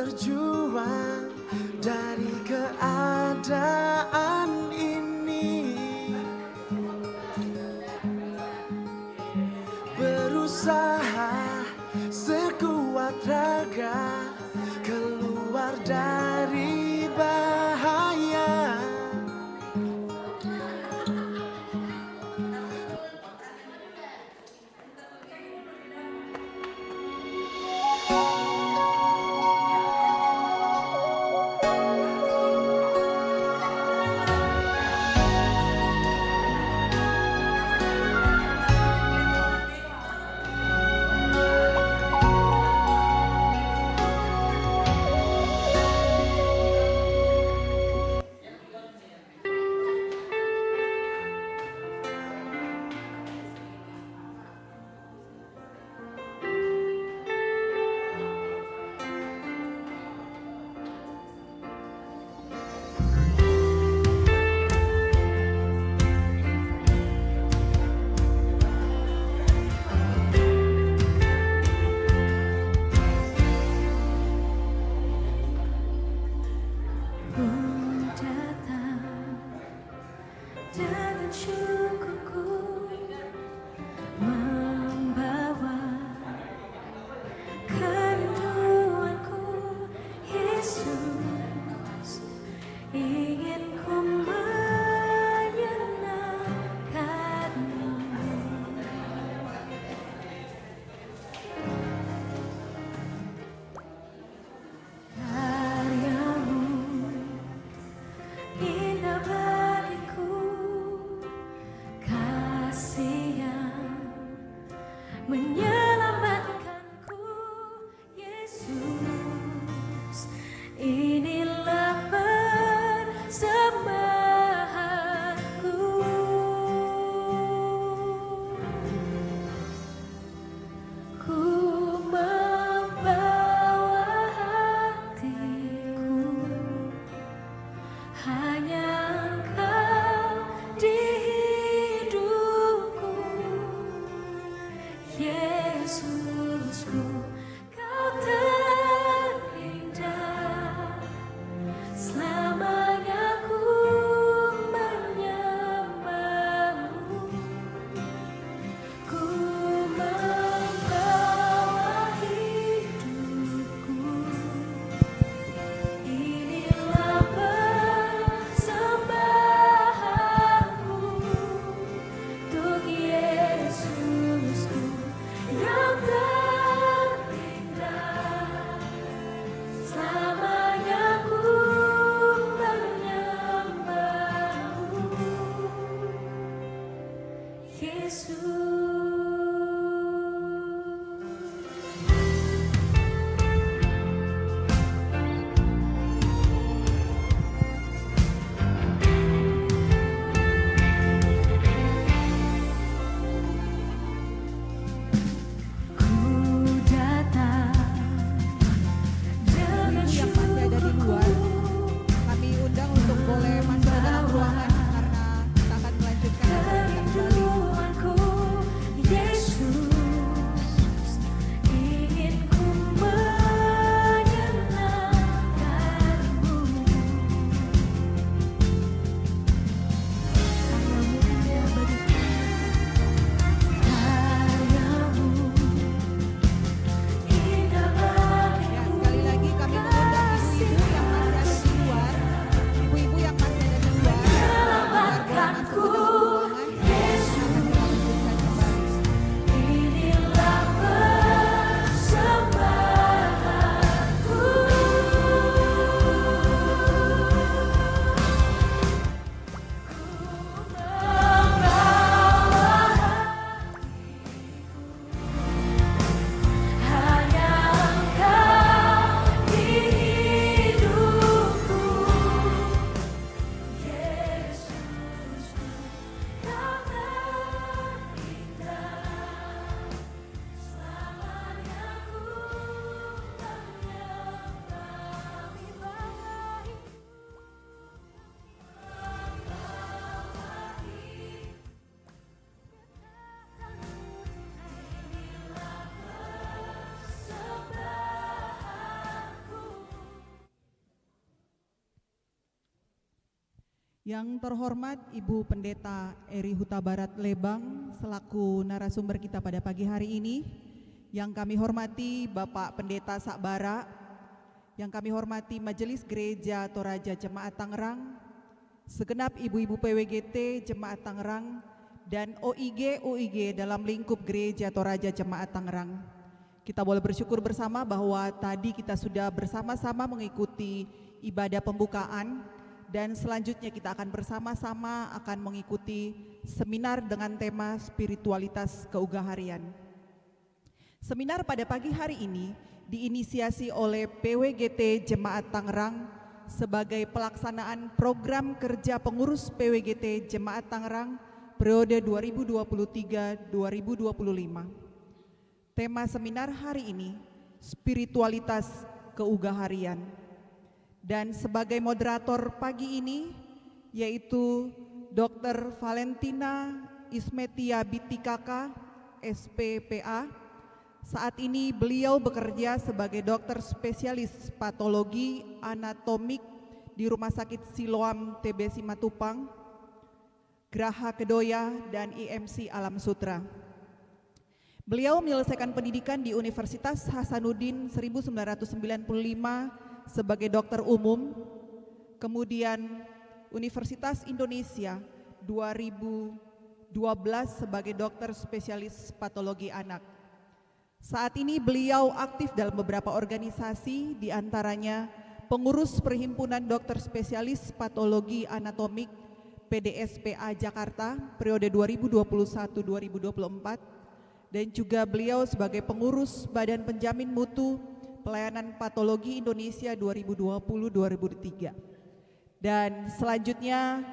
berjuang dari keadaan ini, berusaha sekuat raga keluar dari bahaya. Boleh masuk ke dalam ruangan karena kita akan melanjutkan kembali. Yang terhormat Ibu Pendeta Eri Huta Barat Lebang selaku narasumber kita pada pagi hari ini, yang kami hormati Bapak Pendeta Sakbara, yang kami hormati Majelis Gereja Toraja Jemaat Tangerang, segenap ibu-ibu PWGT Jemaat Tangerang, dan OIG dalam lingkup Gereja Toraja Jemaat Tangerang. Kita boleh bersyukur bersama bahwa tadi kita sudah bersama-sama mengikuti ibadah pembukaan, dan selanjutnya kita akan bersama-sama mengikuti seminar dengan tema spiritualitas keugaharian. Seminar pada pagi hari ini diinisiasi oleh PWGT Jemaat Tangerang sebagai pelaksanaan program kerja pengurus PWGT Jemaat Tangerang periode 2023-2025. Tema seminar hari ini, spiritualitas keugaharian. Dan sebagai moderator pagi ini yaitu Dr. Valentina Ismetia Bitikaka, SPPA. Saat ini beliau bekerja sebagai dokter spesialis patologi anatomik di Rumah Sakit Siloam TB Simatupang, Graha Kedoya, dan IMC Alam Sutra. Beliau menyelesaikan pendidikan di Universitas Hasanuddin 1995 sebagai dokter umum, kemudian Universitas Indonesia 2012 sebagai dokter spesialis patologi anak. Saat ini beliau aktif dalam beberapa organisasi, diantaranya pengurus Perhimpunan Dokter Spesialis Patologi Anatomik PDSPA Jakarta periode 2021-2024, dan juga beliau sebagai pengurus Badan Penjamin Mutu Pelayanan Patologi Indonesia 2020-2003. Dan selanjutnya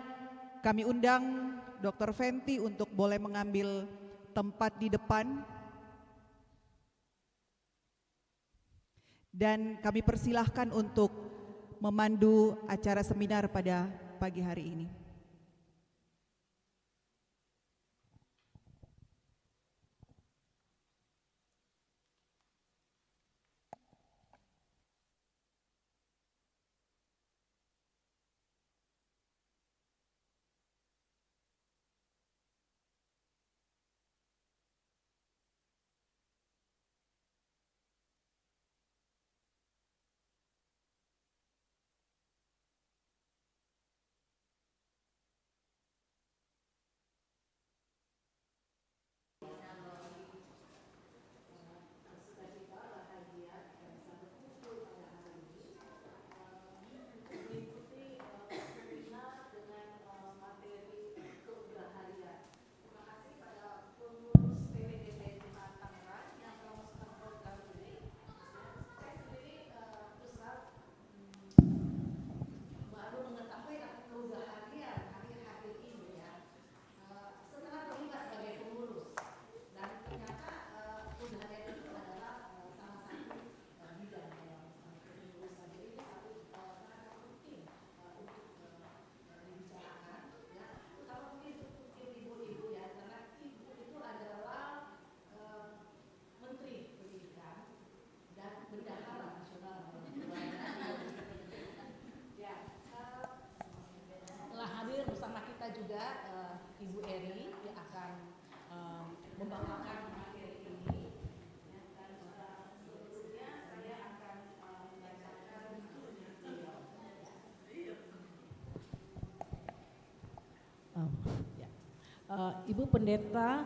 kami undang Dr. Fenty untuk boleh mengambil tempat di depan. Dan kami persilahkan untuk memandu acara seminar pada pagi hari ini. Ibu Eri yang akan membawakan materi ini, dan selanjutnya saya akan membacakan Ibu Pendeta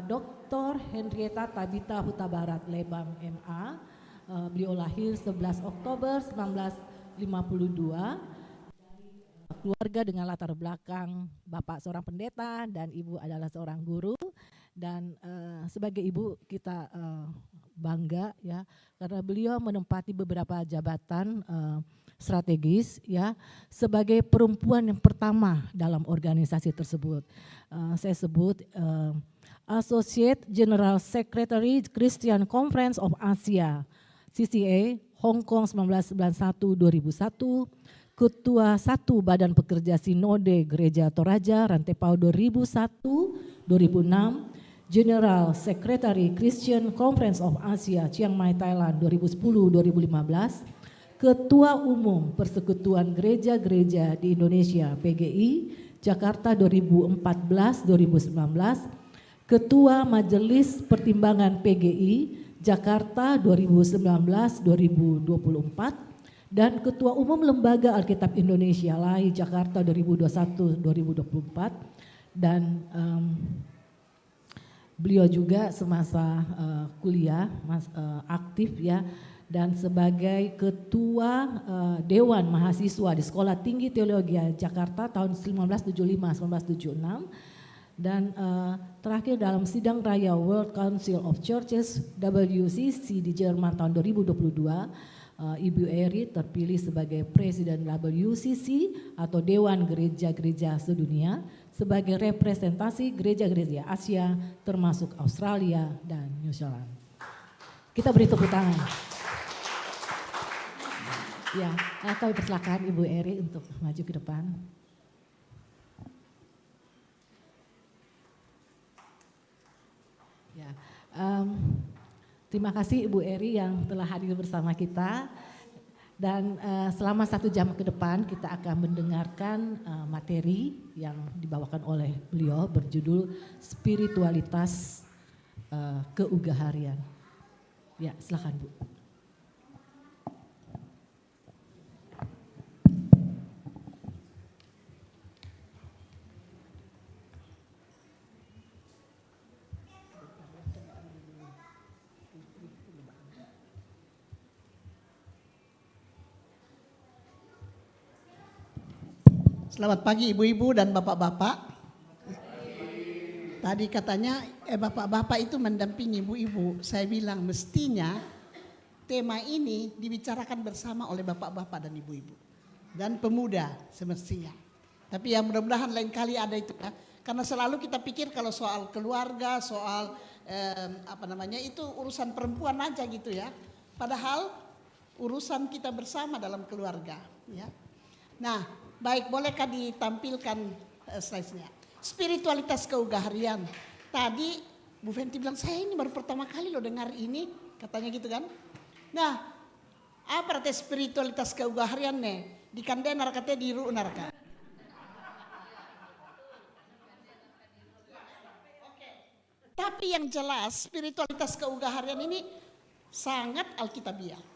Dr. Henrietta Tabita Huta Barat Lebang MA. Beliau lahir 11 Oktober 1952. Keluarga dengan latar belakang bapak seorang pendeta dan ibu adalah seorang guru, dan sebagai ibu kita bangga ya karena beliau menempati beberapa jabatan strategis ya sebagai perempuan yang pertama dalam organisasi tersebut. Saya sebut Associate General Secretary Christian Conference of Asia CCA Hong Kong 1991-2001, Ketua 1 Badan Pekerja Sinode Gereja Toraja Rantepao 2001-2006, General Secretary Christian Conference of Asia Chiang Mai Thailand 2010-2015, Ketua Umum Persekutuan Gereja-Gereja di Indonesia PGI Jakarta 2014-2019, Ketua Majelis Pertimbangan PGI Jakarta 2019-2024, dan Ketua Umum Lembaga Alkitab Indonesia LAI Jakarta 2021-2024, dan beliau juga semasa kuliah aktif ya, dan sebagai Ketua Dewan Mahasiswa di Sekolah Tinggi Teologi Jakarta tahun 1975-1976, dan terakhir dalam sidang raya World Council of Churches WCC di Jerman tahun 2022, Ibu Eri terpilih sebagai Presiden WCC atau Dewan Gereja-Gereja Sedunia sebagai representasi gereja-gereja Asia termasuk Australia dan New Zealand. Kita beri tepuk tangan. Ya, kami persilakan Ibu Eri untuk maju ke depan. Ya, terima kasih Ibu Eri yang telah hadir bersama kita, dan selama 1 jam ke depan kita akan mendengarkan materi yang dibawakan oleh beliau berjudul Spiritualitas Keugaharian. Ya, silakan Bu. Selamat pagi ibu-ibu dan bapak-bapak. Tadi katanya bapak-bapak itu mendampingi ibu-ibu. Saya bilang mestinya tema ini dibicarakan bersama oleh bapak-bapak dan ibu-ibu. Dan pemuda semestinya. Tapi ya mudah-mudahan lain kali ada itu ya. Karena selalu kita pikir kalau soal keluarga, soal itu urusan perempuan aja gitu ya. Padahal urusan kita bersama dalam keluarga ya. Nah, baik, bolehkah ditampilkan slide-nya? Spiritualitas keugaharian. Tadi Bu Fenty bilang, saya ini baru pertama kali loh dengar ini, katanya gitu kan. Nah, apa arti spiritualitas keugaharian nih? Di kande narkate di ru narka. Tapi yang jelas spiritualitas keugaharian ini sangat alkitabiah.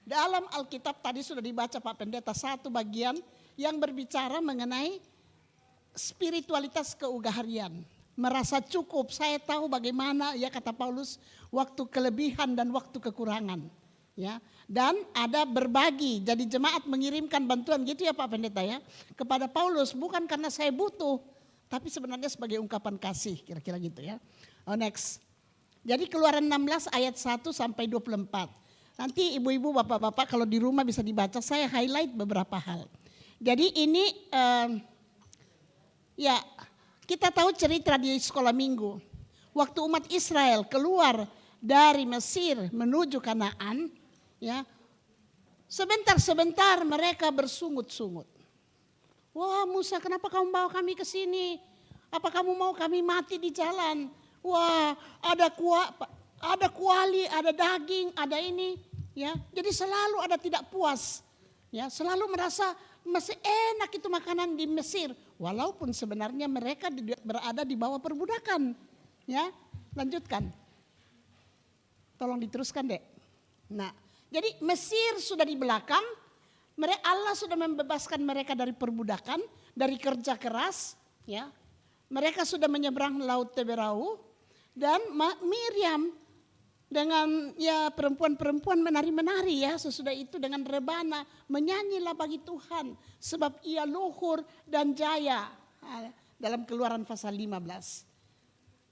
Dalam Alkitab tadi sudah dibaca Pak Pendeta satu bagian yang berbicara mengenai spiritualitas keugaharian. Merasa cukup, saya tahu bagaimana ya kata Paulus waktu kelebihan dan waktu kekurangan. Ya, dan ada berbagi, jadi jemaat mengirimkan bantuan gitu ya Pak Pendeta ya. Kepada Paulus bukan karena saya butuh, tapi sebenarnya sebagai ungkapan kasih kira-kira gitu ya. Oh, next. Jadi Keluaran 16 ayat 1 sampai 24. Nanti ibu-ibu, bapak-bapak kalau di rumah bisa dibaca, saya highlight beberapa hal. Jadi ini ya kita tahu cerita di sekolah minggu. Waktu umat Israel keluar dari Mesir menuju Kanaan, ya sebentar-sebentar mereka bersungut-sungut. Wah Musa, kenapa kamu bawa kami ke sini? Apa kamu mau kami mati di jalan? Wah ada kuali, ada daging, ada ini, ya. Jadi selalu ada tidak puas, ya. Selalu merasa masih enak itu makanan di Mesir, walaupun sebenarnya mereka berada di bawah perbudakan, ya. Lanjutkan, tolong diteruskan dek. Nah, jadi Mesir sudah di belakang, Allah sudah membebaskan mereka dari perbudakan, dari kerja keras, ya. Mereka sudah menyeberang Laut Teberau, dan Miriam dengan ya perempuan-perempuan menari-menari ya, sesudah itu dengan rebana menyanyilah bagi Tuhan sebab ia luhur dan jaya. Dalam Keluaran pasal 15.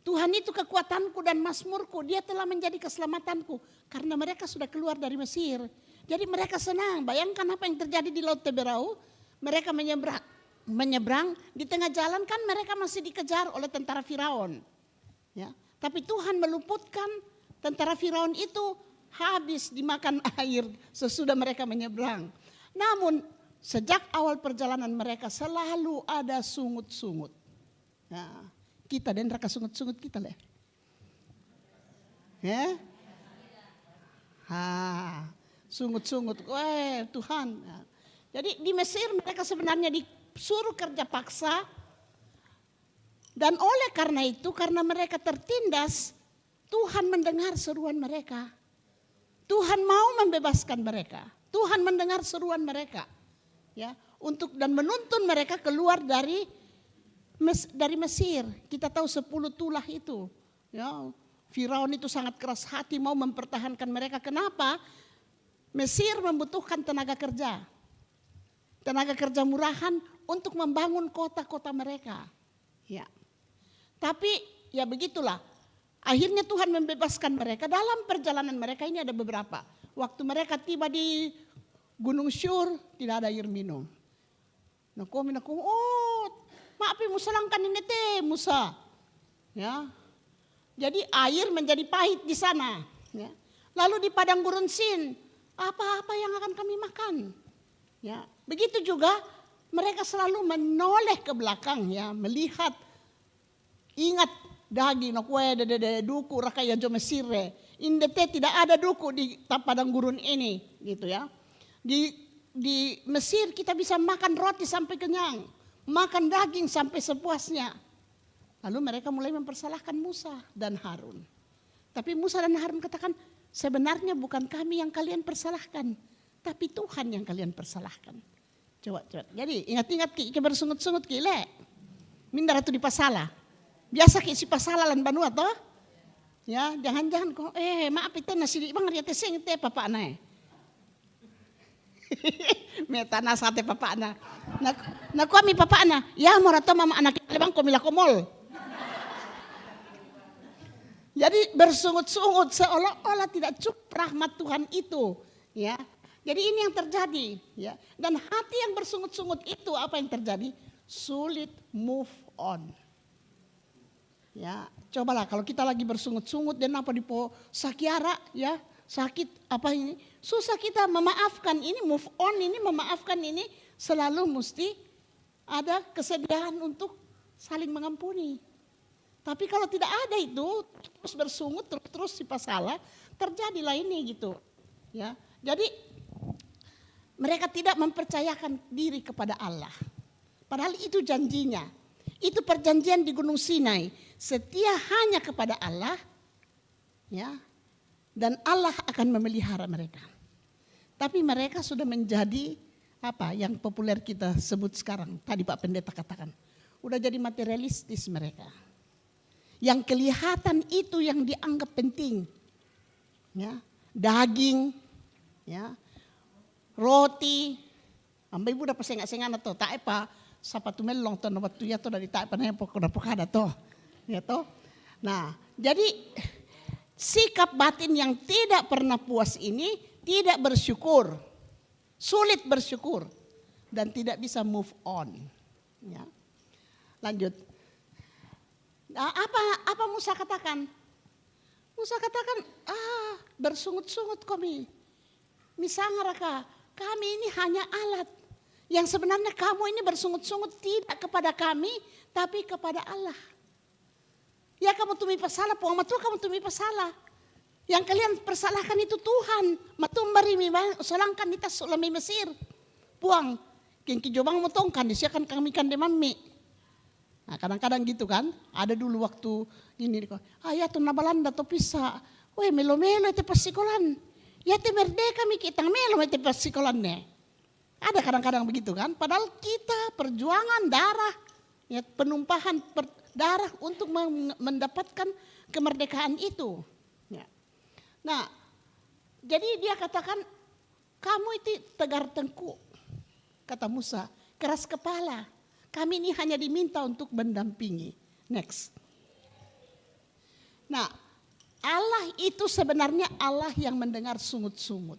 Tuhan itu kekuatanku dan mazmurku, dia telah menjadi keselamatanku karena mereka sudah keluar dari Mesir. Jadi mereka senang, bayangkan apa yang terjadi di Laut Teberau. Mereka menyeberang di tengah jalan kan mereka masih dikejar oleh tentara Firaun. Ya, tapi Tuhan meluputkan tentara Firaun itu, habis dimakan air sesudah mereka menyeberang. Namun sejak awal perjalanan mereka selalu ada sungut-sungut. Nah, kita dan neraka sungut-sungut kita lah. Ya. Sungut-sungut, Tuhan. Jadi di Mesir mereka sebenarnya disuruh kerja paksa. Dan oleh karena itu, karena mereka tertindas, Tuhan mendengar seruan mereka. Tuhan mau membebaskan mereka. Tuhan mendengar seruan mereka. Ya, dan menuntun mereka keluar dari Mesir. Kita tahu 10 tulah itu. Ya, Firaun itu sangat keras hati mau mempertahankan mereka. Kenapa? Mesir membutuhkan tenaga kerja. Tenaga kerja murahan untuk membangun kota-kota mereka. Ya. Tapi ya begitulah. Akhirnya Tuhan membebaskan mereka. Dalam perjalanan mereka ini ada beberapa. Waktu mereka tiba di Gunung Syur, tidak ada air minum. Maafi Musa langkan ini teh Musa. Ya. Jadi air menjadi pahit di sana. Ya. Lalu di padang gurun Sin, apa-apa yang akan kami makan? Ya. Begitu juga mereka selalu menoleh ke belakang, ya, melihat, ingat daging duku rakaya jo Mesire. Indete tidak ada duku di padang gurun ini, gitu ya. Di Mesir kita bisa makan roti sampai kenyang, makan daging sampai sepuasnya. Lalu mereka mulai mempersalahkan Musa dan Harun. Tapi Musa dan Harun katakan, sebenarnya bukan kami yang kalian persalahkan, tapi Tuhan yang kalian persalahkan. Coba. Jadi ingat-ingat ki bersungut-sungut ki le. Mindar itu di pasala. Biasa ki si pasala lan banua toh. Ya, jangan-jangan kok maaf itu nasi di bang dia teseng teh papa nae. Meta nasate papa na. Na kami papa na. Ya morato mama anak lebang ko mila komol. Jadi bersungut-sungut seolah-olah tidak cukup rahmat Tuhan itu, ya. Jadi ini yang terjadi, ya. Dan hati yang bersungut-sungut itu apa yang terjadi? Sulit move on. Ya, cobalah kalau kita lagi bersungut-sungut dan apa di sakiara, ya, sakit apa ini, susah kita memaafkan ini, move on ini, memaafkan ini selalu mesti ada kesediaan untuk saling mengampuni. Tapi kalau tidak ada itu, terus bersungut, terus si pasalah, terjadilah ini gitu. Ya, jadi mereka tidak mempercayakan diri kepada Allah. Padahal itu janjinya. Itu perjanjian di Gunung Sinai. Setia hanya kepada Allah, ya, dan Allah akan memelihara mereka. Tapi mereka sudah menjadi apa yang populer kita sebut sekarang. Tadi Pak Pendeta katakan, udah jadi materialistis mereka. Yang kelihatan itu yang dianggap penting, ya, daging, ya, roti, ambil ibu dapat sengak-sengak atau tak apa, sapatu melong tuh waktu ya tuh dari tak apa nih pokok-pokok tuh, ya toh. Nah, jadi sikap batin yang tidak pernah puas ini tidak bersyukur, sulit bersyukur dan tidak bisa move on, ya. Lanjut. Nah, apa Musa katakan? Musa katakan, bersungut-sungut kami. Misalnya raka, kami ini hanya alat. Yang sebenarnya kamu ini bersungut-sungut tidak kepada kami, tapi kepada Allah. Ya kamu tumi pasalah, puang matu kamu tumi pasalah. Yang kalian persalahkan itu Tuhan. Matumbari solangkan kita sulami Mesir. Puang, kengki jobang motongkan, disiakan kami kan demami. Nah, kadang-kadang gitu kan, ada dulu waktu ini, ya tuh nabalanda tuh pisah, melo-melo itu pasikolan, ya te merdeka mi kita melo itu pasikolan nih. Ada kadang-kadang begitu kan, padahal kita perjuangan darah, ya penumpahan darah untuk mendapatkan kemerdekaan itu. Ya. Nah, jadi dia katakan, kamu itu tegar tengkuk, kata Musa, keras kepala. Kami ini hanya diminta untuk mendampingi. Next. Nah, Allah itu sebenarnya Allah yang mendengar sungut-sungut.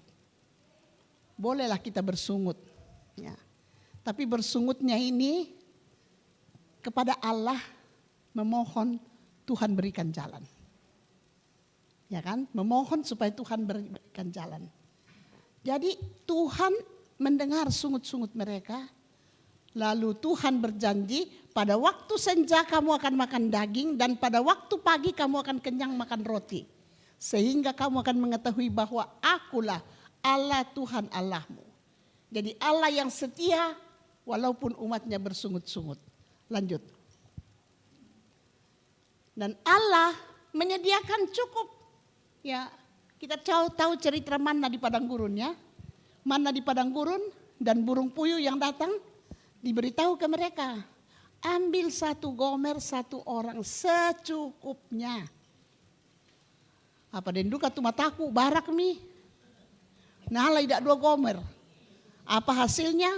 Bolehlah kita bersungut. Ya. Tapi bersungutnya ini kepada Allah memohon Tuhan berikan jalan. Ya kan? Memohon supaya Tuhan berikan jalan. Jadi Tuhan mendengar sungut-sungut mereka. Lalu Tuhan berjanji pada waktu senja kamu akan makan daging dan pada waktu pagi kamu akan kenyang makan roti. Sehingga kamu akan mengetahui bahwa akulah Allah Tuhan Allahmu. Jadi Allah yang setia walaupun umatnya bersungut-sungut. Lanjut. Dan Allah menyediakan cukup. Ya, kita tahu cerita manna di padang gurun ya. Manna di padang gurun dan burung puyuh yang datang diberitahu ke mereka. Ambil 1 gomer 1 orang secukupnya. Apa den duka tu mataku barak mi. Nah lah tidak 2 gomer. Apa hasilnya?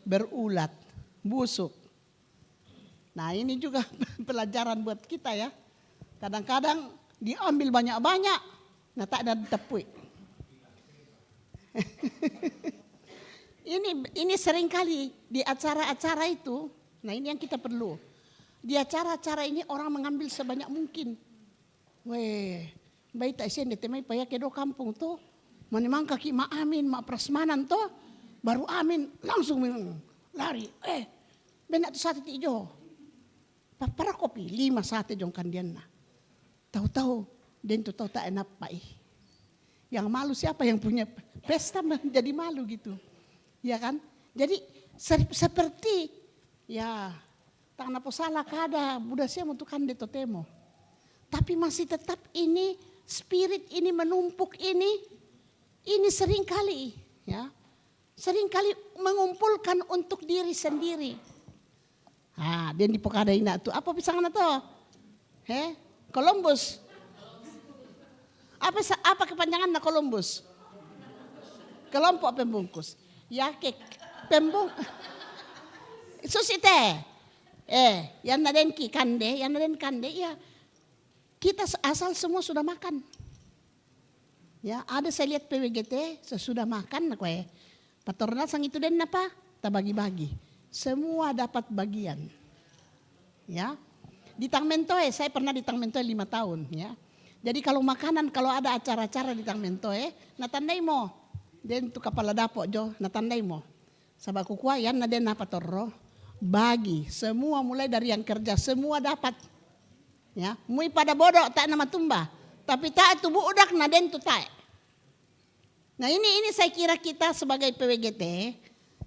Berulat, busuk. Nah ini juga pelajaran buat kita ya. Kadang-kadang diambil banyak-banyak, nah tak ada tepui. Ini seringkali di acara-acara itu, nah ini yang kita perlu. Di acara-acara ini orang mengambil sebanyak mungkin. Weh, baik tak sih temai payah kedo kampung tuh. Manimang kaki ma amin, ma prasmanan tuh. Baru amin, langsung lari. Benak tu sate tijo. Para kopi 5 sate jong kandian na. Tahu-tahu, den tu tahu tak enak pai. Yang malu siapa yang punya pesta menjadi malu gitu. Ya kan? Jadi seperti ya tak napa salah kada budak saya untuk kande totemo. Tapi masih tetap ini spirit ini menumpuk ini seringkali ya. Seringkali mengumpulkan untuk diri sendiri. Ah, dan di pokadai nak tu apa pisangan tu? Columbus. Apa kepanjangan na Columbus? Kelompok pembungkus. Ya ke susite. Yang naden ki kande ya. Kita asal semua sudah makan. Ya, ada saya lihat PWGT sesudah makan nak kue. Patorna sang itu den apa? Tak bagi-bagi. Semua dapat bagian. Ya. Di Tangmentoe, saya pernah di Tangmentoe 5 tahun ya. Jadi kalau makanan, kalau ada acara-acara di Tangmentoe, natandai mo. Den tu kepala dapok jo, natandai mo. Sabak kukua yan na den apa torro. Bagi, semua mulai dari yang kerja, semua dapat. Ya, mui pada bodoh tak nama tumba. Tapi tak itu budak na den tu tak. Nah ini saya kira kita sebagai PWGT,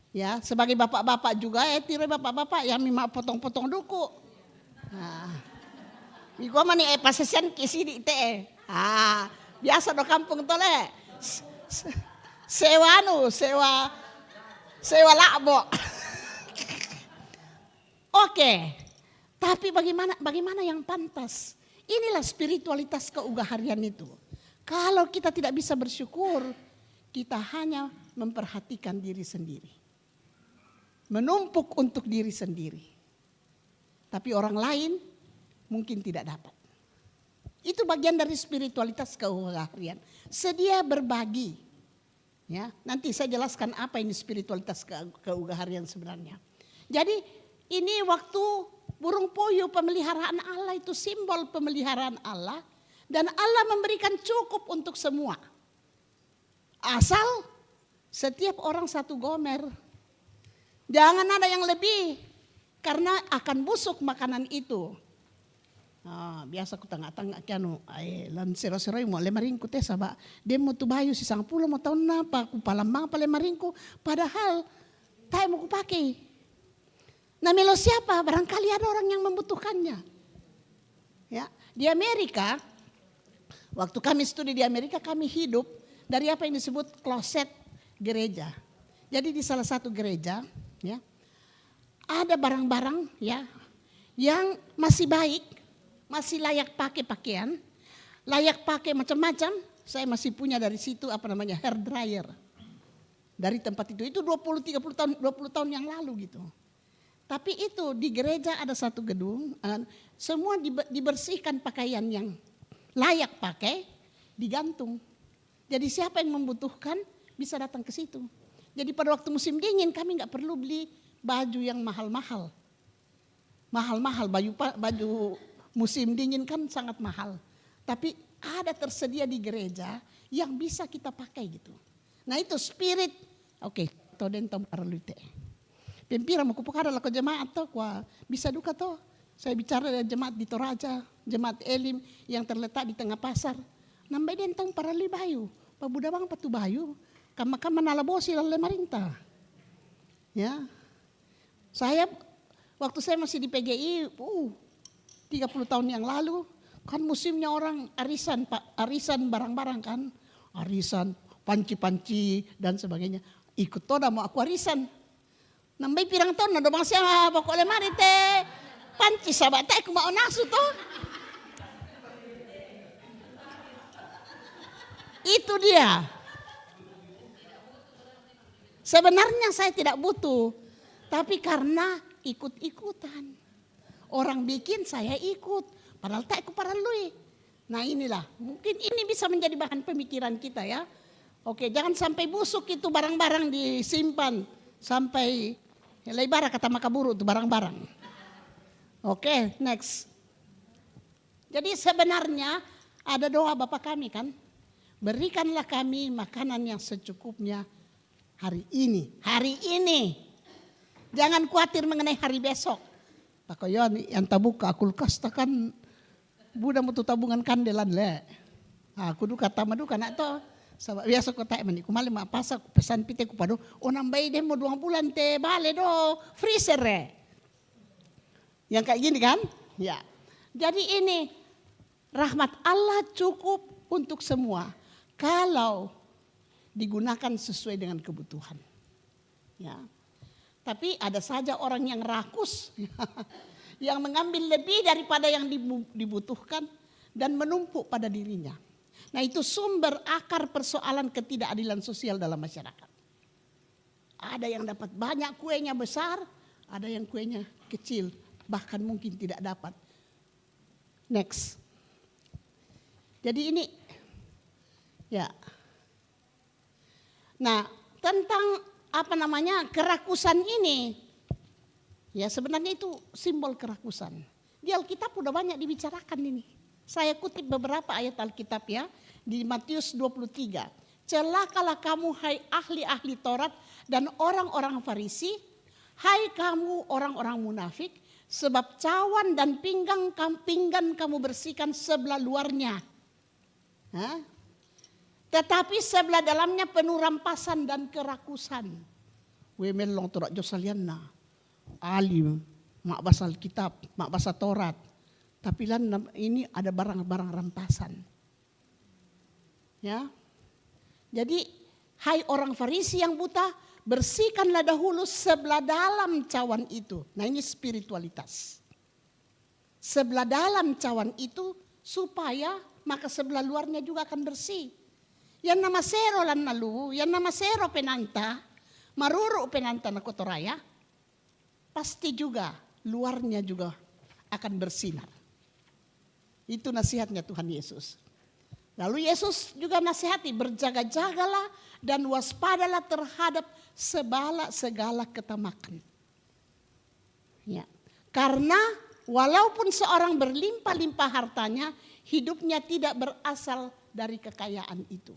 ya sebagai bapak-bapak juga, tiro bapak-bapak yang mima potong-potong duku. Nah, iko mani pasesian kisi di te. Biasa do kampung tole. Sewa labo. Oke. Tapi bagaimana yang pantas? Inilah spiritualitas keugaharian itu. Kalau kita tidak bisa bersyukur, kita hanya memperhatikan diri sendiri. Menumpuk untuk diri sendiri. Tapi orang lain mungkin tidak dapat. Itu bagian dari spiritualitas keugaharian. Sedia berbagi. Ya, nanti saya jelaskan apa ini spiritualitas keugaharian sebenarnya. Jadi ini waktu burung puyuh pemeliharaan Allah itu simbol pemeliharaan Allah. Dan Allah memberikan cukup untuk semua. Asal setiap orang 1 gomer. Jangan ada yang lebih. Karena akan busuk makanan itu. Biasa ku tengah-tengah kianu. Lan sero-sero mo lemaringku teh sabak. Demo tu bayu si 10 mo tahun napa. Ku palambang pa lemaringku. Padahal tayo mo ku pakai. Nah melo siapa? Barangkali ada orang yang membutuhkannya. Ya, di Amerika. Waktu kami studi di Amerika kami hidup. Dari apa yang disebut kloset gereja. Jadi di salah satu gereja ya ada barang-barang ya yang masih baik, masih layak pakai pakaian, layak pakai macam-macam. Saya masih punya dari situ hair dryer. Dari tempat itu 20 tahun yang lalu gitu. Tapi itu di gereja ada satu gedung, semua dibersihkan pakaian yang layak pakai, digantung. Jadi siapa yang membutuhkan bisa datang ke situ. Jadi pada waktu musim dingin kami nggak perlu beli baju yang mahal-mahal. Mahal-mahal baju musim dingin kan sangat mahal. Tapi ada tersedia di gereja yang bisa kita pakai gitu. Nah itu spirit. Oke, toden tom paralute. Pempira mau kupukada lah ke jemaat toh, bisa duka toh. Saya bicara dengan jemaat di Toraja, jemaat Elim yang terletak di tengah pasar. Nambah den tong parali bayu. Pabudabang patu bayu. Maka menalabosi oleh pemerintah. Ya. Saya waktu saya masih di PGI, 30 tahun yang lalu, kan musimnya orang arisan, Pak, arisan barang-barang kan. Arisan, panci-panci dan sebagainya. Ikut toda mau aku arisan. Nambai pirang tahun ada bangsa pokok lemari teh. Panci sahabat teh aku mau nasu toh. Itu dia. Sebenarnya saya tidak butuh, tapi karena ikut-ikutan. Orang bikin saya ikut, padahal tak aku paralui. Nah inilah, mungkin ini bisa menjadi bahan pemikiran kita ya. Oke, jangan sampai busuk itu barang-barang disimpan sampai lebar kata makaburu itu barang-barang. Oke, next. Jadi sebenarnya ada doa Bapa kami kan, berikanlah kami makanan yang secukupnya. Hari ini. Jangan khawatir mengenai hari besok. Pakoyon yang tabuka kulkas takan budak mutu tabungan kandelan le. Aku duka tamadu nak to. Sabab biasa ko tae mani kumali mapasa pesan pite ku pado. O nambai demo 2 bulan te bale do freezer re. Yang kayak gini kan? Ya. Jadi ini rahmat Allah cukup untuk semua. Kalau digunakan sesuai dengan kebutuhan. Ya. Tapi ada saja orang yang rakus yang mengambil lebih daripada yang dibutuhkan dan menumpuk pada dirinya. Nah, itu sumber akar persoalan ketidakadilan sosial dalam masyarakat. Ada yang dapat banyak kuenya besar, ada yang kuenya kecil, bahkan mungkin tidak dapat. Next. Jadi ini ya. Nah, tentang kerakusan ini, ya sebenarnya itu simbol kerakusan. Di Alkitab udah banyak dibicarakan ini. Saya kutip beberapa ayat Alkitab ya, di Matius 23. Celakalah kamu hai ahli-ahli Taurat dan orang-orang Farisi, hai kamu orang-orang munafik, sebab cawan dan pinggan kamu bersihkan sebelah luarnya. Hah? Tetapi sebelah dalamnya penuh rampasan dan kerakusan. Wemelong torak josalianna. Alim, mak basal kitab, mak basal Taurat. Tapi ini ada barang-barang rampasan. Ya. Jadi, hai orang Farisi yang buta, bersihkanlah dahulu sebelah dalam cawan itu. Nah, ini spiritualitas. Sebelah dalam cawan itu supaya maka sebelah luarnya juga akan bersih. Yang nama sero lan nalu, yang nama sero penanta, maruru penanta na kotoraya, pasti juga luarnya juga akan bersinar. Itu nasihatnya Tuhan Yesus. Lalu Yesus juga nasihati, berjaga-jagalah dan waspadalah terhadap segala ketamakan. Ya. Karena walaupun seorang berlimpah-limpah hartanya, hidupnya tidak berasal dari kekayaan itu.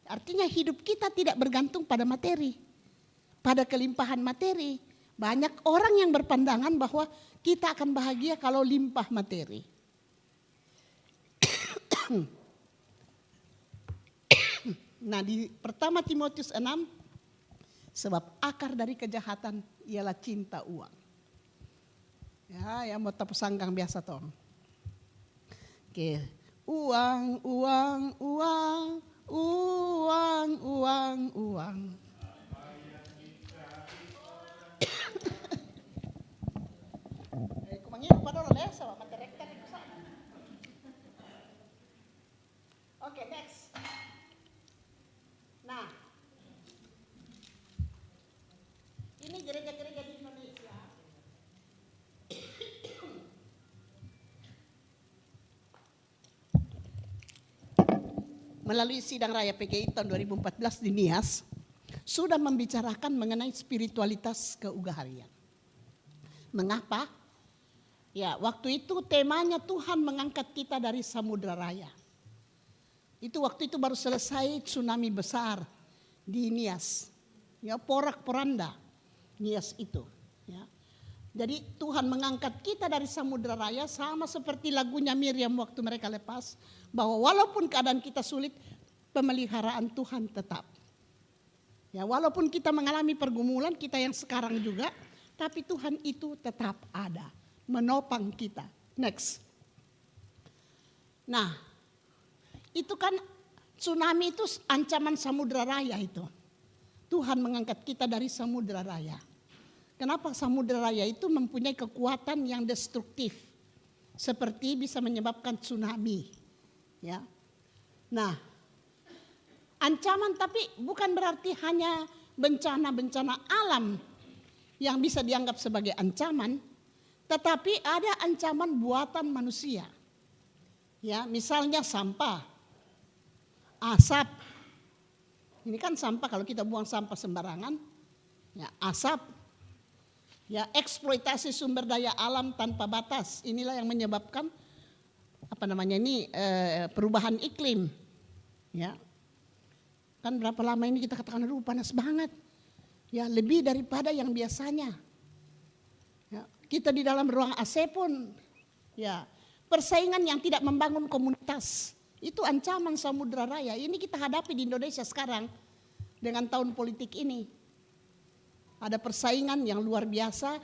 Artinya hidup kita tidak bergantung pada materi, pada kelimpahan materi. Banyak orang yang berpandangan bahwa kita akan bahagia kalau limpah materi. Nah, di pertama Timotius 6, sebab akar dari kejahatan ialah cinta uang. Ya, yang mau pesanggang biasa toh. Oke, uang. Oke, next. Nah, ini gereja-gereja di Indonesia. Melalui sidang raya PGI tahun 2014 di Nias, sudah membicarakan mengenai spiritualitas keugaharian. Mengapa? Ya, waktu itu temanya Tuhan mengangkat kita dari samudra raya. Itu waktu itu baru selesai tsunami besar di Nias. Ya, porak-poranda Nias itu. Ya. Jadi Tuhan mengangkat kita dari samudra raya sama seperti lagunya Miriam waktu mereka lepas. Bahwa walaupun keadaan kita sulit, pemeliharaan Tuhan tetap. Ya, walaupun kita mengalami pergumulan, kita yang sekarang juga, tapi Tuhan itu tetap ada, menopang kita. Next. Nah, itu kan tsunami itu ancaman samudra raya itu. Tuhan mengangkat kita dari samudra raya. Kenapa samudra raya itu mempunyai kekuatan yang destruktif, seperti bisa menyebabkan tsunami. Ya. Nah, ancaman tapi bukan berarti hanya bencana-bencana alam yang bisa dianggap sebagai ancaman, tetapi ada ancaman buatan manusia. Ya, misalnya sampah, asap. Ini kan sampah, kalau kita buang sampah sembarangan, ya asap. Ya, eksploitasi sumber daya alam tanpa batas. Inilah yang menyebabkan perubahan iklim. Ya. Kan berapa lama ini kita katakan panas banget. Ya, lebih daripada yang biasanya. Ya, kita di dalam ruang AC pun ya, persaingan yang tidak membangun komunitas. Itu ancaman samudra raya. Ini kita hadapi di Indonesia sekarang dengan tahun politik ini. Ada persaingan yang luar biasa,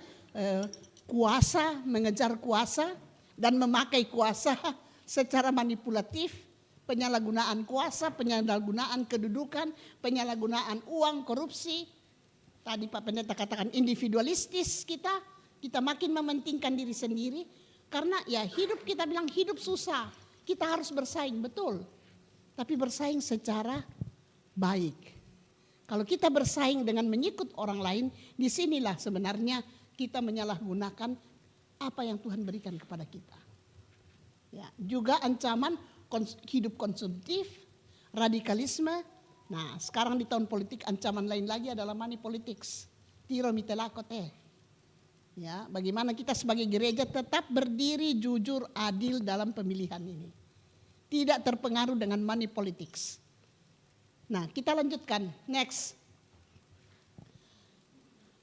kuasa mengejar kuasa dan memakai kuasa secara manipulatif, penyalahgunaan kuasa, penyalahgunaan kedudukan, penyalahgunaan uang, korupsi. Tadi Pak Pendeta katakan individualistis kita makin mementingkan diri sendiri karena ya hidup kita bilang hidup susah. Kita harus bersaing, betul. Tapi bersaing secara baik. Kalau kita bersaing dengan menyikut orang lain, disinilah sebenarnya kita menyalahgunakan apa yang Tuhan berikan kepada kita. Ya, juga ancaman hidup konsumtif, radikalisme. Nah, sekarang di tahun politik ancaman lain lagi adalah money politics. Tiro mitelakote. Ya, bagaimana kita sebagai gereja tetap berdiri jujur adil dalam pemilihan ini. Tidak terpengaruh dengan money politics. Nah, kita lanjutkan. Next.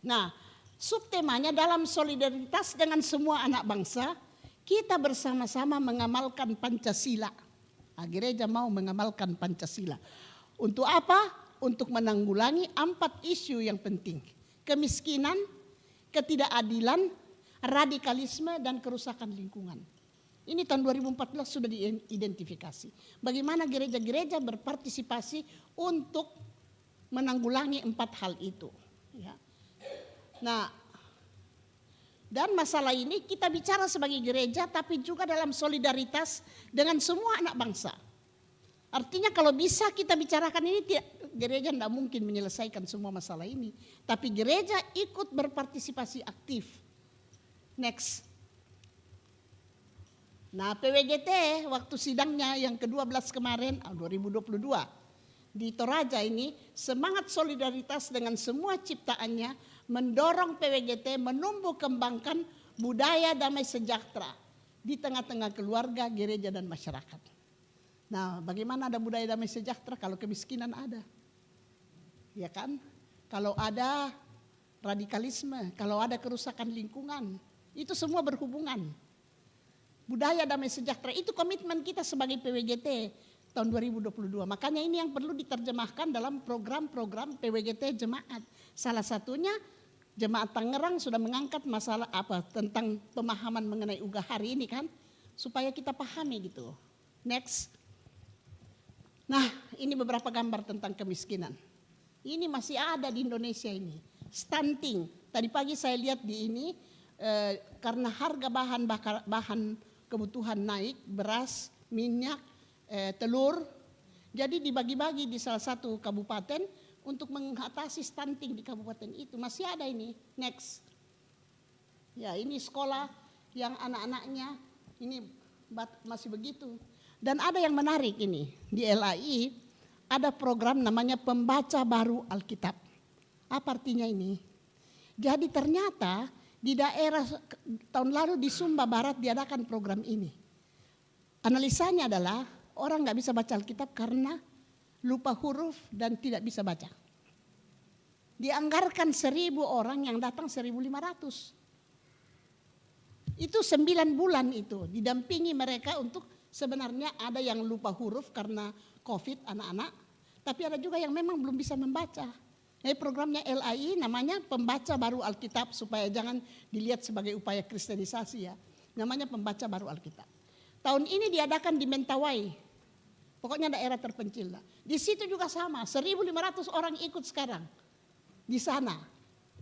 Nah, subtemanya dalam solidaritas dengan semua anak bangsa, kita bersama-sama mengamalkan Pancasila. Nah, gereja mau mengamalkan Pancasila. Untuk apa? Untuk menanggulangi 4 isu yang penting. Kemiskinan, ketidakadilan, radikalisme, dan kerusakan lingkungan. Ini tahun 2014 sudah diidentifikasi. Bagaimana gereja-gereja berpartisipasi untuk menanggulangi 4 hal itu. Ya. Nah, dan masalah ini kita bicara sebagai gereja tapi juga dalam solidaritas dengan semua anak bangsa. Artinya kalau bisa kita bicarakan ini, gereja tidak mungkin menyelesaikan semua masalah ini. Tapi gereja ikut berpartisipasi aktif. Next. Nah, PWGT waktu sidangnya yang ke-12 kemarin, 2022. Di Toraja ini semangat solidaritas dengan semua ciptaannya mendorong PWGT menumbuh kembangkan budaya damai sejahtera di tengah-tengah keluarga, gereja, dan masyarakat. Nah, bagaimana ada budaya damai sejahtera kalau kemiskinan ada? Ya kan? Kalau ada radikalisme, kalau ada kerusakan lingkungan, itu semua berhubungan. Budaya damai sejahtera itu komitmen kita sebagai PWGT tahun 2022. Makanya ini yang perlu diterjemahkan dalam program-program PWGT jemaat. Salah satunya Jemaat Tangerang sudah mengangkat masalah tentang pemahaman mengenai UGA hari ini kan, supaya kita pahami gitu. Next. Nah, ini beberapa gambar tentang kemiskinan. Ini masih ada di Indonesia ini. Stunting. Tadi pagi saya lihat di ini karena harga bahan kebutuhan naik, beras, minyak, telur. Jadi dibagi-bagi di salah satu kabupaten untuk mengatasi stunting di kabupaten itu. Masih ada ini. Next. Ya, ini sekolah yang anak-anaknya ini masih begitu. Dan ada yang menarik ini, di LAI ada program namanya Pembaca Baru Alkitab. Apa artinya ini? Jadi ternyata di daerah tahun lalu di Sumba Barat diadakan program ini. Analisanya adalah orang gak bisa baca Alkitab karena lupa huruf dan tidak bisa baca. Dianggarkan 1.000 orang yang datang 1.500. Itu 9 bulan itu didampingi mereka untuk sebenarnya ada yang lupa huruf karena COVID anak-anak. Tapi ada juga yang memang belum bisa membaca. Ini programnya LAI namanya Pembaca Baru Alkitab, supaya jangan dilihat sebagai upaya kristenisasi ya. Namanya Pembaca Baru Alkitab. Tahun ini diadakan di Mentawai. Pokoknya daerah terpencil lah. Di situ juga sama, 1.500 orang ikut sekarang di sana.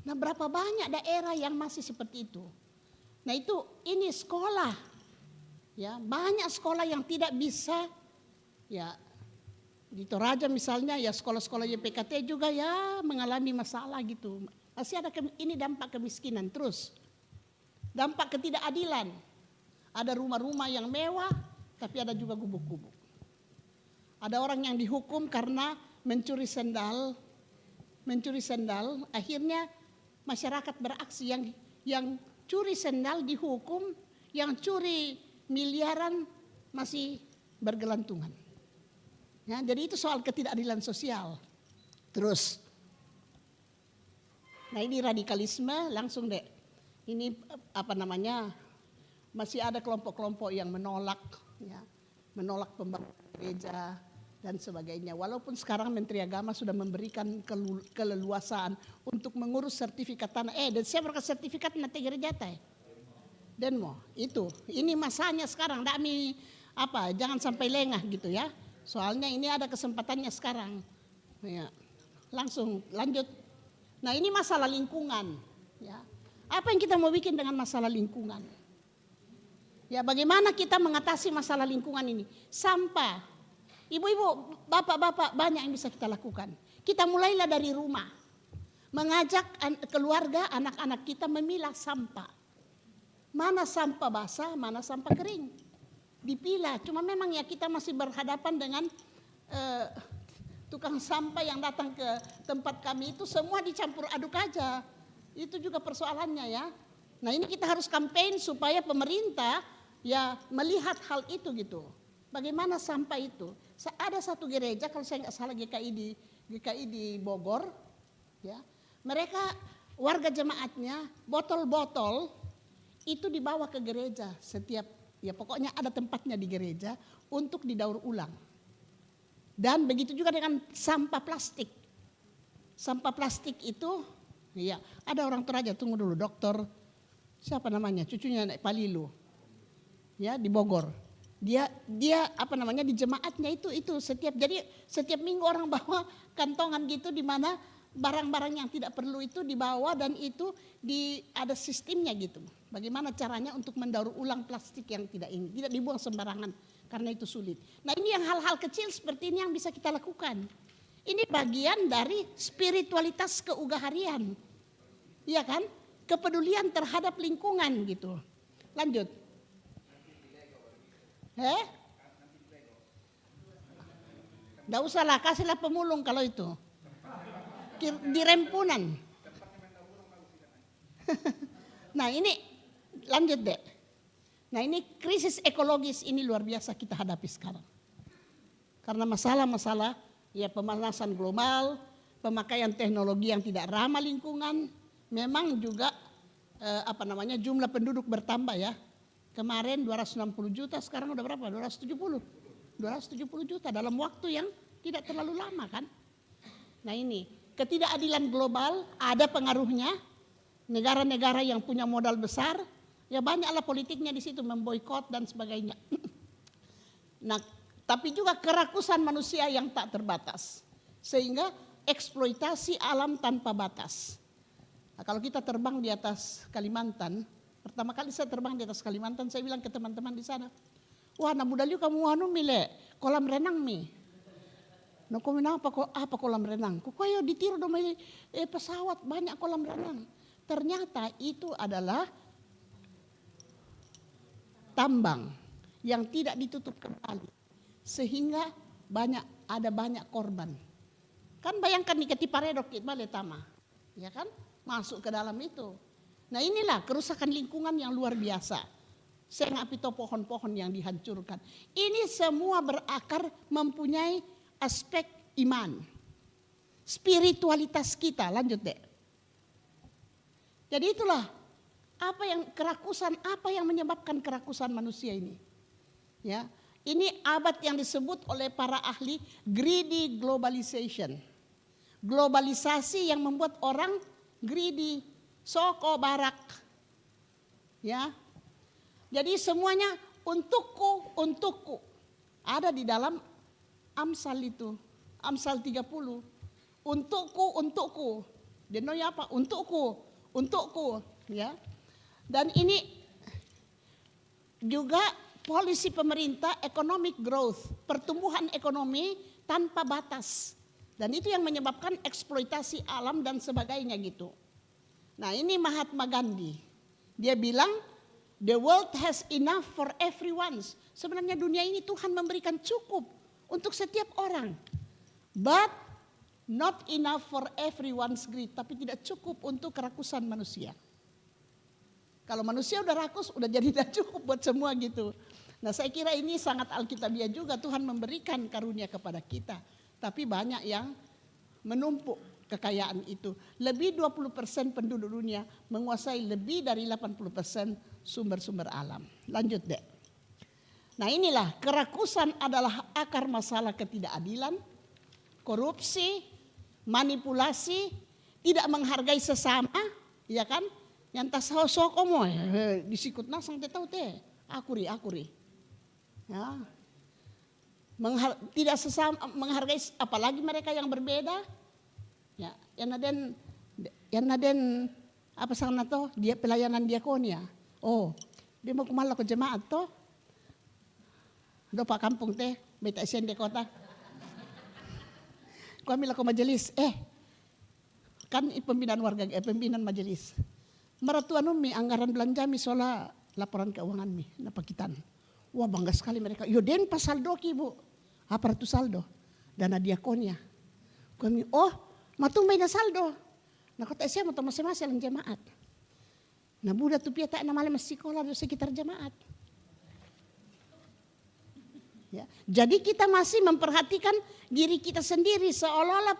Nah, berapa banyak daerah yang masih seperti itu. Nah, ini sekolah. Ya, banyak sekolah yang tidak bisa ya. Di Toraja misalnya ya, sekolah-sekolah YPKT juga ya mengalami masalah gitu. Masih ada ini dampak kemiskinan terus. Dampak ketidakadilan. Ada rumah-rumah yang mewah tapi ada juga gubuk-gubuk. Ada orang yang dihukum karena mencuri sendal, akhirnya masyarakat beraksi, yang curi sendal dihukum, yang curi miliaran masih bergelantungan. Ya, jadi itu soal ketidakadilan sosial. Terus, nah ini radikalisme langsung deh. Ini masih ada kelompok-kelompok yang menolak pembangunan gereja dan sebagainya. Walaupun sekarang Menteri Agama sudah memberikan keleluasaan untuk mengurus sertifikat tanah. Dan saya berkat sertifikat nanti gereja teh. Dan ini masanya sekarang. Jangan sampai lengah gitu ya. Soalnya ini ada kesempatannya sekarang. Ya, langsung lanjut. Nah, ini masalah lingkungan. Ya. Apa yang kita mau bikin dengan masalah lingkungan? Ya, bagaimana kita mengatasi masalah lingkungan ini? Sampah. Ibu-ibu, bapak-bapak, banyak yang bisa kita lakukan. Kita mulailah dari rumah. Mengajak keluarga, anak-anak kita memilah sampah. Mana sampah basah, mana sampah kering. Dipilah, cuma memang ya kita masih berhadapan dengan tukang sampah yang datang ke tempat kami itu semua dicampur aduk aja. Itu juga persoalannya ya. Nah, ini kita harus campaign supaya pemerintah ya melihat hal itu gitu. Bagaimana sampah itu? Ada satu gereja kalau saya nggak salah GKI di Bogor, ya. Mereka warga jemaatnya botol-botol itu dibawa ke gereja setiap. Ya pokoknya ada tempatnya di gereja untuk didaur ulang. Dan begitu juga dengan sampah plastik. Sampah plastik itu, ya ada orang Toraja, tunggu dulu, dokter, siapa namanya, cucunya Palilu, ya di Bogor. Dia di jemaatnya itu setiap minggu orang bawa kantongan gitu di mana barang-barang yang tidak perlu itu dibawa dan itu ada sistemnya gitu. Bagaimana caranya untuk mendaur ulang plastik yang tidak dibuang sembarangan karena itu sulit. Nah, ini yang hal-hal kecil seperti ini yang bisa kita lakukan. Ini bagian dari spiritualitas keugaharian. Iya kan? Kepedulian terhadap lingkungan gitu. Lanjut. Nggak usah lah, kasihlah pemulung kalau itu. Di rempunan. Nah, ini lanjut deh. Nah, ini krisis ekologis ini luar biasa kita hadapi sekarang. Karena masalah-masalah ya pemanasan global, pemakaian teknologi yang tidak ramah lingkungan, memang juga jumlah penduduk bertambah ya. Kemarin 260 juta, sekarang udah berapa? 270 juta dalam waktu yang tidak terlalu lama kan. Nah, ini ketidakadilan global ada pengaruhnya. Negara-negara yang punya modal besar, ya banyaklah politiknya di situ, memboikot dan sebagainya. Nah, tapi juga kerakusan manusia yang tak terbatas. Sehingga eksploitasi alam tanpa batas. Nah, kalau kita terbang di atas Kalimantan, pertama kali saya terbang di atas Kalimantan, saya bilang ke teman-teman di sana, wah, na budalyu kamu mile kolam renang mi. Nah, kau apa kolam renang? Kok ayo ditiru dong pesawat banyak kolam renang. Ternyata itu adalah tambang yang tidak ditutup kembali. Sehingga ada banyak korban. Kan bayangkan nih ketiparedok balik tama. Ya kan? Masuk ke dalam itu. Nah, inilah kerusakan lingkungan yang luar biasa. Saya ngapito pohon-pohon yang dihancurkan. Ini semua berakar mempunyai aspek iman. Spiritualitas kita, lanjut deh. Jadi itulah apa yang menyebabkan kerakusan manusia ini. Ya, ini abad yang disebut oleh para ahli greedy globalization. Globalisasi yang membuat orang greedy, soko barak. Ya. Jadi semuanya untukku, untukku. Ada di dalam Amsal itu. Amsal 30. Untukku, untukku. Denonya apa? Untukku, untukku. Ya. Dan ini juga polisi pemerintah, economic growth, pertumbuhan ekonomi tanpa batas. Dan itu yang menyebabkan eksploitasi alam dan sebagainya gitu. Nah ini Mahatma Gandhi. Dia bilang, the world has enough for everyone. Sebenarnya dunia ini Tuhan memberikan cukup untuk setiap orang. But not enough for everyone's greed. Tapi tidak cukup untuk kerakusan manusia. Kalau manusia udah rakus, udah jadi tidak cukup buat semua gitu. Nah saya kira ini sangat alkitabiah juga. Tuhan memberikan karunia kepada kita. Tapi banyak yang menumpuk kekayaan itu. Lebih 20% penduduk dunia menguasai lebih dari 80% sumber-sumber alam. Lanjut deh. Nah inilah kerakusan adalah akar masalah ketidakadilan, korupsi, manipulasi, tidak menghargai sesama, ya kan? Yang tas soko mo disikut nasang te tahu teh, akuri. Ya. Tidak sesama menghargai apalagi mereka yang berbeda. Ya, yang naden apa sana toh dia pelayanan diakonia. Oh, dia mau kemana ke jemaat toh? Do pak kampung teh, beta isen di kota. Kami laku majelis, kan pembinaan warga, pembinaan majelis. Meratuan mi anggaran belanja mi soal laporan keuangan mi, napakitan. Wah bangga sekali mereka. Yo den pasal doki bu. Apa itu saldo? Dana diakonia. Kami, matung may na saldo. Nakota siya mo masing-masing ang jemaat. Nabuda tu piata na malam sekolah di sekitar jemaat. Ya. Jadi kita masih memperhatikan diri kita sendiri seolah-olah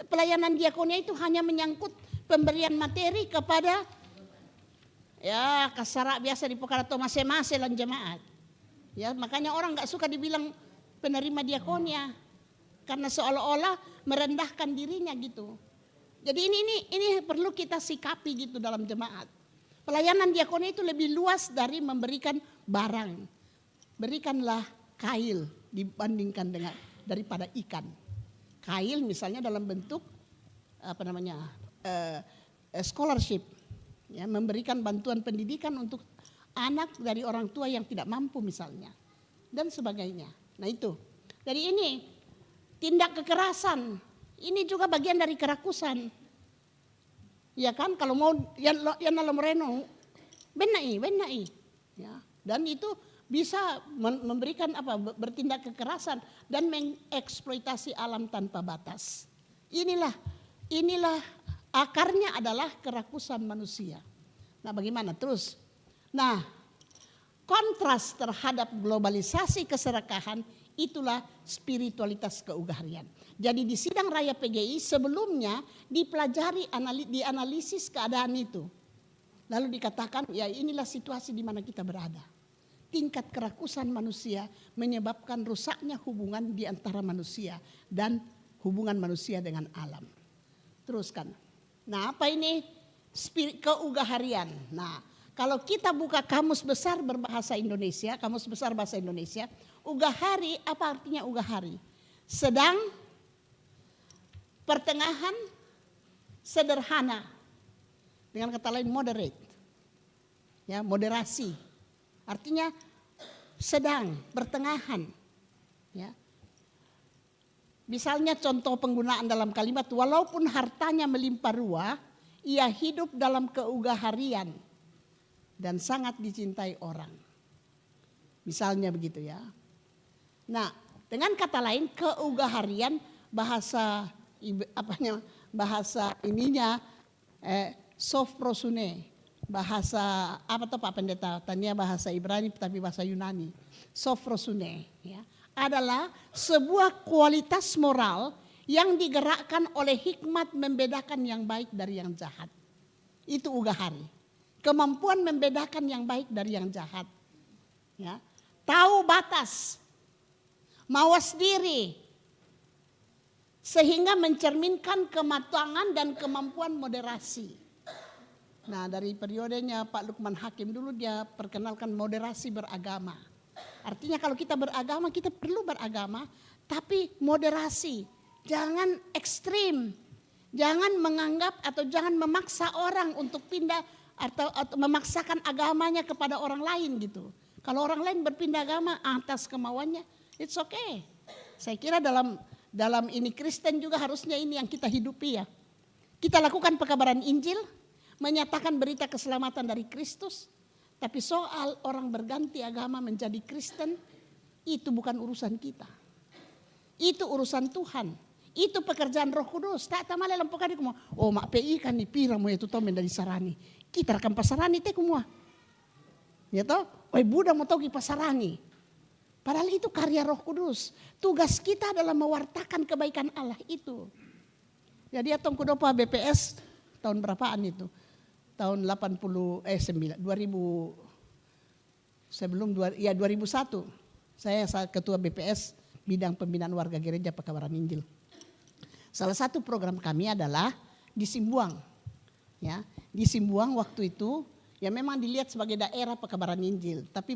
pelayanan diakonia itu hanya menyangkut pemberian materi kepada ya kasara biasa di Pokarato masing-masing ang jemaat. Ya, makanya orang nggak suka dibilang penerima diakonia karena seolah-olah merendahkan dirinya gitu. Jadi ini perlu kita sikapi gitu dalam jemaat. Pelayanan diakonia itu lebih luas dari memberikan barang. Berikanlah kail dibandingkan dengan daripada ikan. Kail misalnya dalam bentuk scholarship, ya, memberikan bantuan pendidikan untuk anak dari orang tua yang tidak mampu misalnya dan sebagainya. Nah itu. Dari ini tindak kekerasan ini juga bagian dari kerakusan. Ya kan kalau mau yang dalam reno benai. Ya. Dan itu bisa memberikan bertindak kekerasan dan mengeksploitasi alam tanpa batas. Inilah akarnya adalah kerakusan manusia. Nah, bagaimana terus? Nah, kontras terhadap globalisasi keserakahan itulah spiritualitas keugaharian. Jadi di sidang raya PGI sebelumnya dipelajari, dianalisis keadaan itu. Lalu dikatakan ya inilah situasi di mana kita berada. Tingkat kerakusan manusia menyebabkan rusaknya hubungan di antara manusia dan hubungan manusia dengan alam. Teruskan. Nah, apa ini keugaharian? Nah, kalau kita buka kamus besar berbahasa Indonesia, kamus besar bahasa Indonesia, ugahari apa artinya ugahari? Sedang, pertengahan, sederhana. Dengan kata lain moderate. Ya, moderasi. Artinya sedang, pertengahan. Ya. Misalnya contoh penggunaan dalam kalimat, walaupun hartanya melimpah ruah, ia hidup dalam keugaharian dan sangat dicintai orang. Misalnya begitu ya. Nah, dengan kata lain keugaharian bahasa sofrosune. Bahasa apa tuh Pak Pendeta? Tanya bahasa Ibrani tapi bahasa Yunani. Sofrosune ya. Adalah sebuah kualitas moral yang digerakkan oleh hikmat membedakan yang baik dari yang jahat. Itu ugahari. Kemampuan membedakan yang baik dari yang jahat. Ya. Tahu batas. Mawas diri. sehingga mencerminkan kematangan dan kemampuan moderasi. Nah, dari periodenya Pak Lukman Hakim dulu dia perkenalkan moderasi beragama. Artinya kalau kita beragama, kita perlu beragama, tapi moderasi. Jangan ekstrim, jangan menganggap atau jangan memaksa orang untuk pindah atau memaksakan agamanya kepada orang lain gitu. Kalau orang lain berpindah agama atas kemauannya, it's okay. Saya kira dalam ini Kristen juga harusnya ini yang kita hidupi ya. Kita lakukan pekabaran Injil, menyatakan berita keselamatan dari Kristus. Tapi soal orang berganti agama menjadi Kristen, itu bukan urusan kita. Itu urusan Tuhan. Itu pekerjaan Roh Kudus. Tak tamale lampokadi kumua. Oh mak PI kan ni pira mo itu tomen dari sarani. Kita akan pasarani te kumua. Ya toh, oi Buddha mau tahu pasarani. Padahal itu karya Roh Kudus. Tugas kita adalah mewartakan kebaikan Allah itu. Jadi atong kudopa BPS tahun berapaan itu? Tahun 2001. Saya ketua BPS bidang pembinaan warga gereja pekabaran Injil. Salah satu program kami adalah di Simbuang. Ya, di Simbuang waktu itu ya memang dilihat sebagai daerah pekabaran Injil, tapi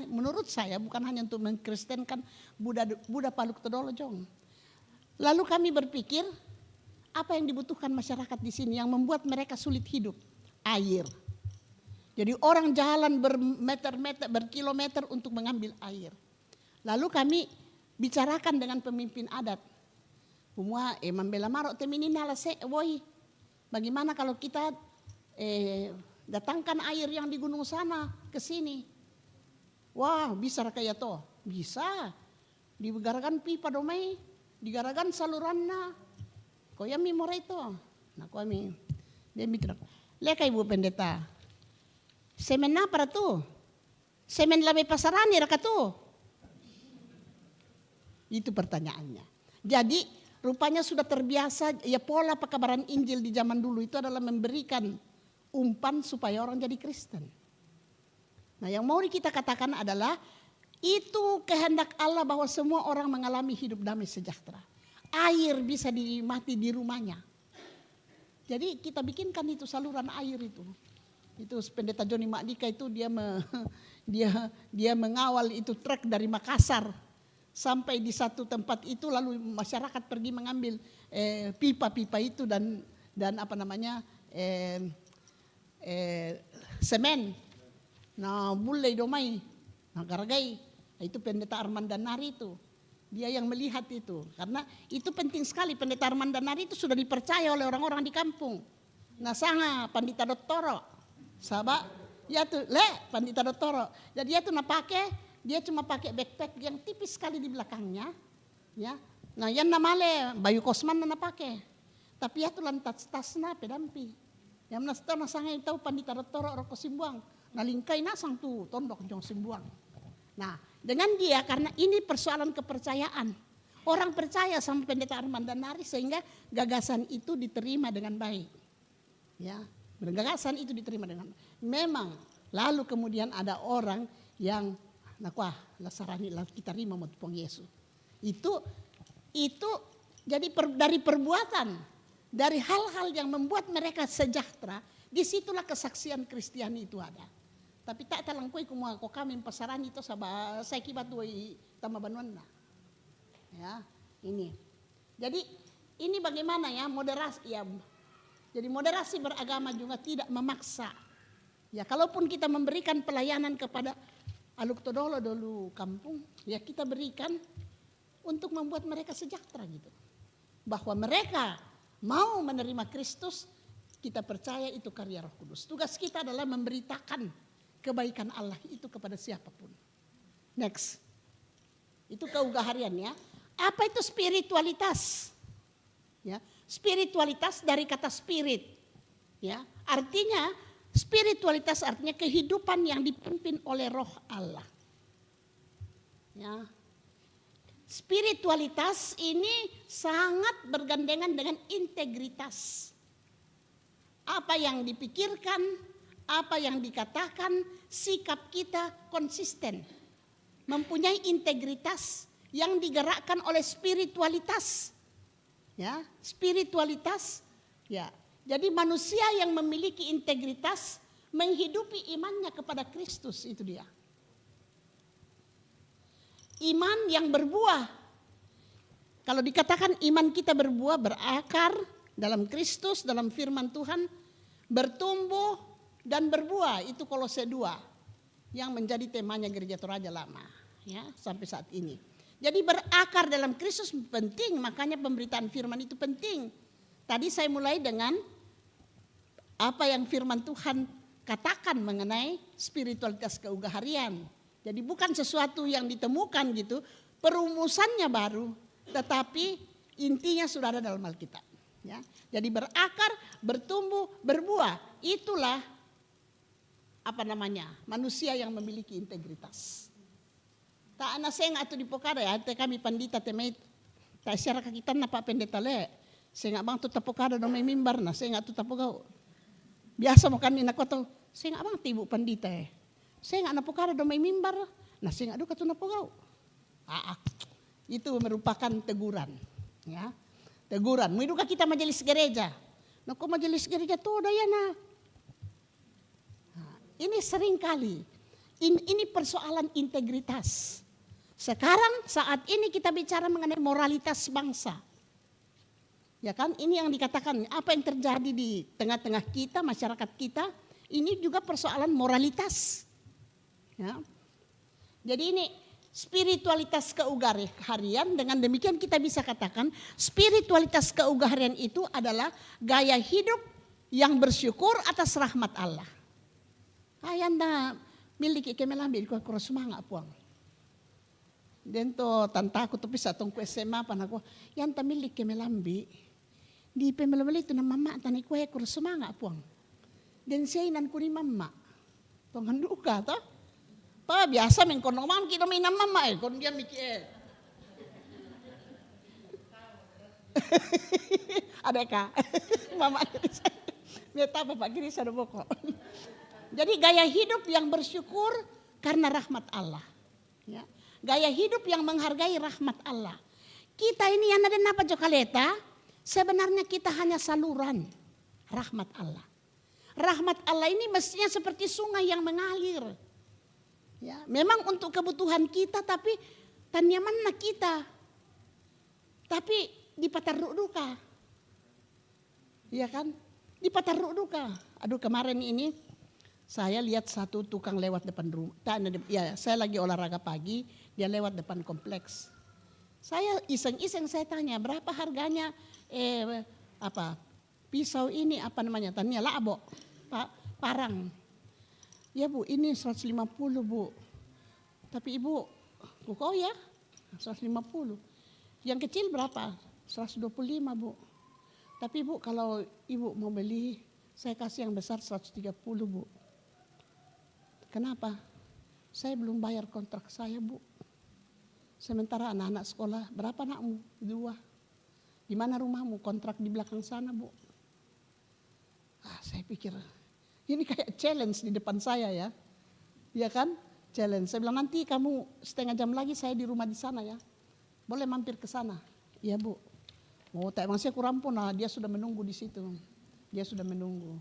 menurut saya bukan hanya untuk mengkristenkan Buddha Paluk Todolo Jong. Lalu kami berpikir apa yang dibutuhkan masyarakat di sini yang membuat mereka sulit hidup? Air. Jadi orang jalan bermeter-meter, berkilometer untuk mengambil air. Lalu kami bicarakan dengan pemimpin adat. Semua membela marok teminina se woi. Bagaimana kalau kita datangkan air yang di gunung sana ke sini? Wah, bisa kayak to? Bisa. Digaragan pipa domai, digaragan saluranna. Koyami more itu. Nah, kami dia mitra. Leka Ibu Pendeta. Semen apa tu? Semen labe pasarani raka tu? Itu pertanyaannya. Jadi rupanya sudah terbiasa ya pola pekabaran Injil di zaman dulu itu adalah memberikan umpan supaya orang jadi Kristen. Nah, yang mau kita katakan adalah itu kehendak Allah bahwa semua orang mengalami hidup damai sejahtera. Air bisa dinikmati di rumahnya. Jadi kita bikinkan itu saluran air itu. Itu Pendeta Joni Makdika itu dia mengawal itu truk dari Makassar sampai di satu tempat itu, lalu masyarakat pergi mengambil pipa-pipa itu dan apa namanya semen. Nah, mulai domai, nah garagai itu Pendeta Arman Danari itu. Dia yang melihat itu, karena itu penting sekali. Pendeta Arman Danari itu sudah dipercaya oleh orang-orang di kampung. Nah, sanga Pandita Dottoro, sahabat, ya tuh Pandita Dottoro. Jadi dia tuh dia cuma pakai backpack yang tipis sekali di belakangnya, ya. Nah, yang namanya Bayu Kosman mana pakai, tapi ya tuh lantas tasna pedampi. Yang nastar nasanga itu Pandita Dottoro roko Simbuang, nalingkai nasang tuh tondok jong Simbuang. Nah, dengan dia karena ini persoalan kepercayaan. Orang percaya sama Pendeta Arman Danari sehingga gagasan itu diterima dengan baik. Ya, gagasan itu diterima dengan baik. Memang lalu kemudian ada orang yang lasarani kita terima motpong Yesus. Itu jadi dari perbuatan, dari hal-hal yang membuat mereka sejahtera, disitulah kesaksian Kristiani itu ada. Tapi tak talangkoi kumua ko kami pasaran itu saya kibat doi tama banuanna. Ya, ini. Jadi ini bagaimana ya moderasi ya. Jadi moderasi beragama juga tidak memaksa. Ya, kalaupun kita memberikan pelayanan kepada Aluk Todolo dulu kampung, ya kita berikan untuk membuat mereka sejahtera gitu. Bahwa mereka mau menerima Kristus, kita percaya itu karya Roh Kudus. Tugas kita adalah memberitakan kebaikan Allah itu kepada siapapun. Next. Itu keugaharian ya. Apa itu spiritualitas? Ya, spiritualitas dari kata spirit. Ya, artinya spiritualitas artinya kehidupan yang dipimpin oleh Roh Allah. Ya. Spiritualitas ini sangat bergandengan dengan integritas. Apa yang dipikirkan, apa yang dikatakan, sikap kita konsisten. Mempunyai integritas yang digerakkan oleh spiritualitas. Ya, spiritualitas. Ya. Jadi manusia yang memiliki integritas menghidupi imannya kepada Kristus, itu dia. Iman yang berbuah. Kalau dikatakan iman kita berbuah, berakar dalam Kristus, dalam firman Tuhan, bertumbuh dan berbuah, itu Kolose 2 yang menjadi temanya Gereja Toraja Lama, ya, sampai saat ini. Jadi berakar dalam Kristus penting, makanya pemberitaan firman itu penting. Tadi saya mulai dengan apa yang firman Tuhan katakan mengenai spiritualitas keugaharian. Jadi bukan sesuatu yang ditemukan gitu, perumusannya baru, tetapi intinya sudah ada dalam Alkitab. Ya. Jadi berakar, bertumbuh, berbuah, itulah manusia yang memiliki integritas. Tak ana seng atu di pokada ya, kami pandita temait tak syara kita na Pak Pendeta le. Seng abang tu tapokada do may mimbar na, seng atu tapogao. Biasa mo kan ina ko to, seng abang tibu pandita eh. Seng ana pokada do may mimbar, na seng adu katu napogao. Itu merupakan teguran, ya. Teguran. Muiduka kita majelis gereja. Nako majelis gereja to dayana. Ini sering kali. Ini persoalan integritas. Sekarang saat ini kita bicara mengenai moralitas bangsa. Ya kan, ini yang dikatakan apa yang terjadi di tengah-tengah kita, masyarakat kita, ini juga persoalan moralitas. Ya. Jadi ini spiritualitas keugaharian, dengan demikian kita bisa katakan spiritualitas keugaharian itu adalah gaya hidup yang bersyukur atas rahmat Allah. Ayanda miliki kemelambi ko semangat puang. Dento tantaku tapi satong ku SMA panako yan ta milik kemelambi. Di pemelambi itu na mama tani ko semangat puang. Den sainan ku ni mama. Tong handuka to. Pa biasa men kono man kita minam mama kon dia mikir. Adeka. Mama Meta Bapak kiri sada boko. Jadi gaya hidup yang bersyukur karena rahmat Allah. Ya. Gaya hidup yang menghargai rahmat Allah. Kita ini yang ada napa jokaleta, sebenarnya kita hanya saluran rahmat Allah. Rahmat Allah ini mestinya seperti sungai yang mengalir. Ya, memang untuk kebutuhan kita, tapi tanyaman kita. Tapi di pataruk duka. Iya kan? Di pataruk duka. Aduh kemarin ini saya lihat satu tukang lewat depan rumah. Ya, saya lagi olahraga pagi, dia lewat depan kompleks. Saya iseng-iseng saya tanya, berapa harganya pisau ini tanya labo, Pak, parang. Ya Bu, ini 150 Bu. Tapi Ibu, kok ya 150. Yang kecil berapa? 125 Bu. Tapi Bu, kalau Ibu mau beli, saya kasih yang besar 130 Bu. Kenapa? Saya belum bayar kontrak saya Bu. Sementara anak-anak sekolah, berapa anakmu? 2. Di mana rumahmu? Kontrak di belakang sana Bu. Saya pikir, ini kayak challenge di depan saya ya. Iya kan? Challenge. Saya bilang nanti kamu setengah jam lagi saya di rumah di sana ya. Boleh mampir ke sana? Iya Bu. Oh tak masih kurang pun dia sudah menunggu di situ. Dia sudah menunggu.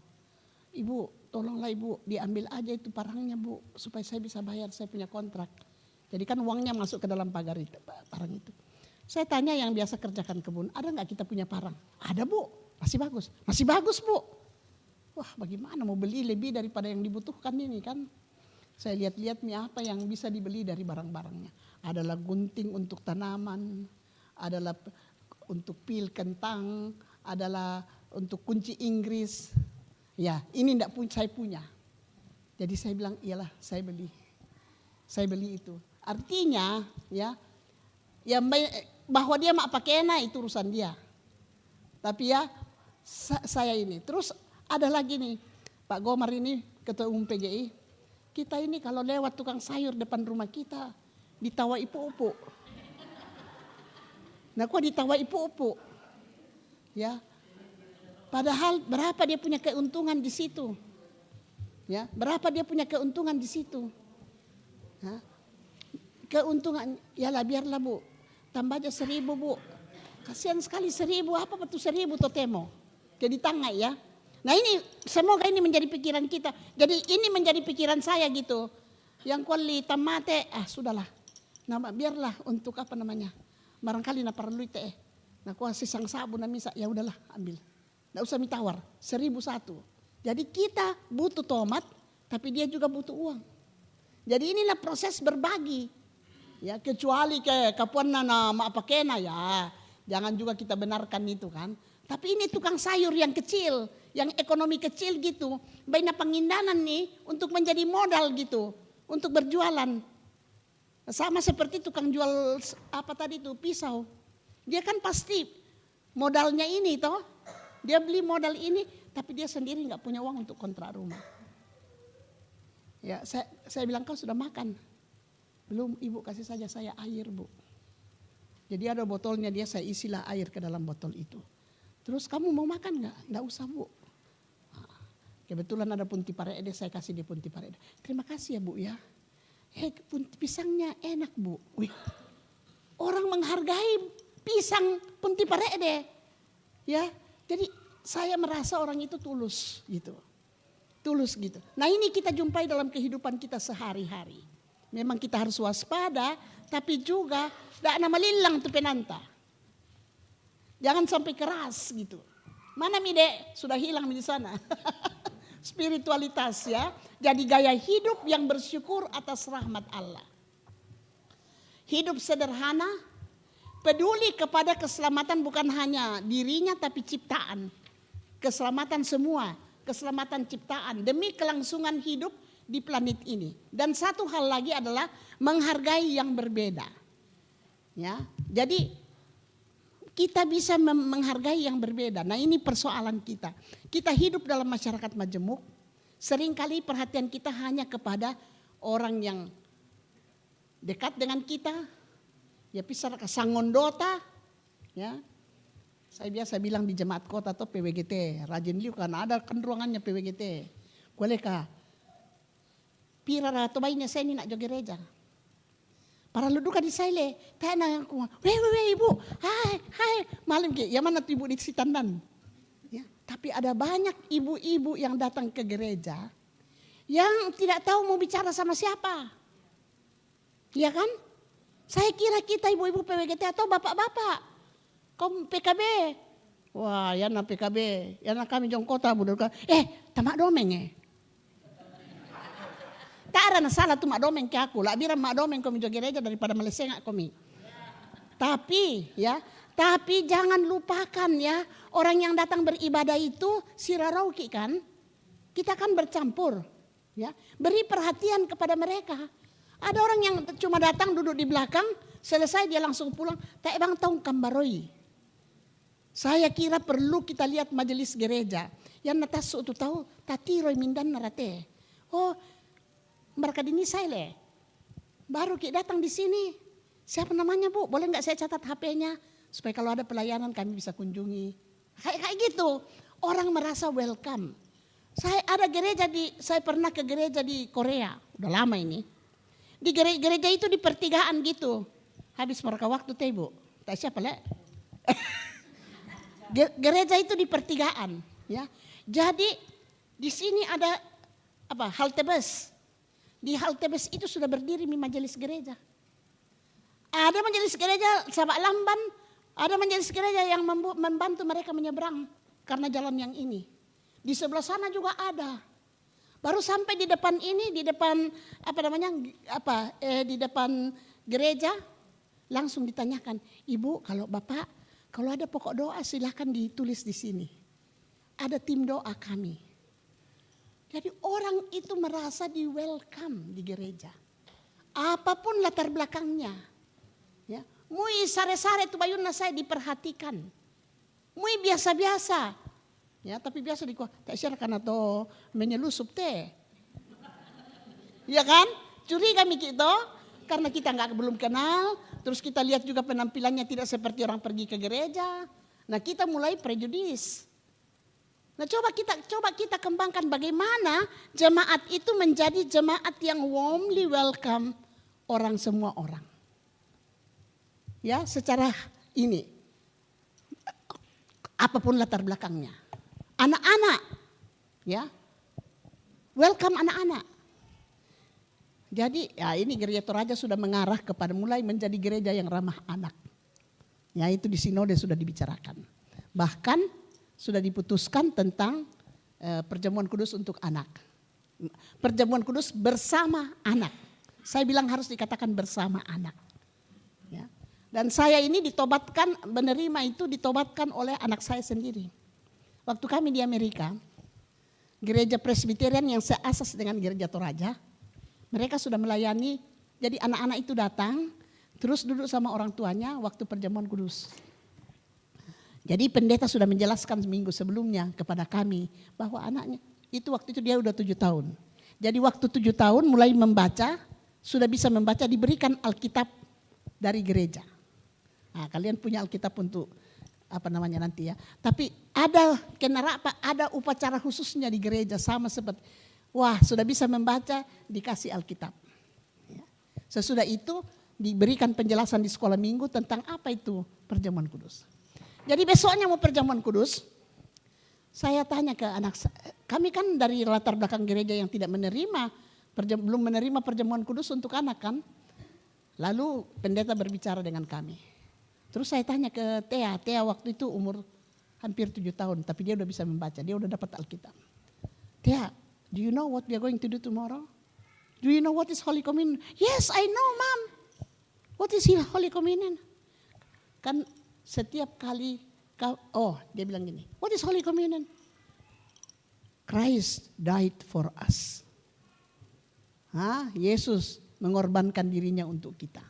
Ibu, tolonglah Ibu diambil aja itu parangnya Bu, supaya saya bisa bayar, saya punya kontrak. Jadi kan uangnya masuk ke dalam pagar itu, parang itu. Saya tanya yang biasa kerjakan kebun, ada nggak kita punya parang? Ada Bu, masih bagus Bu. Wah bagaimana mau beli lebih daripada yang dibutuhkan ini kan. Saya lihat-lihat nih apa yang bisa dibeli dari barang-barangnya. Adalah gunting untuk tanaman, adalah untuk pil kentang, adalah untuk kunci Inggris. Ya, ini enggak saya punya. Jadi saya bilang, iyalah saya beli. Saya beli itu. Artinya ya bahwa dia mak pakai enak itu urusan dia. Tapi ya saya ini. Terus ada lagi nih, Pak Gomar ini Ketua Umum PGI. Kita ini kalau lewat tukang sayur depan rumah kita, ditawa ipu-upu. Nah kok ditawa ipu-upu? Ya. Padahal berapa dia punya keuntungan di situ? Ya, berapa dia punya keuntungan di situ? Ya. Keuntungan, ya lah biarlah Bu, tambah aja 1.000 Bu. Kasihan sekali 1.000, apa betul 1.000 totemo. Jadi tangga ya. Nah ini semoga ini menjadi pikiran kita. Jadi ini menjadi pikiran saya gitu. Yang kuali tamate, sudahlah. Nah biarlah untuk apa namanya. Barangkali na perlu itu Nah kuasi sang sabu na misa, ya udahlah ambil. Nggak usah mitawar, 1.001. Jadi kita butuh tomat, tapi dia juga butuh uang. Jadi inilah proses berbagi. Ya kecuali ke kapuan na maapakena ya. Jangan juga kita benarkan itu kan. Tapi ini tukang sayur yang kecil, yang ekonomi kecil gitu. Banyak pengindanan nih untuk menjadi modal gitu. Untuk berjualan. Sama seperti tukang jual apa tadi itu pisau. Dia kan pasti modalnya ini toh. Dia beli modal ini tapi dia sendiri nggak punya uang untuk kontrak rumah. Ya saya bilang kau sudah makan. Belum, ibu kasih saja saya air bu. Jadi ada botolnya dia saya isilah air ke dalam botol itu. Terus kamu mau makan nggak? Nggak usah bu. Kebetulan ada punti parede saya kasih di punti parede. Terima kasih ya bu ya. Pisangnya enak bu. Wih, orang menghargai pisang punti parede. Ya, jadi saya merasa orang itu tulus gitu. Tulus gitu. Nah ini kita jumpai dalam kehidupan kita sehari-hari. Memang kita harus waspada, tapi juga tidak namalilang tu penanta. Jangan sampai keras gitu. Mana mide sudah hilang di sana. Spiritualitas ya. Jadi gaya hidup yang bersyukur atas rahmat Allah. Hidup sederhana, peduli kepada keselamatan bukan hanya dirinya tapi ciptaan. Keselamatan semua, keselamatan ciptaan demi kelangsungan hidup di planet ini. Dan satu hal lagi adalah menghargai yang berbeda. Ya, jadi kita bisa menghargai yang berbeda. Nah ini persoalan kita. Kita hidup dalam masyarakat majemuk. Seringkali perhatian kita hanya kepada orang yang dekat dengan kita. Ya pisar ke sangondota. Ya. Saya biasa bilang di jemaat kota atau PWGT. Rajin liu kan ada kan ruangannya PWGT. Kualeka. Pirara atau bayinya saya ini nak jo gereja. Para luduka di saile, tanya aku, weh ibu, hai, malam ke, ya mana tuh ibu di Sitandan. Ya, tapi ada banyak ibu-ibu yang datang ke gereja, yang tidak tahu mau bicara sama siapa. Ya kan? Saya kira kita ibu-ibu PWGT atau bapak-bapak, kaum PKB. Wah, ya na PKB, ya na kami jong kota budak. Tamak domeng Tak ada salah tuh mak domeng ke aku. Lah biar mak domeng kami juga gereja daripada melesengak kami. Tapi jangan lupakan ya. Orang yang datang beribadah itu sirarauki kan. Kita kan bercampur. Ya, beri perhatian kepada mereka. Ada orang yang cuma datang duduk di belakang. Selesai dia langsung pulang. Tak bang tahu kambaroi. Saya kira perlu kita lihat majelis gereja. Yang natasu itu tahu. Tatiroi mindan narate. Oh, mereka ini saya baru kita datang di sini. Siapa namanya bu? Boleh nggak saya catat HP-nya supaya kalau ada pelayanan kami bisa kunjungi. Kayak gitu. Orang merasa welcome. Saya pernah ke gereja di Korea. Udah lama ini. Di gereja itu di pertigaan gitu. Habis mereka waktu teh bu. Tak siapa le? Gereja itu di pertigaan. Ya. Jadi di sini ada halte bus. Di halte bus itu sudah berdiri majelis gereja. Ada majelis gereja Sabak Lamban, ada majelis gereja yang membantu mereka menyeberang karena jalan yang ini. Di sebelah sana juga ada. Baru sampai di depan ini, di depan di depan gereja langsung ditanyakan, "Ibu, kalau Bapak, kalau ada pokok doa silakan ditulis di sini. Ada tim doa kami." Jadi orang itu merasa di welcome di gereja. Apapun latar belakangnya. Ya. Mui sare-sare tu bayun saya diperhatikan. Mui biasa-biasa. Ya, tapi biasa tak share karena to menyelusup teh. Ya kan? Curiga mikir to karena kita belum kenal, terus kita lihat juga penampilannya tidak seperti orang pergi ke gereja. Nah, kita mulai prejudis. Nah coba kita kembangkan bagaimana jemaat itu menjadi jemaat yang warmly welcome semua orang. Ya secara ini. apapun latar belakangnya. Anak-anak, ya, welcome anak-anak. Jadi ya ini Gereja Toraja sudah mengarah kepada mulai menjadi gereja yang ramah anak. Ya itu di sinode sudah dibicarakan. Bahkan sudah diputuskan tentang perjamuan kudus untuk anak. Perjamuan kudus bersama anak. Saya bilang harus dikatakan bersama anak. Ya. Dan saya ini ditobatkan, menerima itu ditobatkan oleh anak saya sendiri. Waktu kami di Amerika, gereja Presbyterian yang seasas dengan Gereja Toraja, mereka sudah melayani, jadi anak-anak itu datang, terus duduk sama orang tuanya waktu perjamuan kudus. Jadi pendeta sudah menjelaskan seminggu sebelumnya kepada kami bahwa anaknya, itu waktu itu dia udah 7 tahun. Jadi waktu 7 tahun mulai membaca, sudah bisa membaca, diberikan Alkitab dari gereja. Nah, kalian punya Alkitab untuk apa namanya nanti ya. Tapi ada ada upacara khususnya di gereja sama seperti, wah sudah bisa membaca dikasih Alkitab. Ya. Sesudah itu diberikan penjelasan di sekolah minggu tentang apa itu perjamuan kudus. Jadi besoknya mau perjamuan kudus, saya tanya ke anak kami kan dari latar belakang gereja yang tidak menerima, belum menerima perjamuan kudus untuk anak kan. Lalu pendeta berbicara dengan kami. Terus saya tanya ke Tea waktu itu umur hampir 7 tahun, tapi dia udah bisa membaca, dia udah dapat Alkitab. Tea, do you know what we are going to do tomorrow? Do you know what is Holy Communion? Yes, I know, Mom. What is Holy Communion? Kan setiap kali dia bilang gini, what is Holy Communion? Christ died for us. Yesus mengorbankan dirinya untuk kita.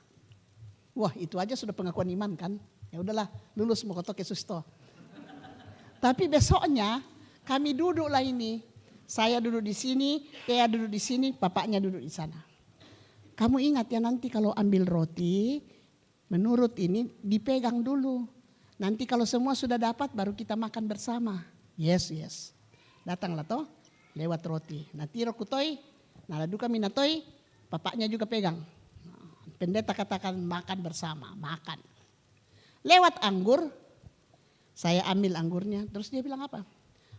Wah itu aja sudah pengakuan iman kan. Ya udahlah lulus mau kotok Yesus toh. Tapi besoknya kami duduklah ini. Saya duduk di sini, Tea duduk di sini, bapaknya duduk di sana. Kamu ingat ya nanti kalau ambil roti, menurut ini dipegang dulu. Nanti kalau semua sudah dapat baru kita makan bersama. Yes. Datanglah toh lewat roti. Nanti rokutoi, naladuka minatoi, bapaknya juga pegang. Pendeta katakan makan bersama, makan. Lewat anggur, saya ambil anggurnya. Terus dia bilang apa?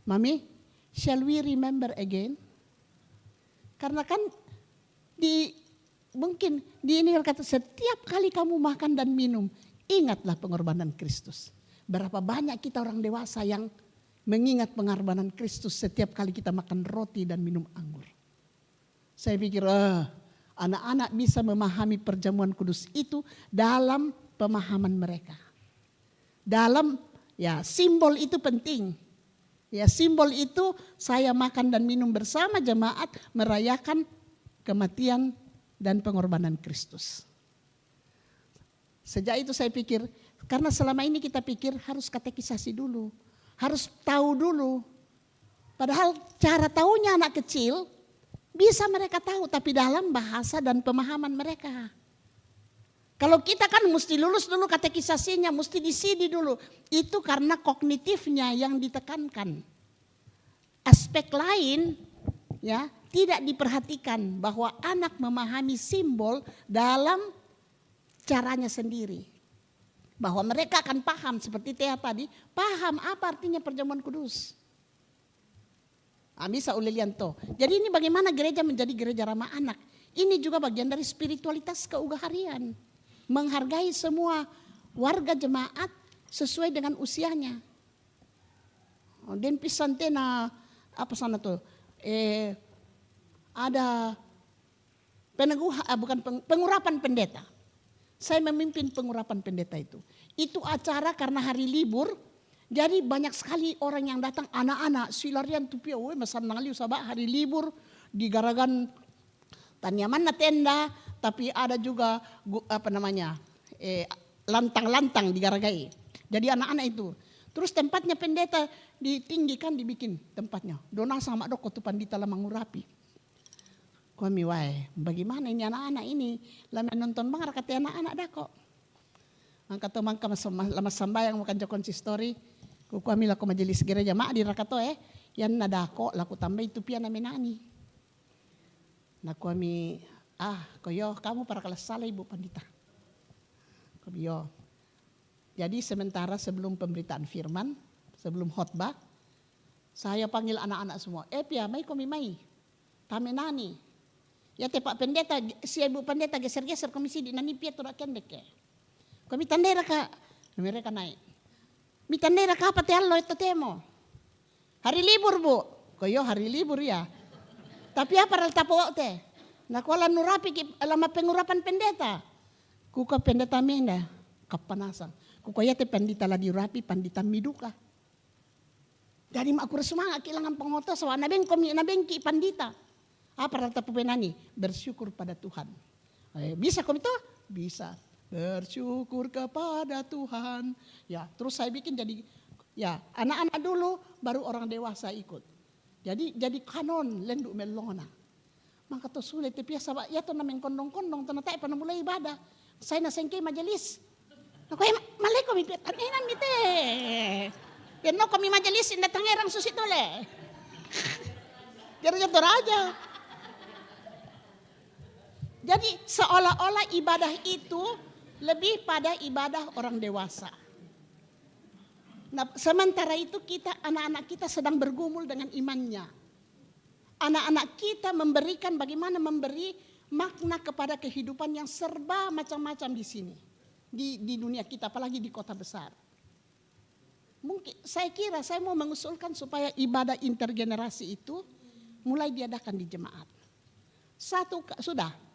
Mami, shall we remember again? Karena kan mungkin di ini kata setiap kali kamu makan dan minum, ingatlah pengorbanan Kristus. Berapa banyak kita orang dewasa yang mengingat pengorbanan Kristus setiap kali kita makan roti dan minum anggur. Saya pikir, anak-anak bisa memahami perjamuan kudus itu dalam pemahaman mereka. Dalam simbol itu penting. Ya simbol itu saya makan dan minum bersama jemaat merayakan kematian dan pengorbanan Kristus. Sejak itu saya pikir, karena selama ini kita pikir harus katekisasi dulu. Harus tahu dulu. Padahal cara tahunya anak kecil bisa mereka tahu, tapi dalam bahasa dan pemahaman mereka. Kalau kita kan mesti lulus dulu katekisasinya, mesti disidi dulu. Itu karena kognitifnya yang ditekankan. Aspek lain ya tidak diperhatikan bahwa anak memahami simbol dalam caranya sendiri. Bahwa mereka akan paham seperti Tea tadi, paham apa artinya perjamuan kudus. Bisa Ulilianto. Jadi ini bagaimana gereja menjadi gereja ramah anak. Ini juga bagian dari spiritualitas keugaharian. Menghargai semua warga jemaat sesuai dengan usianya. Dan pisantena apa sana tuh? Ada pengurapan pendeta. Saya memimpin pengurapan pendeta itu. Itu acara karena hari libur. Jadi banyak sekali orang yang datang, anak-anak silarian tupia, masan nangali usaba hari libur di garagan tanyaman na tenda, tapi ada juga lantang-lantang di garagai. Jadi anak-anak itu. Terus tempatnya pendeta ditinggikan, dibikin tempatnya. Dona sama doko tu pandita lamang mengurapi. Kami wae, bagaimana ini anak-anak ini? Lama nonton bangar kata anak-anak dako. Angkat mangka lama sambayang makan jokon story. Kami laku majelis gereja mak di rakato yan nadako laku tambah itu pia namenani. Naku kami koyo kamu para kelas salah ibu pandita. Koyo. Jadi sementara sebelum pemberitaan firman sebelum khotbah, saya panggil anak-anak semua. Pia, mai komi mai. Tamenani. Ya te Pak Pendeta, si Ibu Pendeta geser-geser komisi di nani pia turak kendek ya. Kami tandera ka, mereka naik. Mi tandera ka apa te allo itu temo. Hari libur bu, koyo hari libur ya. Tapi apa rel tapo te? Nakuala nurapi lama pengurapan pendeta. Kuka pendeta menda, kapanasan. Kuka ya te pendeta la dirapi pandita miduka. Dari mak aku semangat kehilangan pengotos, nabeng komi nabengki pandita. Apa rata pupenani? Bersyukur pada Tuhan. Bisa kok itu? Bisa. Bersyukur kepada Tuhan. Ya, terus saya bikin jadi ya anak-anak dulu baru orang dewasa ikut. Jadi kanon lendu melona. Maka tuh sulit tapi ya tuh nameng kondong-kondong tanah pada mulai ibadah. Saya nasengke majelis. Aku malay kami anenan mite. Ya no kami majelis inda tangerang susi tole. Jadi jatuh aja. Jadi seolah-olah ibadah itu lebih pada ibadah orang dewasa. Nah, sementara itu kita anak-anak kita sedang bergumul dengan imannya. Anak-anak kita memberikan bagaimana memberi makna kepada kehidupan yang serba macam-macam di sini. Di dunia kita apalagi di kota besar. Mungkin saya kira saya mau mengusulkan supaya ibadah intergenerasi itu mulai diadakan di jemaat. Sudah.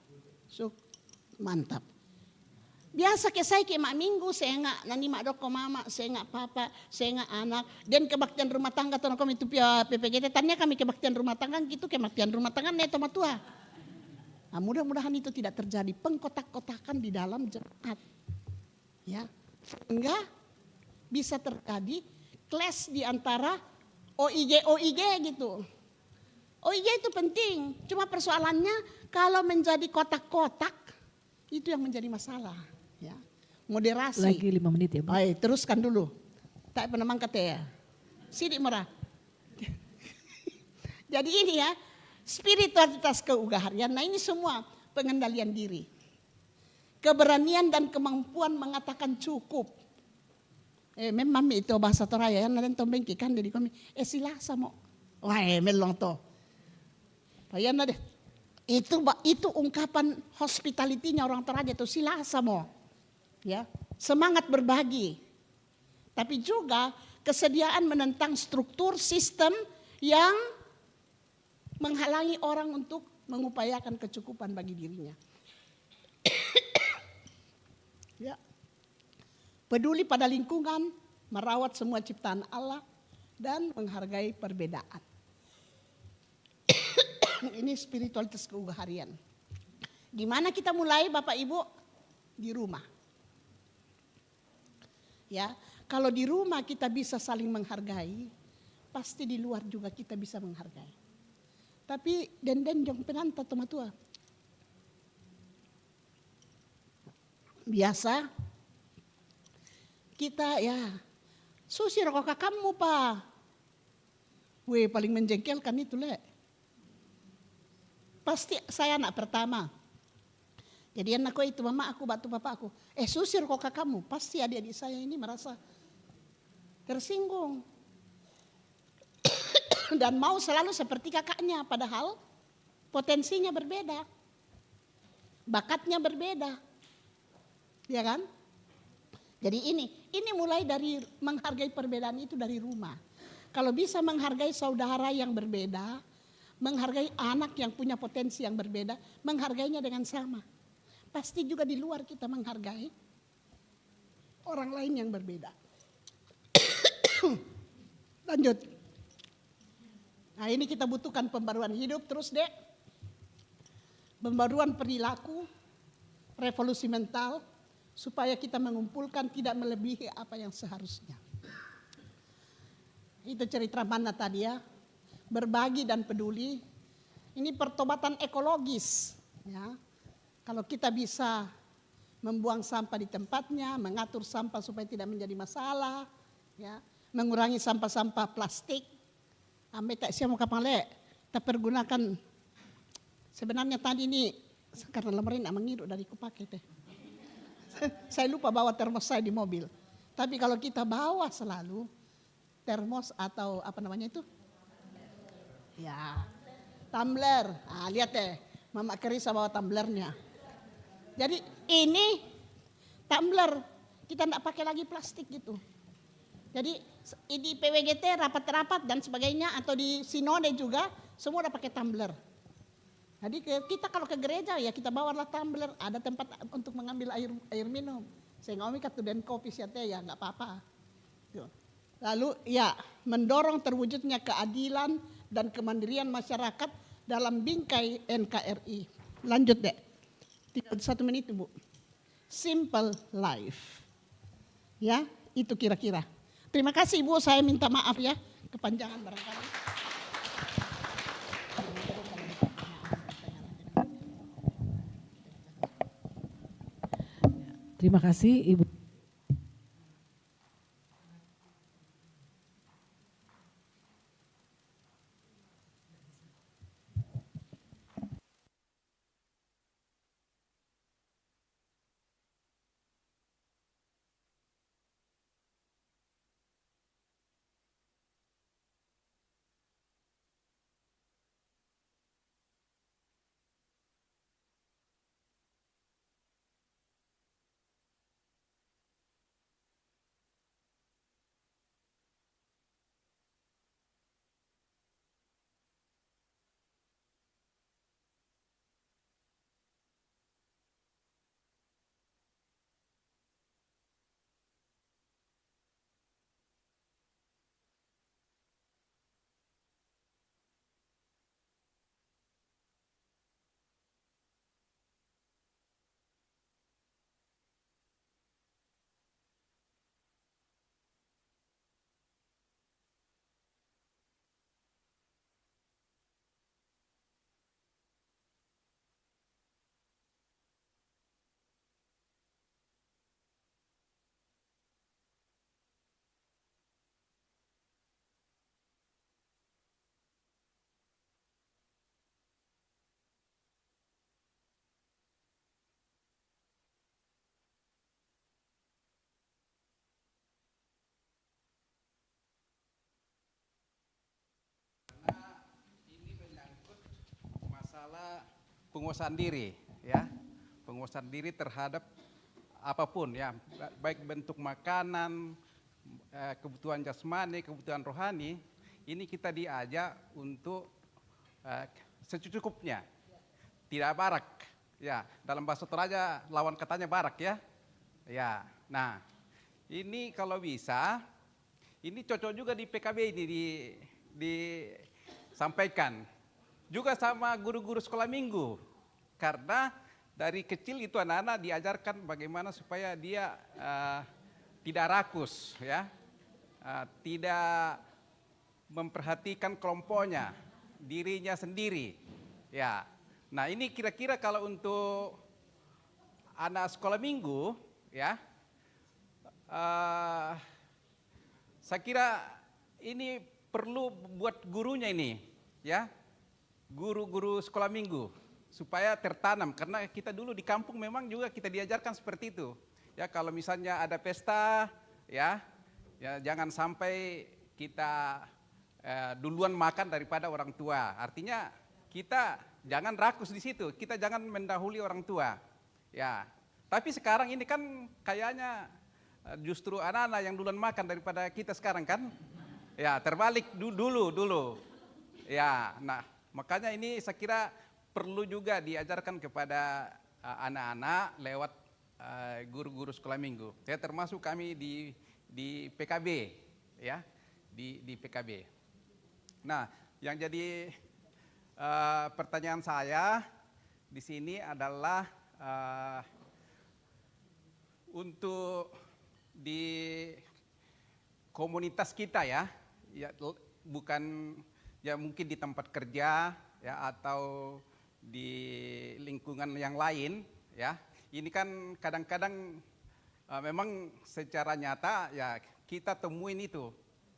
Mantap. Biasa ke saya ke mak minggu saya nggak nani mak doko mama, saya nggak papa, saya nggak anak. Dan kebaktian rumah tangga tuh kami itu PPGT tanya kami kebaktian rumah tangga gitu kebaktian rumah tangga neto matua. Nah, mudah-mudahan itu tidak terjadi pengkotak-kotakan di dalam jemaat. Ya, sehingga bisa terjadi clash di antara OIG gitu. OIG itu penting, cuma persoalannya kalau menjadi kotak-kotak itu yang menjadi masalah. Ya. Moderasi. Lagi 5 menit ya, Bu. Baik, teruskan dulu. Tak pernah mangkat ya. Sidik merah. Jadi ini ya, spiritualitas keugaharian. Nah ini semua pengendalian diri. Keberanian dan kemampuan mengatakan cukup. Memang itu bahasa Toraya yang nanti tombeng kan dari kami. Sila sama. Wah, melong to. Payana deh. Itu ungkapan hospitality-nya orang Toraja itu sila sama. Ya, semangat berbagi. Tapi juga kesediaan menentang struktur sistem yang menghalangi orang untuk mengupayakan kecukupan bagi dirinya. Ya. Peduli pada lingkungan, merawat semua ciptaan Allah dan menghargai perbedaan. Ini spiritualitas keugaharian. Di mana kita mulai Bapak Ibu? Di rumah. Ya, kalau di rumah kita bisa saling menghargai, pasti di luar juga kita bisa menghargai. Tapi den jong penanta tomatua. Biasa kita ya susi rokok kamu pa. Weh paling menjengkelkan itu le. Pasti saya anak pertama. Jadi anakku itu mama aku batu papa aku. Susir kok kakakmu. Pasti adik-adik saya ini merasa tersinggung. Dan mau selalu seperti kakaknya. Padahal potensinya berbeda. Bakatnya berbeda. Ya kan? Jadi ini mulai dari menghargai perbedaan itu dari rumah. Kalau bisa menghargai saudara yang berbeda, menghargai anak yang punya potensi yang berbeda, menghargainya dengan sama. Pasti juga di luar kita menghargai orang lain yang berbeda. Lanjut. Nah ini kita butuhkan pembaruan hidup terus dek. Pembaruan perilaku, revolusi mental, supaya kita mengumpulkan tidak melebihi apa yang seharusnya. Itu cerita mana tadi ya. Berbagi dan peduli, ini pertobatan ekologis. Ya. Kalau kita bisa membuang sampah di tempatnya, mengatur sampah supaya tidak menjadi masalah, ya. Mengurangi sampah-sampah plastik, ambil tak siapa kapan le, kita pergunakan. Sebenarnya tadi ini karena lemarin mengiru dari kupake teh. Saya lupa bawa termos saya di mobil. Tapi kalau kita bawa selalu, termos atau apa namanya itu? Ya, tumbler. Ah, lihat deh, Mama Kerisa bawa tumblernya. Jadi ini tumbler, kita tidak pakai lagi plastik gitu. Jadi di PWGT rapat-rapat dan sebagainya atau di sinode juga semua udah pakai tumbler. Jadi kita kalau ke gereja ya kita bawalah tumbler, ada tempat untuk mengambil air minum. Saya ngomong katu dan kopi siate ya nggak apa-apa. Tuh. Lalu ya mendorong terwujudnya keadilan dan kemandirian masyarakat dalam bingkai NKRI. Lanjut deh, 1 menit Bu. Simple life. Ya itu kira-kira. Terima kasih Ibu, saya minta maaf ya kepanjangan barangkali. Terima kasih Ibu. Masalah penguasaan diri, ya, penguasaan diri terhadap apapun, ya, baik bentuk makanan, kebutuhan jasmani, kebutuhan rohani, ini kita diajak untuk secukupnya, tidak barak, ya, dalam bahasa Toraja lawan katanya barak, ya, nah, ini kalau bisa, ini cocok juga di PKB ini disampaikan. Juga sama guru-guru sekolah minggu, karena dari kecil itu anak-anak diajarkan bagaimana supaya dia tidak rakus, ya, tidak memperhatikan kelompoknya, dirinya sendiri, ya. Nah ini kira-kira kalau untuk anak sekolah minggu, ya, saya kira ini perlu buat gurunya ini, ya. Guru-guru sekolah minggu supaya tertanam, karena kita dulu di kampung memang juga kita diajarkan seperti itu, ya, kalau misalnya ada pesta, ya jangan sampai kita duluan makan daripada orang tua, artinya kita jangan rakus di situ, kita jangan mendahului orang tua, ya. Tapi sekarang ini kan kayaknya justru anak-anak yang duluan makan daripada kita sekarang kan, ya, terbalik dulu, ya. Nah makanya ini saya kira perlu juga diajarkan kepada anak-anak lewat guru-guru sekolah minggu. Ya, termasuk kami di PKB, ya, di PKB. Nah, yang jadi pertanyaan saya di sini adalah untuk di komunitas kita, ya bukan. Ya mungkin di tempat kerja, ya, atau di lingkungan yang lain, ya. Ini kan kadang-kadang memang secara nyata ya kita temuin itu,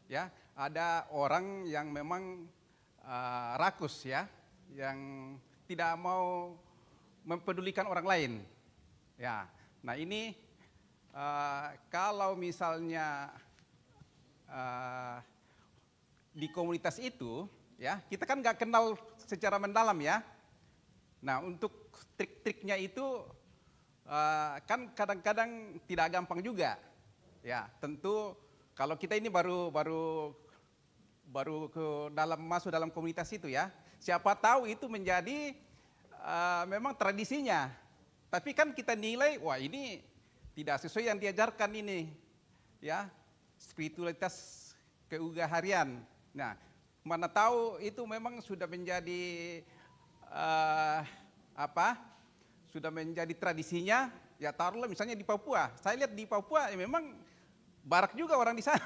ya. Ada orang yang memang rakus, ya, yang tidak mau mempedulikan orang lain, ya. Nah ini kalau misalnya di komunitas itu, ya kita kan nggak kenal secara mendalam ya. Nah untuk trik-triknya itu kan kadang-kadang tidak gampang juga. Ya tentu kalau kita ini baru masuk dalam komunitas itu ya. Siapa tahu itu menjadi memang tradisinya. Tapi kan kita nilai, wah ini tidak sesuai yang diajarkan ini, ya spiritualitas keugaharian. Nah, mana tahu itu memang sudah menjadi sudah menjadi tradisinya. Ya taruhlah misalnya di Papua. Saya lihat di Papua ya memang barak juga orang di sana.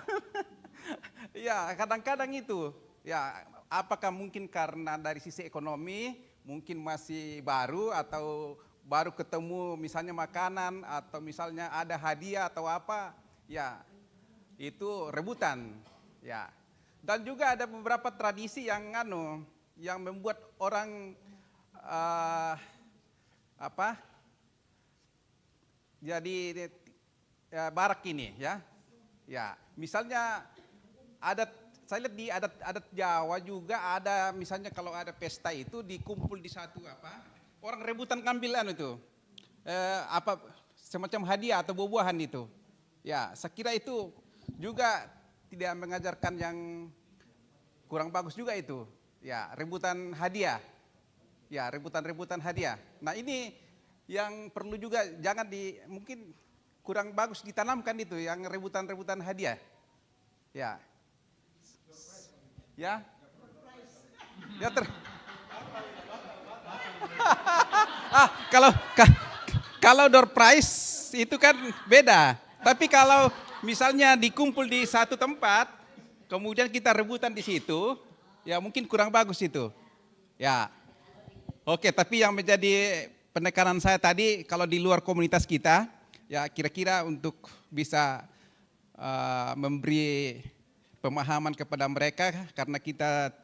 Ya kadang-kadang itu. Ya apakah mungkin karena dari sisi ekonomi mungkin masih baru atau baru ketemu misalnya makanan atau misalnya ada hadiah atau apa, ya itu rebutan, ya. Dan juga ada beberapa tradisi yang membuat orang jadi barak ini, ya. Ya, misalnya saya lihat di adat Jawa juga ada misalnya kalau ada pesta itu dikumpul di satu orang rebutan ngambil itu semacam hadiah atau buah-buahan itu. Ya, saya kira itu juga tidak mengajarkan yang kurang bagus juga itu. Ya, rebutan hadiah. Ya, rebutan hadiah. Nah, ini yang perlu juga jangan mungkin kurang bagus ditanamkan itu yang rebutan hadiah. Ya. Ya. Ya kalau door prize itu kan beda. Tapi kalau misalnya dikumpul di satu tempat, kemudian kita rebutan di situ, ya mungkin kurang bagus itu. Ya. Oke, tapi yang menjadi penekanan saya tadi kalau di luar komunitas kita, ya kira-kira untuk bisa memberi pemahaman kepada mereka karena kita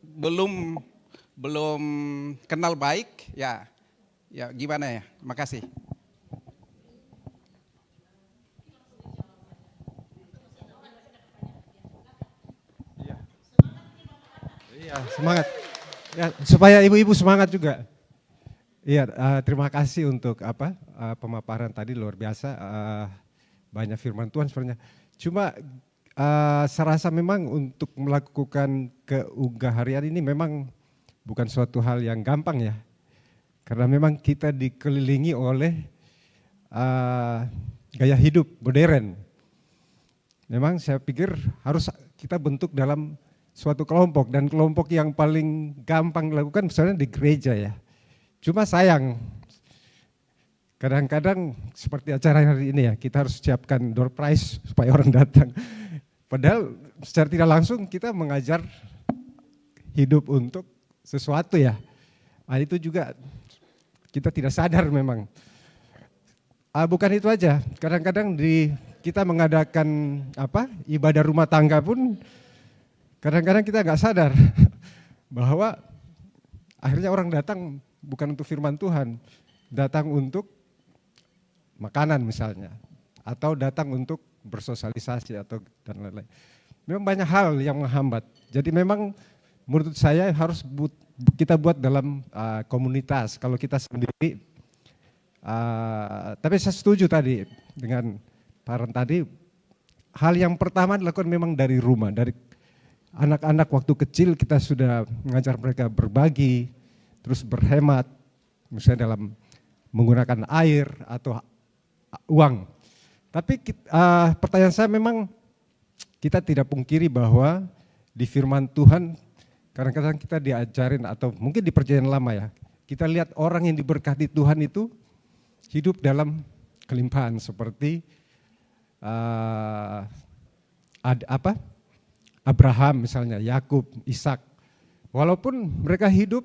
belum kenal baik, ya gimana ya, makasih. Iya, semangat. Ya, supaya ibu-ibu semangat juga. Iya, terima kasih untuk pemaparan tadi luar biasa, banyak firman Tuhan sebenarnya. Cuma saya rasa memang untuk melakukan keugaharian ini memang bukan suatu hal yang gampang ya. Karena memang kita dikelilingi oleh gaya hidup modern. Memang saya pikir harus kita bentuk dalam suatu kelompok, dan kelompok yang paling gampang dilakukan misalnya di gereja ya. Cuma sayang, kadang-kadang seperti acara hari ini ya, kita harus siapkan door prize supaya orang datang. Padahal secara tidak langsung kita mengajar hidup untuk sesuatu ya. Nah, itu juga kita tidak sadar memang. Bukan itu aja, kadang-kadang kita mengadakan ibadah rumah tangga pun kadang-kadang kita nggak sadar bahwa akhirnya orang datang bukan untuk firman Tuhan, datang untuk makanan misalnya, atau datang untuk bersosialisasi atau dan lain-lain. Memang banyak hal yang menghambat. Jadi memang menurut saya harus kita buat dalam komunitas. Kalau kita sendiri, tapi saya setuju tadi dengan Paran tadi. Hal yang pertama dilakukan memang dari rumah, dari anak-anak waktu kecil kita sudah mengajar mereka berbagi, terus berhemat, misalnya dalam menggunakan air atau uang. Tapi pertanyaan saya memang kita tidak pungkiri bahwa di firman Tuhan kadang-kadang kita diajarin atau mungkin di perjanjian lama ya, kita lihat orang yang diberkati Tuhan itu hidup dalam kelimpahan seperti Abraham misalnya, Yakub, Ishak. Walaupun mereka hidup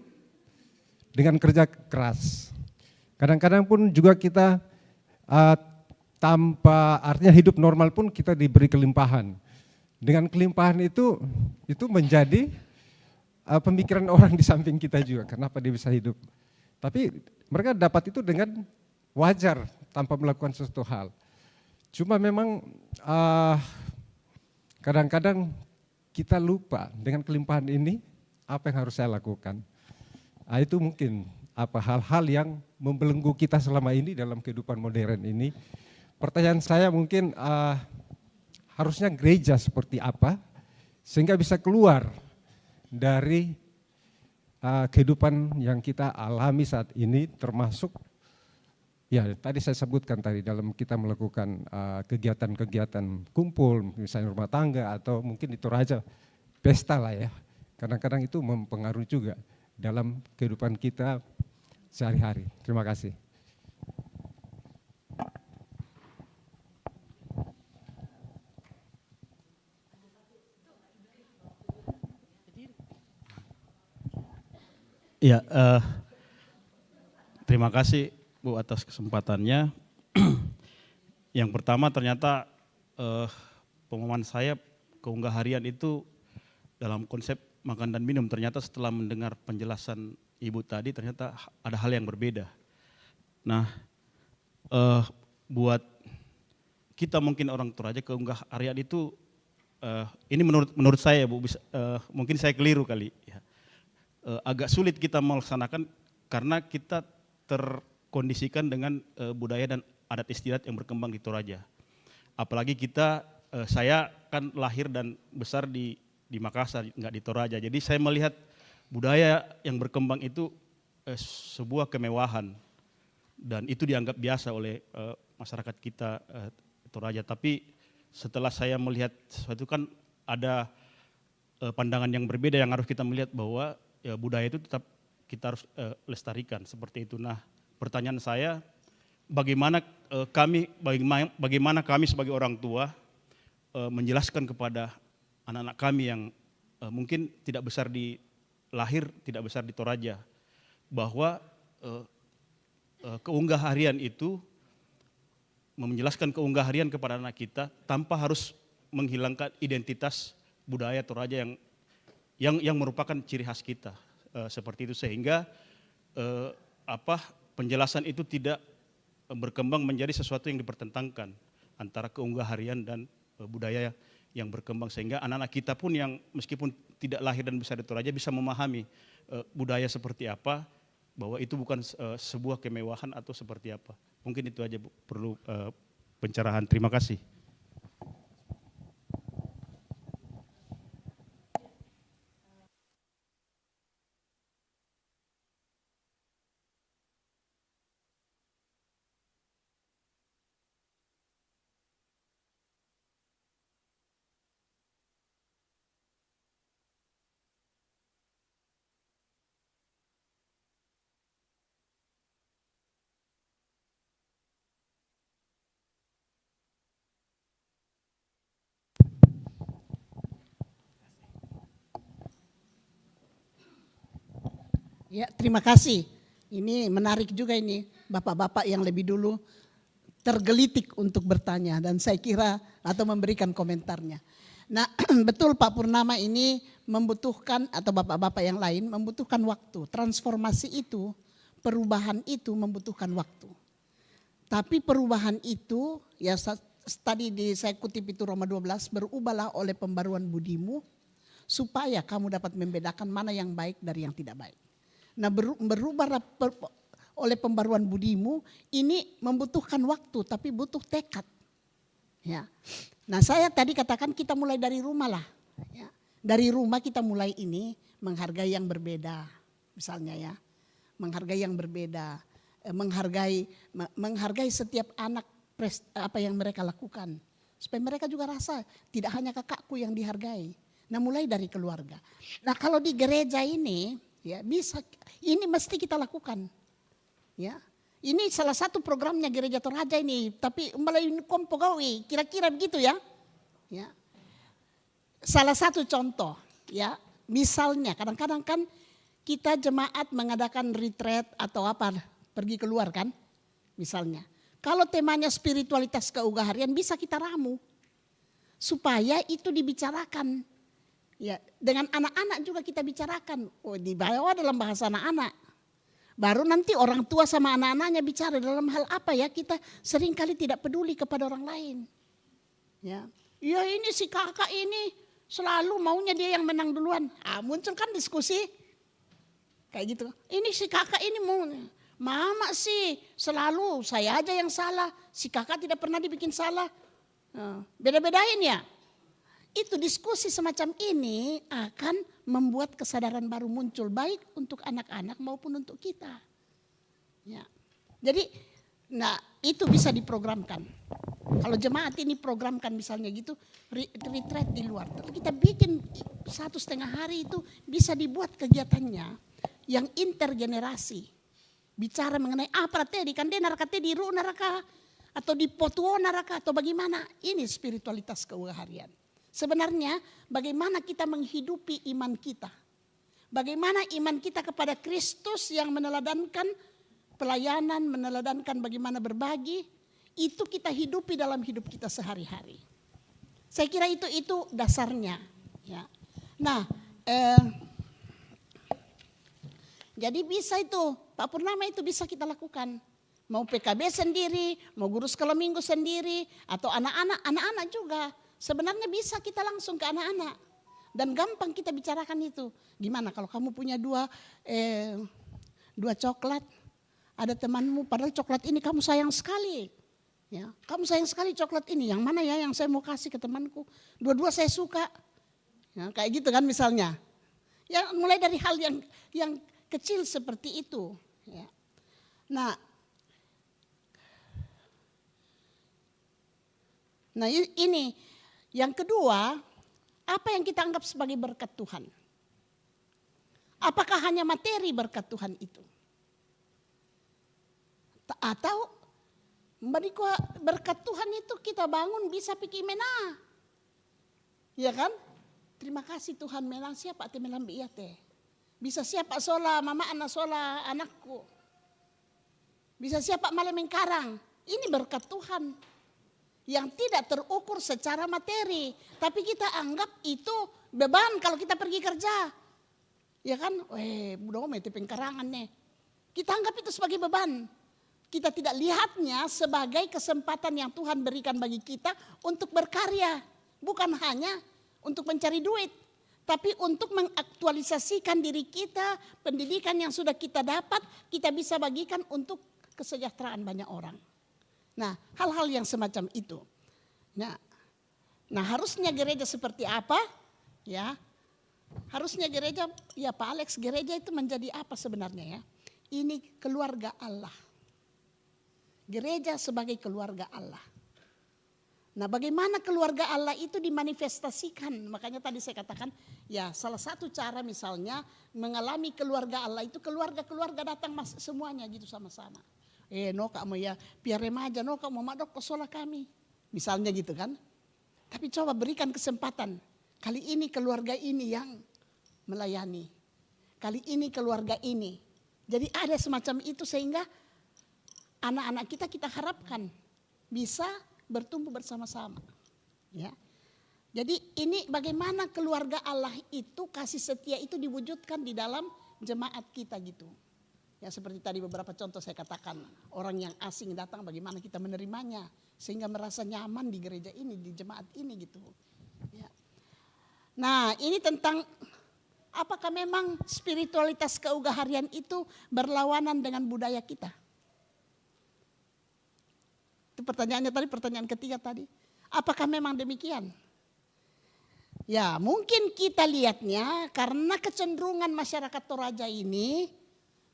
dengan kerja keras. Kadang-kadang pun juga kita tanpa artinya hidup normal pun kita diberi kelimpahan. Dengan kelimpahan itu menjadi pemikiran orang di samping kita juga. Kenapa dia bisa hidup? Tapi mereka dapat itu dengan wajar tanpa melakukan sesuatu hal. Cuma memang kadang-kadang kita lupa dengan kelimpahan ini apa yang harus saya lakukan. Nah, itu mungkin hal-hal yang membelenggu kita selama ini dalam kehidupan modern ini. Pertanyaan saya mungkin harusnya gereja seperti apa sehingga bisa keluar dari kehidupan yang kita alami saat ini, termasuk ya tadi saya sebutkan tadi dalam kita melakukan kegiatan-kegiatan kumpul, misalnya rumah tangga atau mungkin di Toraja pesta lah ya. Kadang-kadang itu mempengaruhi juga dalam kehidupan kita sehari-hari. Terima kasih. Ya, terima kasih Bu atas kesempatannya. Yang pertama ternyata pemahaman saya keunggah harian itu dalam konsep makan dan minum, ternyata setelah mendengar penjelasan Ibu tadi ternyata ada hal yang berbeda. Nah, buat kita mungkin orang Toraja keunggah harian itu ini menurut saya Bu, mungkin saya keliru kali ya. Agak sulit kita melaksanakan karena kita terkondisikan dengan budaya dan adat istiadat yang berkembang di Toraja. Apalagi saya kan lahir dan besar di Makassar, nggak di Toraja. Jadi saya melihat budaya yang berkembang itu sebuah kemewahan dan itu dianggap biasa oleh masyarakat kita Toraja. Tapi setelah saya melihat sesuatu kan ada pandangan yang berbeda yang harus kita melihat bahwa ya, budaya itu tetap kita harus lestarikan seperti itu. Nah, pertanyaan saya, bagaimana kami sebagai orang tua menjelaskan kepada anak-anak kami yang mungkin tidak besar tidak besar di Toraja, bahwa keunggah harian itu menjelaskan keunggah harian kepada anak kita tanpa harus menghilangkan identitas budaya Toraja yang merupakan ciri khas kita, seperti itu, sehingga penjelasan itu tidak berkembang menjadi sesuatu yang dipertentangkan antara keunggah harian dan budaya yang berkembang, sehingga anak-anak kita pun yang meskipun tidak lahir dan besar di Toraja bisa memahami budaya seperti apa, bahwa itu bukan sebuah kemewahan atau seperti apa. Mungkin itu aja Bu, perlu pencerahan. Terima kasih. Ya, terima kasih. Ini menarik juga ini, bapak-bapak yang lebih dulu tergelitik untuk bertanya dan saya kira atau memberikan komentarnya. Nah, betul Pak Purnama ini membutuhkan atau bapak-bapak yang lain membutuhkan waktu. Transformasi itu, perubahan itu membutuhkan waktu. Tapi perubahan itu ya tadi saya kutip itu Roma 12, berubahlah oleh pembaruan budimu supaya kamu dapat membedakan mana yang baik dari yang tidak baik. Nah, berubah oleh pembaruan budimu ini membutuhkan waktu tapi butuh tekad. Ya. Nah, saya tadi katakan kita mulai dari rumah lah. Ya. Dari rumah kita mulai ini menghargai yang berbeda. Misalnya ya, menghargai yang berbeda, menghargai setiap anak apa yang mereka lakukan. Supaya mereka juga rasa tidak hanya kakakku yang dihargai. Nah, mulai dari keluarga. Nah, kalau di gereja ini ya bisa, ini mesti kita lakukan. Ya, ini salah satu programnya Gereja Toraja ini, tapi mulai kompogawi, kira-kira begitu ya. Ya, salah satu contoh, ya, misalnya kadang-kadang kan kita jemaat mengadakan retreat atau apa, pergi keluar kan, misalnya. Kalau temanya spiritualitas keunggah harian bisa kita ramu, supaya itu dibicarakan. Ya, dengan anak-anak juga kita bicarakan. Oh, dibawa dalam bahasa anak-anak. Baru nanti orang tua sama anak-anaknya bicara dalam hal apa ya, kita seringkali tidak peduli kepada orang lain. Ya. Ya ini si kakak ini selalu maunya dia yang menang duluan. Muncul kan diskusi kayak gitu. Ini si kakak ini mau, mama sih selalu saya aja yang salah. Si kakak tidak pernah dibikin salah. Beda-bedain ya. Itu diskusi semacam ini akan membuat kesadaran baru muncul baik untuk anak-anak maupun untuk kita. Ya. Jadi, nah itu bisa diprogramkan. Kalau jemaat ini programkan misalnya gitu, retreat di luar. Kita bikin 1,5 hari itu bisa dibuat kegiatannya yang intergenerasi. Bicara mengenai apa tadi, kan dia naraka di ru naraka atau di potuo naraka atau bagaimana. Ini spiritualitas keuharian. Sebenarnya bagaimana kita menghidupi iman kita. Bagaimana iman kita kepada Kristus yang meneladankan pelayanan, meneladankan bagaimana berbagi. Itu kita hidupi dalam hidup kita sehari-hari. Saya kira itu dasarnya. Ya. Nah, jadi bisa itu, Pak Purnama itu bisa kita lakukan. Mau PKB sendiri, mau guru sekolah minggu sendiri, atau anak-anak juga. Sebenarnya bisa kita langsung ke anak-anak. Dan gampang kita bicarakan itu. Gimana kalau kamu punya dua coklat, ada temanmu, padahal coklat ini kamu sayang sekali. Ya, kamu sayang sekali coklat ini, yang mana ya yang saya mau kasih ke temanku? Dua-dua saya suka. Ya, kayak gitu kan misalnya. Ya, mulai dari hal yang kecil seperti itu. Ya. Nah ini yang kedua, apa yang kita anggap sebagai berkat Tuhan? Apakah hanya materi berkat Tuhan itu? Atau berkat Tuhan itu kita bangun bisa pikir mena. Ya kan? Terima kasih Tuhan menang siapa te melambi iya teh. Bisa siapa sola mama anak sola anakku. Bisa siapa malam mengkarang. Ini berkat Tuhan. Yang tidak terukur secara materi. Tapi kita anggap itu beban kalau kita pergi kerja. Ya kan? Budak meti pengkarangan nih. Kita anggap itu sebagai beban. Kita tidak lihatnya sebagai kesempatan yang Tuhan berikan bagi kita untuk berkarya. Bukan hanya untuk mencari duit. Tapi untuk mengaktualisasikan diri kita, pendidikan yang sudah kita dapat, kita bisa bagikan untuk kesejahteraan banyak orang. Nah, hal-hal yang semacam itu. Nah, harusnya gereja seperti apa? Ya, harusnya gereja, ya Pak Alex, gereja itu menjadi apa sebenarnya ya? Ini keluarga Allah. Gereja sebagai keluarga Allah. Nah, bagaimana keluarga Allah itu dimanifestasikan? Makanya tadi saya katakan, ya salah satu cara misalnya mengalami keluarga Allah itu keluarga-keluarga datang semuanya gitu sama-sama. No kamu ya biar remaja, no kamu madok kosola kami. Misalnya gitu kan. Tapi coba berikan kesempatan. Kali ini keluarga ini yang melayani. Kali ini keluarga ini. Jadi ada semacam itu sehingga anak-anak kita harapkan bisa bertumbuh bersama-sama. Ya. Jadi ini bagaimana keluarga Allah itu kasih setia itu diwujudkan di dalam jemaat kita gitu. Ya seperti tadi beberapa contoh saya katakan. Orang yang asing datang bagaimana kita menerimanya. Sehingga merasa nyaman di gereja ini, di jemaat ini gitu. Ya. Nah ini tentang apakah memang spiritualitas keugaharian itu berlawanan dengan budaya kita? Itu pertanyaannya tadi, pertanyaan ketiga tadi. Apakah memang demikian? Ya mungkin kita lihatnya karena kecenderungan masyarakat Toraja ini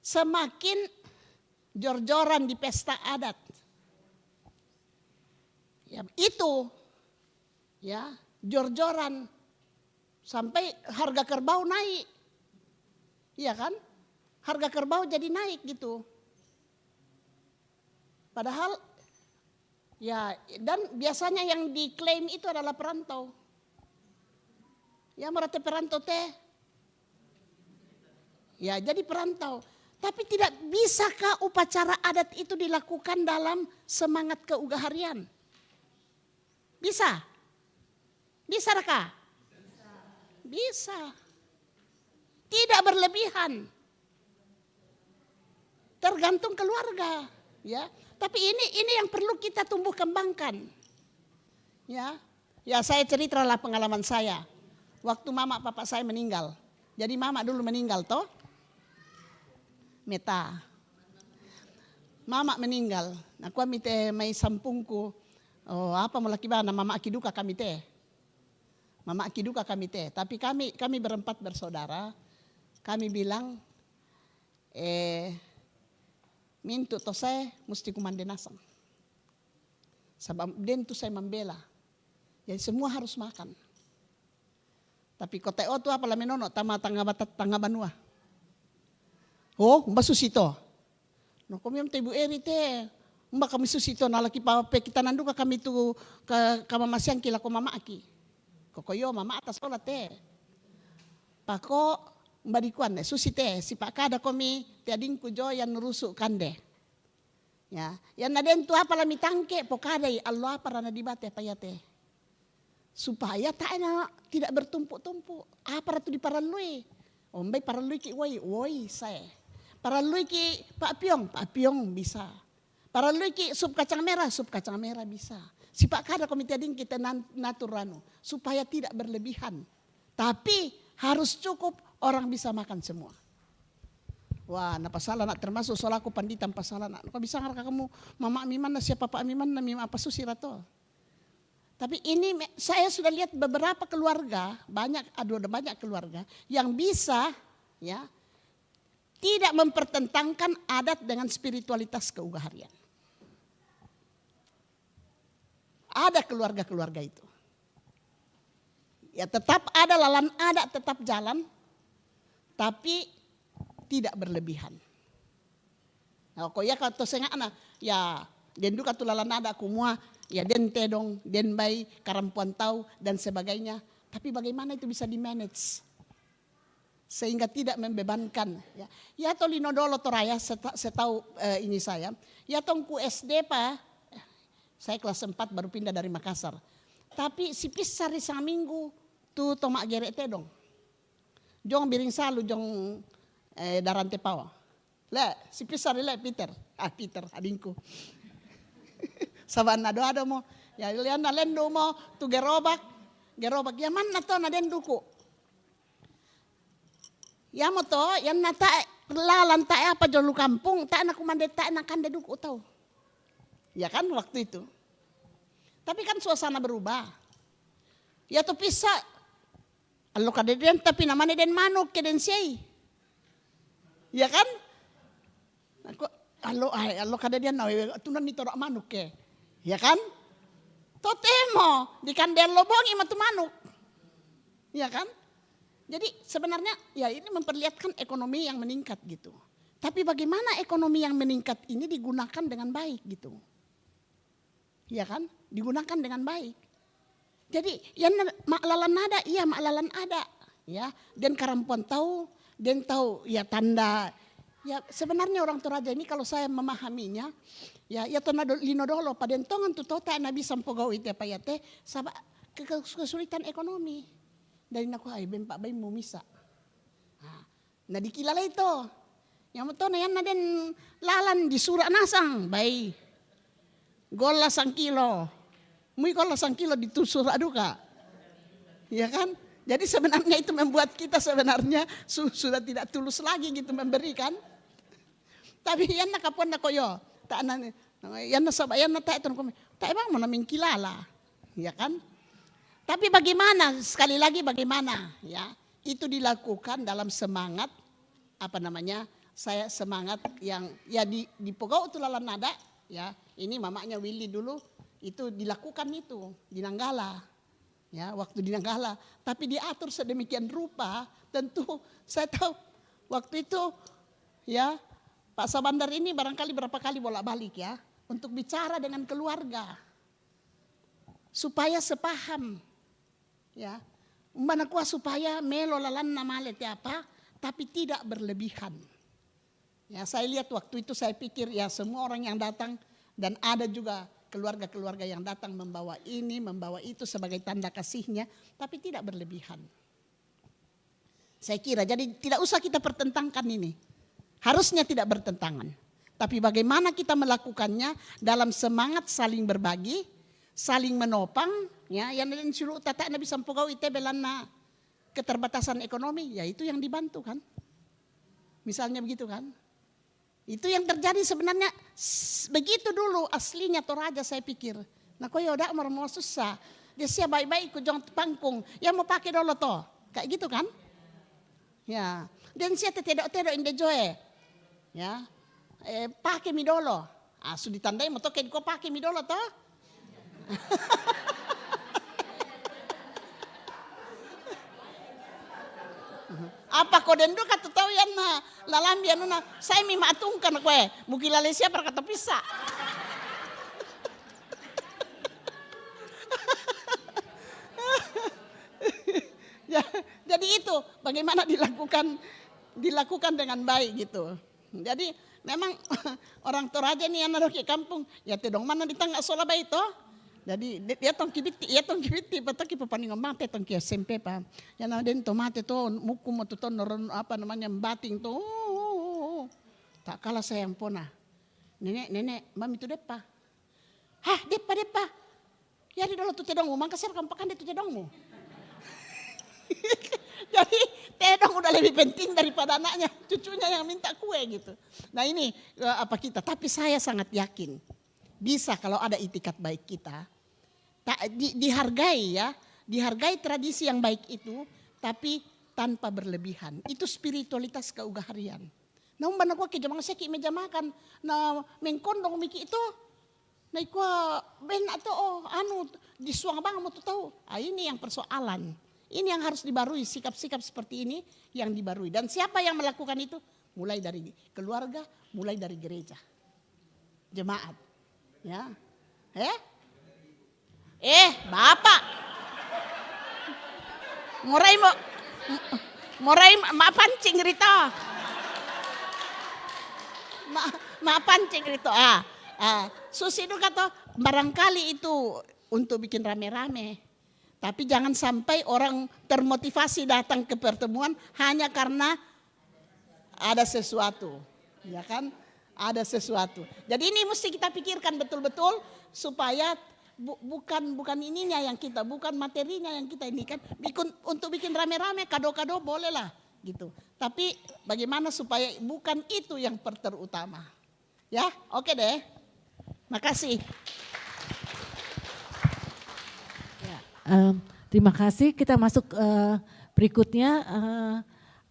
semakin jor-joran di pesta adat. Ya itu ya jor-joran sampai harga kerbau naik. Iya kan? Harga kerbau jadi naik gitu. Padahal ya, dan biasanya yang diklaim itu adalah perantau. Ya, merata perantau teh. Ya, jadi perantau. Tapi tidak bisakah upacara adat itu dilakukan dalam semangat keugaharian? Bisa? Bisakah? Bisa. Tidak berlebihan. Tergantung keluarga, ya. Tapi ini yang perlu kita tumbuh kembangkan. Ya. Ya saya ceritalah pengalaman saya. Waktu mama papa saya meninggal. Jadi mama dulu meninggal toh. Meta. Mama meninggal. Nah kami teh mai sampungku. Oh apa mau laki bana mama akiduka kami teh. Mama akiduka kami teh. Tapi kami berempat bersaudara. Kami bilang mintu to saya mesti kumandenasang. Sebab den tu saya membela. Jadi semua harus makan. Tapi kota tu apa lah menono tama tangga banua. Oh, mbak susito. No kami am ibu eri te. Mbak kami susito na laki pa kita nanduka kami tu ke mamasiang kila ko mama aki. Kokoyo mama atas ola te. Pako mbak dikuan susite si pak kada kami tiadingku jo yang nurusuk kande. Ya, yang naden tu apa lah mitangke pokadai Allah para na dibate payate. Supaya tak tidak bertumpuk-tumpuk. Apa tu diparalui? Ombai paralui ki woi saya. Paralui ki Pak Piong bisa. Paralui ki sup kacang merah bisa. Si Pak kada komite ding kita naturano supaya tidak berlebihan. Tapi harus cukup orang bisa makan semua. Wah, na pasalah nak termasuk solaku panditan pasalah nak. Kau bisa ngaraka kamu mama miman na siapa Pak miman na mima apa susirato. Tapi ini saya sudah lihat beberapa keluarga, ada banyak keluarga yang bisa ya tidak mempertentangkan adat dengan spiritualitas keugaharian. Ada keluarga-keluarga itu. Ya tetap ada lalan adat tetap jalan, tapi tidak berlebihan. Nah, kok ya kata saya anak ya denduka tu lalan ada kumua. Ya den tedong, den bay, karampuan tahu dan sebagainya. Tapi bagaimana itu bisa di-manage? Sehingga tidak membebankan. Ya to linodolo toraya setahu ini saya. Ya tongku SD pak, saya kelas 4 baru pindah dari Makassar. Tapi si pisar di sang minggu tu tomak gerek tedong. Jong biring salu jong darante pawa. Le si pisar le Peter. Peter adingku. Saban ada mo ya lian na lendo mo tu gerobak ya mana to na den duku ya mo to yan na ta lalan ta apa jolu kampung ta na kumande ta na kande duku tau ya kan waktu itu tapi kan suasana berubah ya to pisa allo kadeden tapi namanya den manuk ke den sei ya kan aku allo kadeden na tunan ni torak manuk ke. Ya kan? Totemo di kandel lobongi matu manuk. Ya kan? Jadi sebenarnya ya ini memperlihatkan ekonomi yang meningkat gitu. Tapi bagaimana ekonomi yang meningkat ini digunakan dengan baik gitu. Ya kan? Digunakan dengan baik. Jadi yang maklalan ada, iya maklalan ada. Ya, dan karampuan tahu, dan tahu ya tanda. Ya sebenarnya orang Toraja ini kalau saya memahaminya, ya tonado linodolo padentongan tu tota nabi sampogau itu apa ya teh sabab kesulitan ekonomi dari naku ay bempak bay mo misa. Nah dikilala itu, yang betul na yan na den lalan di surat nasang bay gola sang kilo, muy gola sang kilo di surat aduka, ya kan? Jadi sebenarnya itu membuat kita sebenarnya sudah tidak tulus lagi gitu memberikan. Tapi yan nakapuan na koyo, tak na yan na sabay yan na tak itu tak emang mau naming kilala, ya kan? Tapi bagaimana sekali lagi bagaimana ya itu dilakukan dalam semangat apa namanya saya semangat yang ya di Pogau itu lalan nada ya ini mamanya Willy dulu itu dilakukan itu di Nanggala ya waktu di Nanggala tapi diatur sedemikian rupa tentu saya tahu waktu itu ya Pak Sabandar ini barangkali berapa kali bolak-balik ya untuk bicara dengan keluarga supaya sepaham ya manakua supaya melo lalan namalet apa tapi tidak berlebihan. Ya saya lihat waktu itu saya pikir ya semua orang yang datang dan ada juga keluarga-keluarga yang datang membawa ini membawa itu sebagai tanda kasihnya tapi tidak berlebihan. Saya kira jadi tidak usah kita pertentangkan ini. Harusnya tidak bertentangan. Tapi bagaimana kita melakukannya dalam semangat saling berbagi, saling menopang, Ya, yang dan sulu tata na bisa pugau ite belana keterbatasan ekonomi, ya itu yang dibantu kan. Misalnya begitu kan. Itu yang terjadi sebenarnya begitu dulu aslinya Toraja saya pikir. Nah kau yaudah mau susah. Dia siap baik-baik ku jangan pangkung. Ya mau pakai dulu toh. Kayak gitu kan. Ya. Dan siapa tidak indejoe. Ya. Pakai mi dolo. Sudah ditandai mau token kau pakai mi dolo toh. Apa kau dendo kata tahu ya na lalambi anu na saya mi matungkan kue mungkin lalesia berkata pisah. Jadi itu bagaimana dilakukan dengan baik gitu. Jadi memang orang Toraja nih yang ada ke kampung ya tedong mana di tangga sola baik toh. Jadi dia tong kibiti betul ki papaningan mate tong ki SMP pa. Ya na den tomate to mukum to noron apa namanya bating to. Tak kalah sayang pona. Nenek mami tu depa. Hah depa. Ya di dalam tu tedong mu mangkasir kampakan dia tu tedongmu. Jadi tedong udah lebih penting daripada anaknya, cucunya yang minta kue gitu. Nah ini apa kita, tapi saya sangat yakin bisa kalau ada itikat baik kita. Dihargai ya, dihargai tradisi yang baik itu, tapi tanpa berlebihan. Itu spiritualitas keugaharian. Nah umbana ko kijamang seki meja makan, na mengkondong miki itu, na ikwa ben atau disuang bang mau tahu. Ini yang persoalan. Ini yang harus dibarui, sikap-sikap seperti ini yang dibarui. Dan siapa yang melakukan itu? Mulai dari keluarga, mulai dari gereja. Jemaat. Ya. Bapak. Morai ma pancing rito. Ma pancing rito. Susi itu kata barangkali itu untuk bikin rame-rame. Tapi jangan sampai orang termotivasi datang ke pertemuan hanya karena ada sesuatu, ya kan? Ada sesuatu. Jadi ini mesti kita pikirkan betul-betul supaya bukan ininya yang kita, bukan materinya yang kita ini kan. Untuk bikin rame-rame kado-kado boleh lah gitu. Tapi bagaimana supaya bukan itu yang terutama. Ya, oke deh. Makasih. Terima kasih. Kita masuk berikutnya.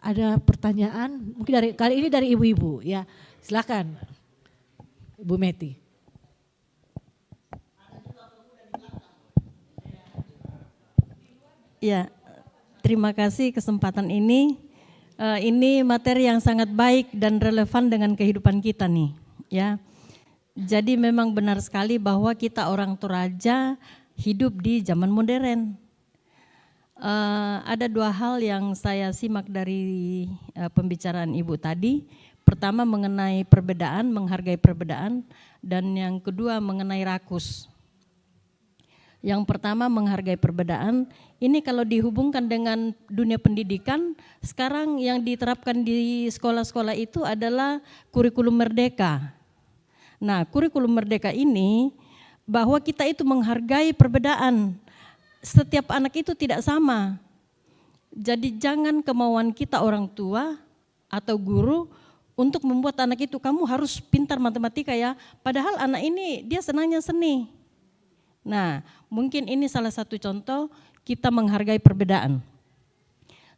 Ada pertanyaan mungkin kali ini dari ibu-ibu ya. Silakan Ibu Meti. Ya, terima kasih kesempatan ini. Ini materi yang sangat baik dan relevan dengan kehidupan kita nih ya. Jadi memang benar sekali bahwa kita orang Toraja hidup di zaman modern. Ada dua hal yang saya simak dari pembicaraan Ibu tadi. Pertama mengenai perbedaan, menghargai perbedaan, dan yang kedua mengenai rakus. Yang pertama menghargai perbedaan, ini kalau dihubungkan dengan dunia pendidikan, sekarang yang diterapkan di sekolah-sekolah itu adalah kurikulum merdeka. Nah, kurikulum merdeka ini bahwa kita itu menghargai perbedaan. Setiap anak itu tidak sama. Jadi jangan kemauan kita orang tua atau guru untuk membuat anak itu kamu harus pintar matematika ya. Padahal anak ini dia senangnya seni. Nah, mungkin ini salah satu contoh kita menghargai perbedaan.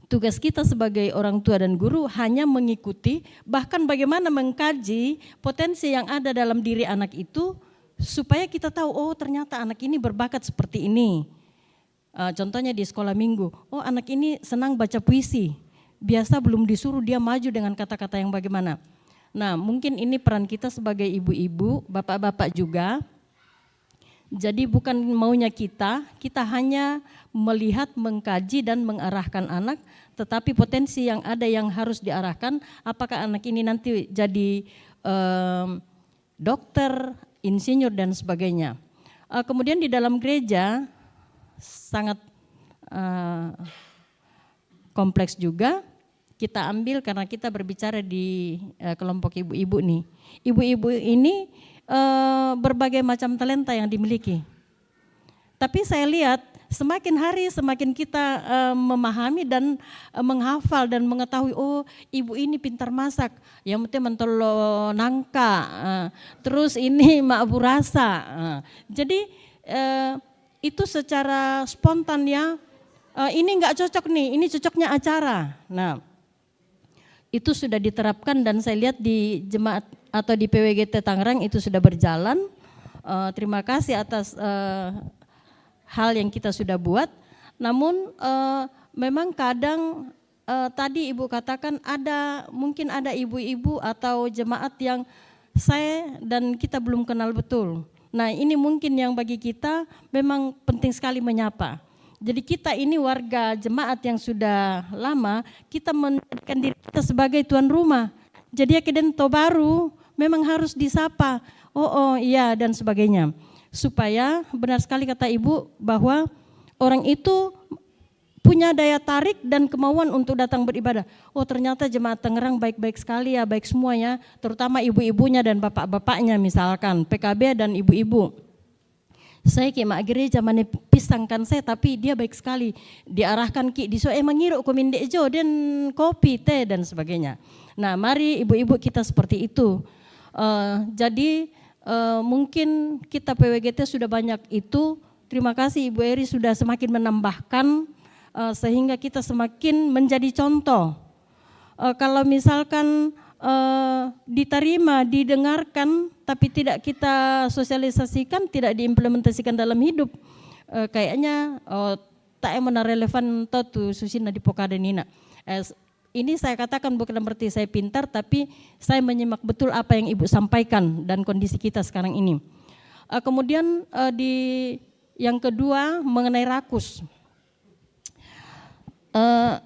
Tugas kita sebagai orang tua dan guru hanya mengikuti, bahkan bagaimana mengkaji potensi yang ada dalam diri anak itu supaya kita tahu, oh ternyata anak ini berbakat seperti ini. Contohnya di sekolah minggu, oh anak ini senang baca puisi, biasa belum disuruh dia maju dengan kata-kata yang bagaimana. Nah mungkin ini peran kita sebagai ibu-ibu, bapak-bapak juga. Jadi bukan maunya kita hanya melihat, mengkaji dan mengarahkan anak, tetapi potensi yang ada yang harus diarahkan, apakah anak ini nanti jadi dokter, insinyur dan sebagainya. Kemudian di dalam gereja sangat kompleks juga kita ambil karena kita berbicara di kelompok ibu-ibu nih. Ibu-ibu ini berbagai macam talenta yang dimiliki. Tapi saya lihat semakin hari semakin kita memahami dan menghafal dan mengetahui, oh ibu ini pintar masak, yang penting mentolo nangka, terus ini mak burasa. Jadi itu secara spontan ya, ini enggak cocok nih, ini cocoknya acara. Nah, itu sudah diterapkan dan saya lihat di jemaat atau di PWGT Tangerang itu sudah berjalan. Terima kasih atas hal yang kita sudah buat. Namun memang kadang tadi Ibu katakan mungkin ada ibu-ibu atau jemaat yang saya dan kita belum kenal betul. Nah, ini mungkin yang bagi kita memang penting sekali menyapa. Jadi kita ini warga jemaat yang sudah lama, kita menjadikan diri kita sebagai tuan rumah. Jadi akidento baru memang harus disapa. Oh iya dan sebagainya. Supaya benar sekali kata Ibu bahwa orang itu punya daya tarik dan kemauan untuk datang beribadah. Oh ternyata jemaat Tangerang baik-baik sekali ya, baik semua ya. Terutama ibu-ibunya dan bapak-bapaknya misalkan, PKB dan ibu-ibu. Saya ke mak gereja mana pisangkan saya tapi dia baik sekali. Diarahkan ki di mangiruk kominde jo dan kopi, teh dan sebagainya. Nah mari ibu-ibu kita seperti itu. Jadi mungkin kita PWGT sudah banyak itu. Terima kasih Ibu Eri sudah semakin menambahkan sehingga kita semakin menjadi contoh. Kalau misalkan diterima, didengarkan, tapi tidak kita sosialisasikan, tidak diimplementasikan dalam hidup, kayaknya tak emang relevan tu susina di pokada nina. Ini saya katakan bukan berarti saya pintar, tapi saya menyimak betul apa yang Ibu sampaikan dan kondisi kita sekarang ini. Kemudian yang kedua mengenai rakus.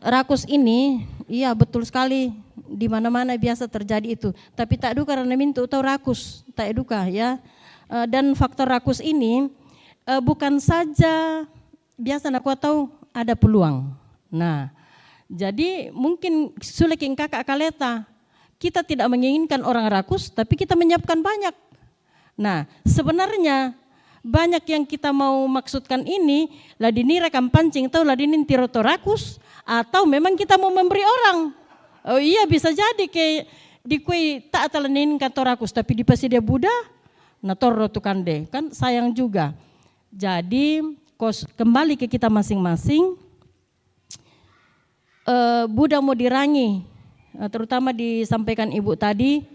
Rakus ini, iya betul sekali di mana-mana biasa terjadi itu. Tapi tak duka karena minta tahu rakus, tak duka ya. Dan faktor rakus ini bukan saja biasa nak tahu ada peluang. Nah. Jadi mungkin suleking kakak kaleta, kita tidak menginginkan orang rakus, tapi kita menyiapkan banyak. Nah sebenarnya banyak yang kita mau maksudkan ini, ladini rekam pancing atau ladini tiroto rakus, atau memang kita mau memberi orang. Oh iya bisa jadi kayak di kue tak atalanin kantor rakus, tapi di pasti dia Buddha, nator tukande, kan sayang juga. Jadi kembali ke kita masing-masing. Buddha mau dirangi, terutama disampaikan Ibu tadi,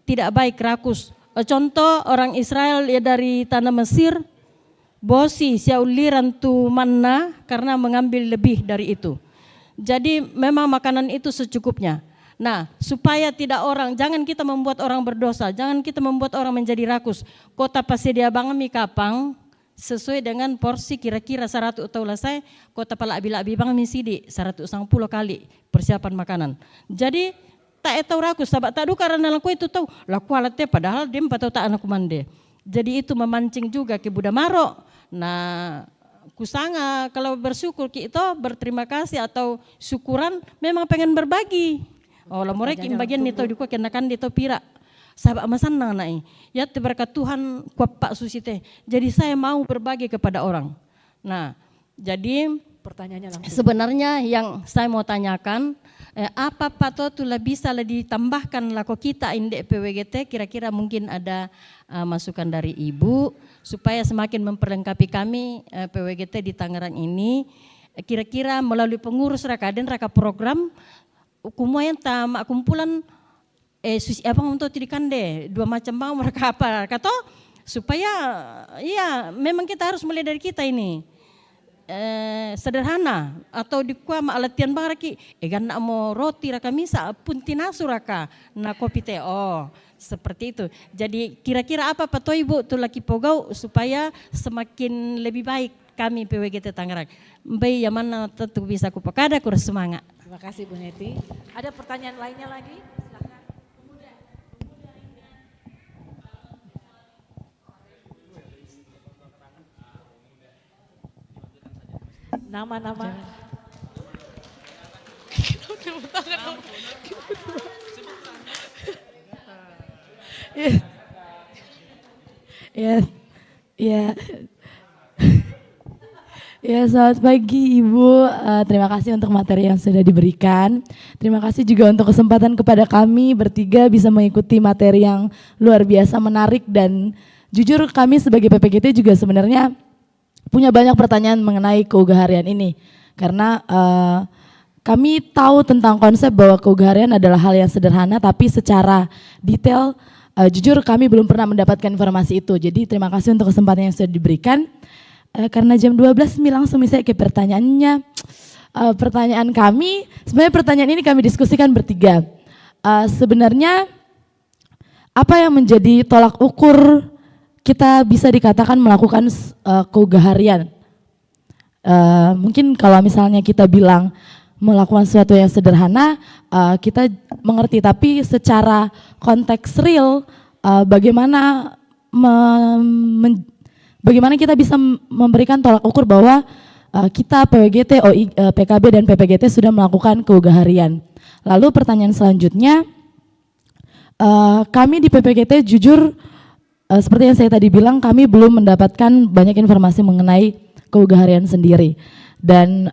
tidak baik rakus. Contoh orang Israel ya dari tanah Mesir, bosi siauliran tu manna karena mengambil lebih dari itu. Jadi memang makanan itu secukupnya. Nah supaya tidak jangan kita membuat orang berdosa, jangan kita membuat orang menjadi rakus. Kota pasedia bangami kapang, sesuai dengan porsi kira-kira 100 atau lasai kota pala abi-abi bang misidi 110 kali persiapan makanan. Jadi tak tahu rakus sahabat tak du karena laku itu tahu laku alatnya padahal dia patau tak anak mande. Jadi itu memancing juga ke Buddha Maro. Nah kusanga kalau bersyukur kita berterima kasih atau syukuran memang pengen berbagi. Oh lah mereka bagian itu di kenakan di pira. Sahabat amasan nang ya berkat Tuhan kuat Pak Susi teh. Jadi saya mau berbagi kepada orang. Nah, jadi pertanyaannya langsung. Sebenarnya yang saya mau tanyakan, apa patutlah bisa ditambahkan lako kita indek PWGT, kira-kira mungkin ada masukan dari Ibu supaya semakin memperlengkapi kami PWGT di Tangerang ini. Kira-kira melalui pengurus raka program kumuayan tamak kumpulan apa untuk tidikan deh 2 macam bang mereka apa kata supaya ya memang kita harus mulai dari kita ini sederhana atau di kuah latihan bang raki gan nak mau roti raka misa pun tinasu raka na kopi teh seperti itu. Jadi kira-kira apa Pak Ibu tu laki pogau supaya semakin lebih baik kami PWGT Tangerang. Baik yang mana tentu bisa kupakada kurang semangat. Terima kasih Bu Neti. Ada pertanyaan lainnya lagi? Nama-nama. Ya. Ya, selamat pagi Ibu. Terima kasih untuk materi yang sudah diberikan. Terima kasih juga untuk kesempatan kepada kami bertiga bisa mengikuti materi yang luar biasa menarik, dan jujur kami sebagai PPGT juga sebenarnya punya banyak pertanyaan mengenai keugah harian ini. Karena kami tahu tentang konsep bahwa keugah harian adalah hal yang sederhana, tapi secara detail jujur kami belum pernah mendapatkan informasi itu. Jadi terima kasih untuk kesempatan yang sudah diberikan. Karena jam 12 langsung misalnya ke pertanyaannya. Pertanyaan kami, sebenarnya pertanyaan ini kami diskusikan bertiga. Sebenarnya apa yang menjadi tolak ukur kita bisa dikatakan melakukan keugah harian? Mungkin kalau misalnya kita bilang melakukan sesuatu yang sederhana, kita mengerti, tapi secara konteks real, bagaimana bagaimana kita bisa memberikan tolak ukur bahwa kita PWGT, PKB dan PPGT sudah melakukan keugah harian. Lalu pertanyaan selanjutnya, kami di PPGT jujur seperti yang saya tadi bilang, kami belum mendapatkan banyak informasi mengenai keugah harian sendiri. Dan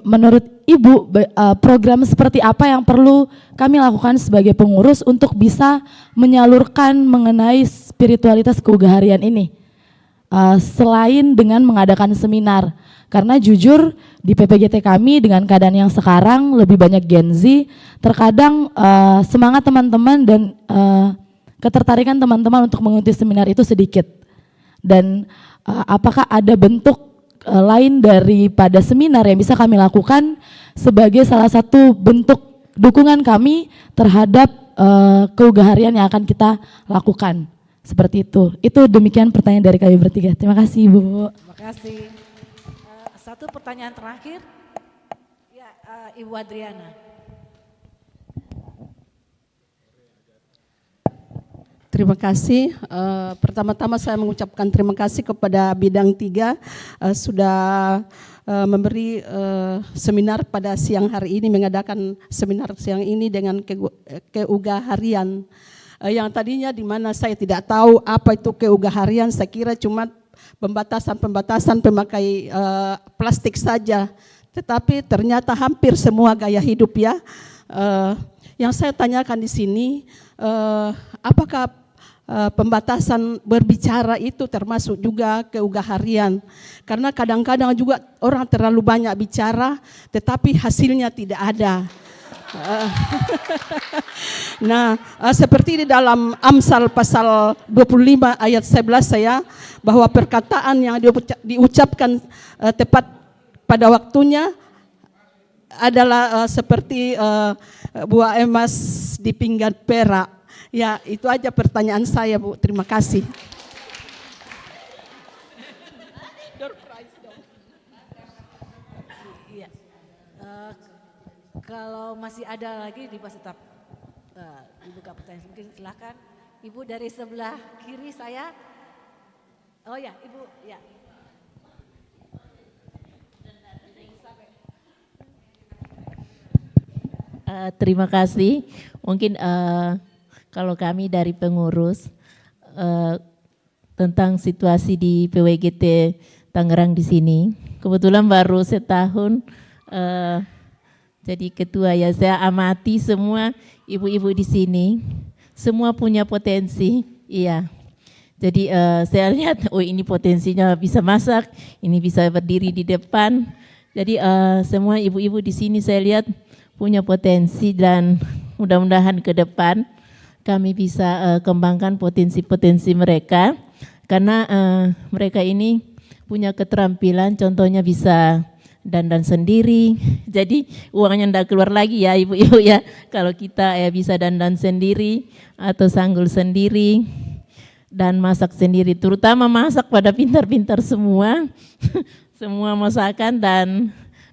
menurut Ibu, program seperti apa yang perlu kami lakukan sebagai pengurus untuk bisa menyalurkan mengenai spiritualitas keugah harian ini? Selain dengan mengadakan seminar, karena jujur di PPGT kami dengan keadaan yang sekarang lebih banyak Gen Z, terkadang semangat teman-teman dan ketertarikan teman-teman untuk mengikuti seminar itu sedikit. Dan apakah ada bentuk lain daripada seminar yang bisa kami lakukan sebagai salah satu bentuk dukungan kami terhadap keugah harian yang akan kita lakukan, seperti itu. Itu demikian pertanyaan dari kami bertiga. Terima kasih Ibu. Terima kasih. Satu pertanyaan terakhir, ya Ibu Adriana. Terima kasih. Pertama-tama saya mengucapkan terima kasih kepada Bidang 3 sudah memberi seminar pada siang hari ini, mengadakan seminar siang ini dengan keugah harian. Yang tadinya di mana saya tidak tahu apa itu keugah harian, saya kira cuma pembatasan pemakai plastik saja. Tetapi ternyata hampir semua gaya hidup ya. Yang saya tanyakan di sini, apakah pembatasan berbicara itu termasuk juga keugah harian? Karena kadang-kadang juga orang terlalu banyak bicara tetapi hasilnya tidak ada. Nah, seperti di dalam Amsal pasal 25 ayat 11 saya, bahwa perkataan yang diucapkan tepat pada waktunya adalah seperti buah emas di pinggan perak. Ya, itu aja pertanyaan saya, Bu. Terima kasih. Iya. Kalau masih ada lagi, Ibu tetap dibuka pertanyaan. Mungkin silakan. Ibu dari sebelah kiri saya. Oh ya, Ibu. Ya. Terima kasih. Mungkin kalau kami dari pengurus tentang situasi di PWGT Tangerang di sini, kebetulan baru setahun jadi ketua ya. Saya amati semua ibu-ibu di sini, semua punya potensi, iya. Jadi saya lihat, oh ini potensinya bisa masak, ini bisa berdiri di depan. Jadi semua ibu-ibu di sini saya lihat punya potensi, dan mudah-mudahan ke depan kami bisa kembangkan potensi-potensi mereka, karena mereka ini punya keterampilan, contohnya bisa dandan sendiri, jadi uangnya ndak keluar lagi ya ibu-ibu ya, kalau kita bisa dandan sendiri atau sanggul sendiri dan masak sendiri, terutama masak pada pintar-pintar semua, semua masakan, dan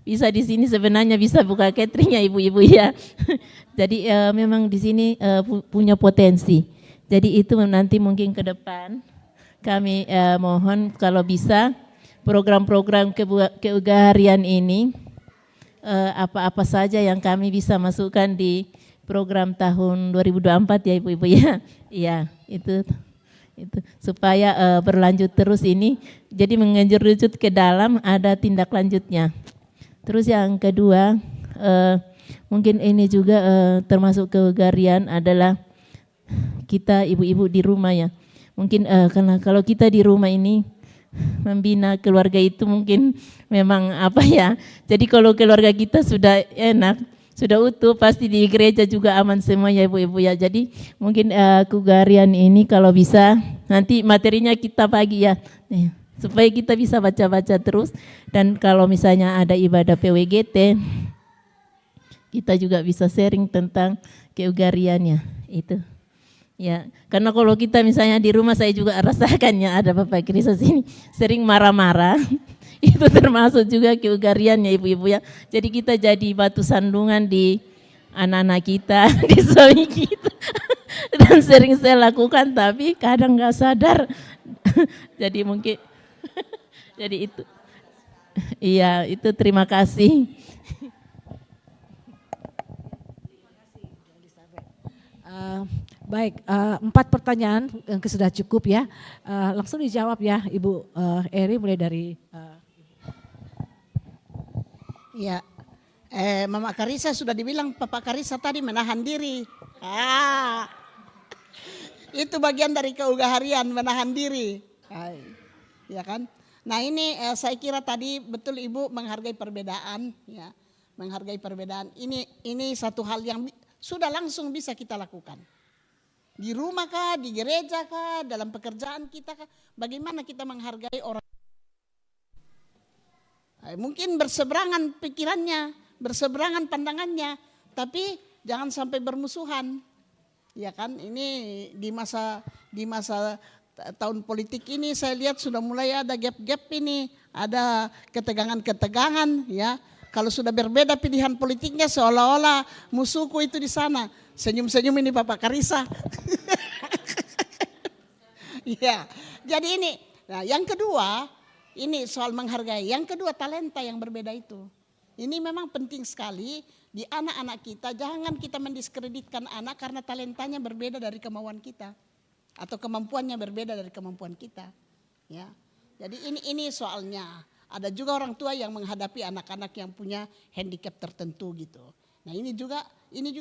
bisa di sini sebenarnya bisa buka catering ya ibu-ibu ya. Jadi memang di sini punya potensi. Jadi itu nanti mungkin ke depan kami mohon kalau bisa program-program keugah harian ini apa-apa saja yang kami bisa masukkan di program tahun 2024 ya ibu-ibu ya. Iya, itu supaya berlanjut terus ini. Jadi mengerucut ke dalam ada tindak lanjutnya. Terus yang kedua, mungkin ini juga termasuk kegarian adalah kita ibu-ibu di rumah ya. Mungkin karena kalau kita di rumah ini membina keluarga itu mungkin memang apa ya. Jadi kalau keluarga kita sudah enak, sudah utuh, pasti di gereja juga aman semua ya ibu-ibu ya. Jadi mungkin kegarian ini kalau bisa nanti materinya kita bagi ya. Supaya kita bisa baca-baca terus. Dan kalau misalnya ada ibadah PWGT, kita juga bisa sharing tentang keugariannya itu. Ya, karena kalau kita misalnya di rumah, saya juga rasakannya ada Bapak Kristus ini sering marah-marah. Itu termasuk juga keugariannya ibu-ibu ya. Jadi kita jadi batu sandungan di anak-anak kita, di suami kita. Dan sering saya lakukan tapi kadang nggak sadar. Jadi mungkin jadi itu. Iya, itu terima kasih. Baik, 4 pertanyaan yang sudah cukup ya. Langsung dijawab ya Ibu Eri, mulai dari Ya, Mama Karisa sudah dibilang Papa Karisa tadi menahan diri. Itu bagian dari keugaharian, menahan diri. Ya kan? Nah ini saya kira tadi betul Ibu menghargai perbedaan, ya, menghargai perbedaan. Ini satu hal yang sudah langsung bisa kita lakukan. Di rumah kah, di gereja kah, dalam pekerjaan kita kah, bagaimana kita menghargai orang. Mungkin berseberangan pikirannya, berseberangan pandangannya, tapi jangan sampai bermusuhan. Ya kan, ini di masa tahun politik ini saya lihat sudah mulai ada gap-gap ini, ada ketegangan-ketegangan ya. Kalau sudah berbeda pilihan politiknya seolah-olah musuhku itu di sana. Senyum-senyum ini Bapak Karisa. Ya, jadi ini. Nah, yang kedua, ini soal menghargai. Yang kedua, talenta yang berbeda itu. Ini memang penting sekali di anak-anak kita. Jangan kita mendiskreditkan anak karena talentanya berbeda dari kemauan kita. Atau kemampuannya berbeda dari kemampuan kita. Ya, jadi ini soalnya. Ada juga orang tua yang menghadapi anak-anak yang punya handicap tertentu gitu. Nah ini juga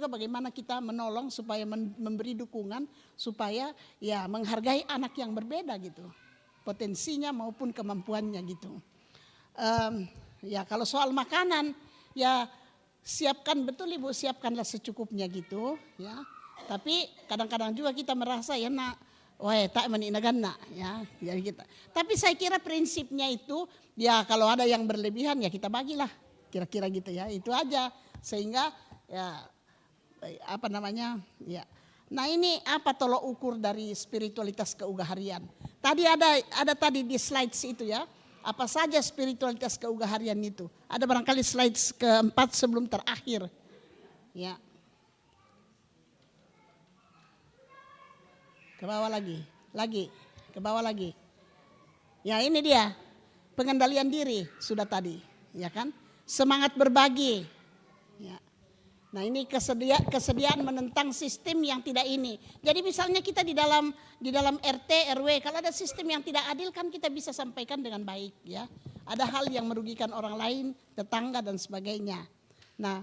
bagaimana kita menolong supaya memberi dukungan supaya ya menghargai anak yang berbeda gitu. Potensinya maupun kemampuannya gitu. Ya kalau soal makanan ya siapkan betul Ibu, siapkanlah secukupnya gitu ya. Tapi kadang-kadang juga kita merasa ya nak, wah tak meninagan nak ya. Jadi kita. Tapi saya kira prinsipnya itu ya kalau ada yang berlebihan ya kita bagilah kira-kira gitu ya. Itu aja sehingga ya apa namanya ya. Nah ini apa tolok ukur dari spiritualitas keugaharian. Tadi ada tadi di slides itu ya. Apa saja spiritualitas keugaharian itu. Ada barangkali slides keempat sebelum terakhir. Ya. Ke bawah lagi, ke bawah lagi. Ya ini dia, pengendalian diri sudah tadi, ya kan? Semangat berbagi. Ya. Nah ini kesediaan menentang sistem yang tidak ini. Jadi misalnya kita di dalam RT, RW, kalau ada sistem yang tidak adil kan kita bisa sampaikan dengan baik, ya. Ada hal yang merugikan orang lain, tetangga dan sebagainya. Nah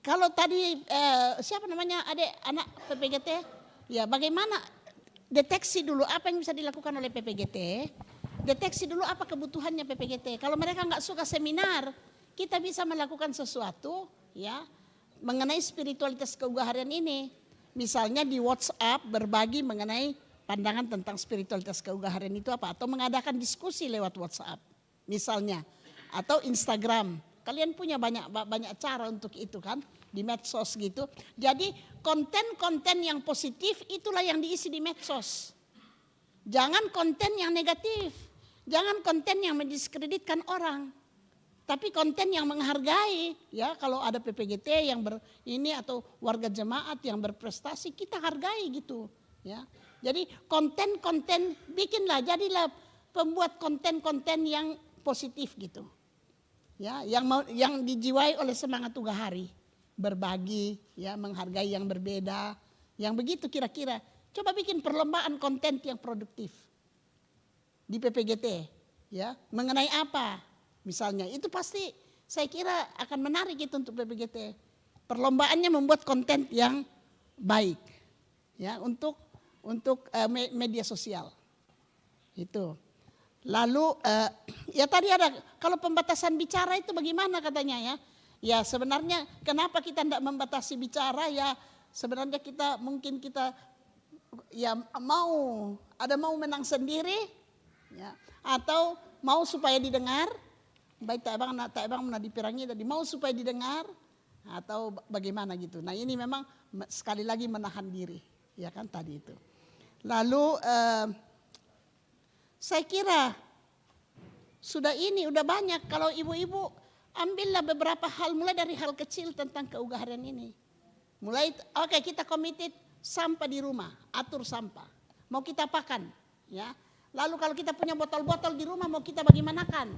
kalau tadi siapa namanya anak PPGT? Ya bagaimana deteksi dulu apa yang bisa dilakukan oleh PPGT, deteksi dulu apa kebutuhannya PPGT. Kalau mereka nggak suka seminar, kita bisa melakukan sesuatu ya mengenai spiritualitas keugaharian ini. Misalnya di WhatsApp berbagi mengenai pandangan tentang spiritualitas keugaharian itu apa. Atau mengadakan diskusi lewat WhatsApp misalnya. Atau Instagram. Kalian punya banyak cara untuk itu kan. Di medsos gitu. Jadi konten-konten yang positif itulah yang diisi di medsos. Jangan konten yang negatif. Jangan konten yang mendiskreditkan orang. Tapi konten yang menghargai. Ya kalau ada PPGT yang ini atau warga jemaat yang berprestasi kita hargai gitu. Ya. Jadi konten-konten bikinlah jadilah pembuat konten-konten yang positif gitu. Ya, yang dijiwai oleh semangat ugahari. Berbagi, ya, menghargai yang berbeda, yang begitu kira-kira. Coba bikin perlombaan konten yang produktif di PPGT, ya. Mengenai apa? Misalnya, itu pasti saya kira akan menarik itu untuk PPGT. Perlombaannya membuat konten yang baik, ya, untuk media sosial. Itu. Lalu ya tadi ada kalau pembatasan bicara itu bagaimana katanya ya? Ya sebenarnya kenapa kita tidak membatasi bicara ya? Sebenarnya mungkin kita ya mau menang sendiri, ya, atau mau supaya didengar, baik tak bang dipirangi tadi mau supaya didengar atau bagaimana gitu. Nah ini memang sekali lagi menahan diri, ya kan tadi itu. Lalu saya kira sudah banyak kalau ibu-ibu ambillah beberapa hal mulai dari hal kecil tentang keugaharian ini. Mulai kita komited sampah di rumah, atur sampah. Mau kita apakan, ya. Lalu kalau kita punya botol-botol di rumah mau kita bagaimanakan?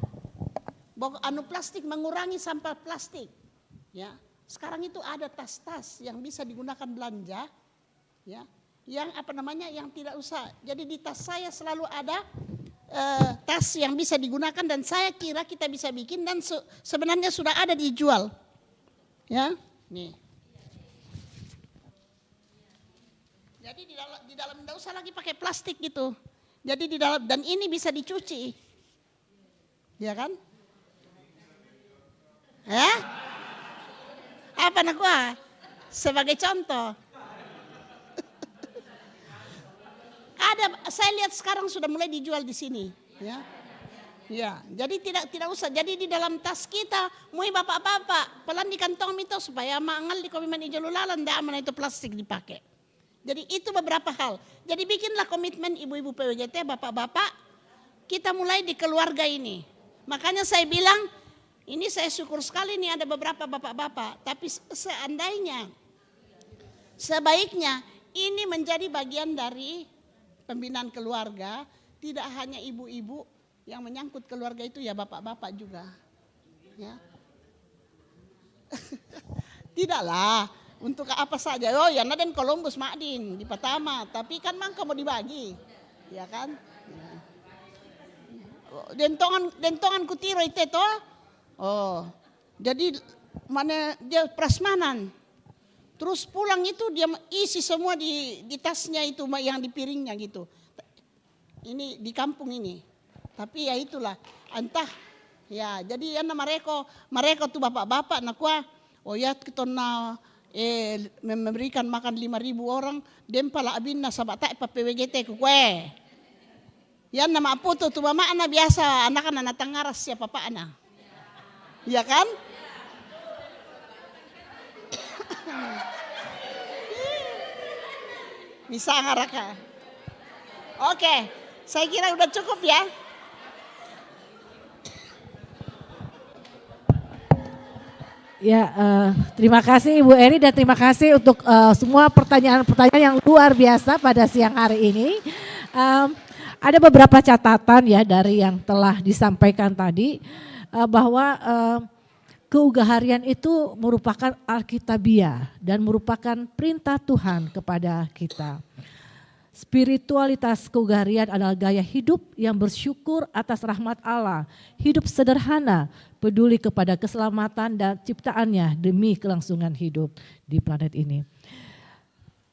Plastik, mengurangi sampah plastik. Ya. Sekarang itu ada tas-tas yang bisa digunakan belanja, ya. Yang yang tidak usah. Jadi di tas saya selalu ada tas yang bisa digunakan dan saya kira kita bisa bikin dan sebenarnya sudah ada dijual. Ya, nih. Jadi di dalam tidak usah lagi pakai plastik gitu. Jadi di dalam dan ini bisa dicuci. Ya kan? Ya? Apa nak gua? Sebagai contoh. Saya lihat sekarang sudah mulai dijual di sini, ya. Ya, jadi tidak usah. Jadi di dalam tas kita, mui bapak-bapak, pelan di kantong itu supaya mangal di komitmen ijolulalan ndak mana itu plastik dipakai. Jadi itu beberapa hal. Jadi bikinlah komitmen ibu-ibu PWGT, bapak-bapak, kita mulai di keluarga ini. Makanya saya bilang, ini saya syukur sekali nih ada beberapa bapak-bapak. Tapi sebaiknya ini menjadi bagian dari pembinaan keluarga, tidak hanya ibu-ibu yang menyangkut keluarga itu ya bapak-bapak juga. Ya. Tidaklah untuk apa saja. Oh ya Naden Columbus Makdin di Pertama, tapi kan mangka mau dibagi. Ya kan? Ya. Dentongan kutiro itu toh. Oh. Jadi mana dia prasmanan. Terus pulang itu dia isi semua di tasnya itu yang di piringnya gitu. Ini di kampung ini. Tapi ya itulah entah ya jadi ya mereka tuh bapak-bapak nakwa oh ya kita memberikan makan 5.000 orang dempala abinna sabata pa PWGT ku kue. Ya nama putu tuh mama ana biasa anak-anak tangaras siapa pak ana. Ya kan? Bisa ngaraka. Oke, saya kira udah cukup ya. Ya, terima kasih Ibu Eri dan terima kasih untuk semua pertanyaan-pertanyaan yang luar biasa pada siang hari ini. Ada beberapa catatan ya dari yang telah disampaikan tadi bahwa keugaharian itu merupakan alkitabiah dan merupakan perintah Tuhan kepada kita. Spiritualitas keugaharian adalah gaya hidup yang bersyukur atas rahmat Allah, hidup sederhana, peduli kepada keselamatan dan ciptaannya demi kelangsungan hidup di planet ini.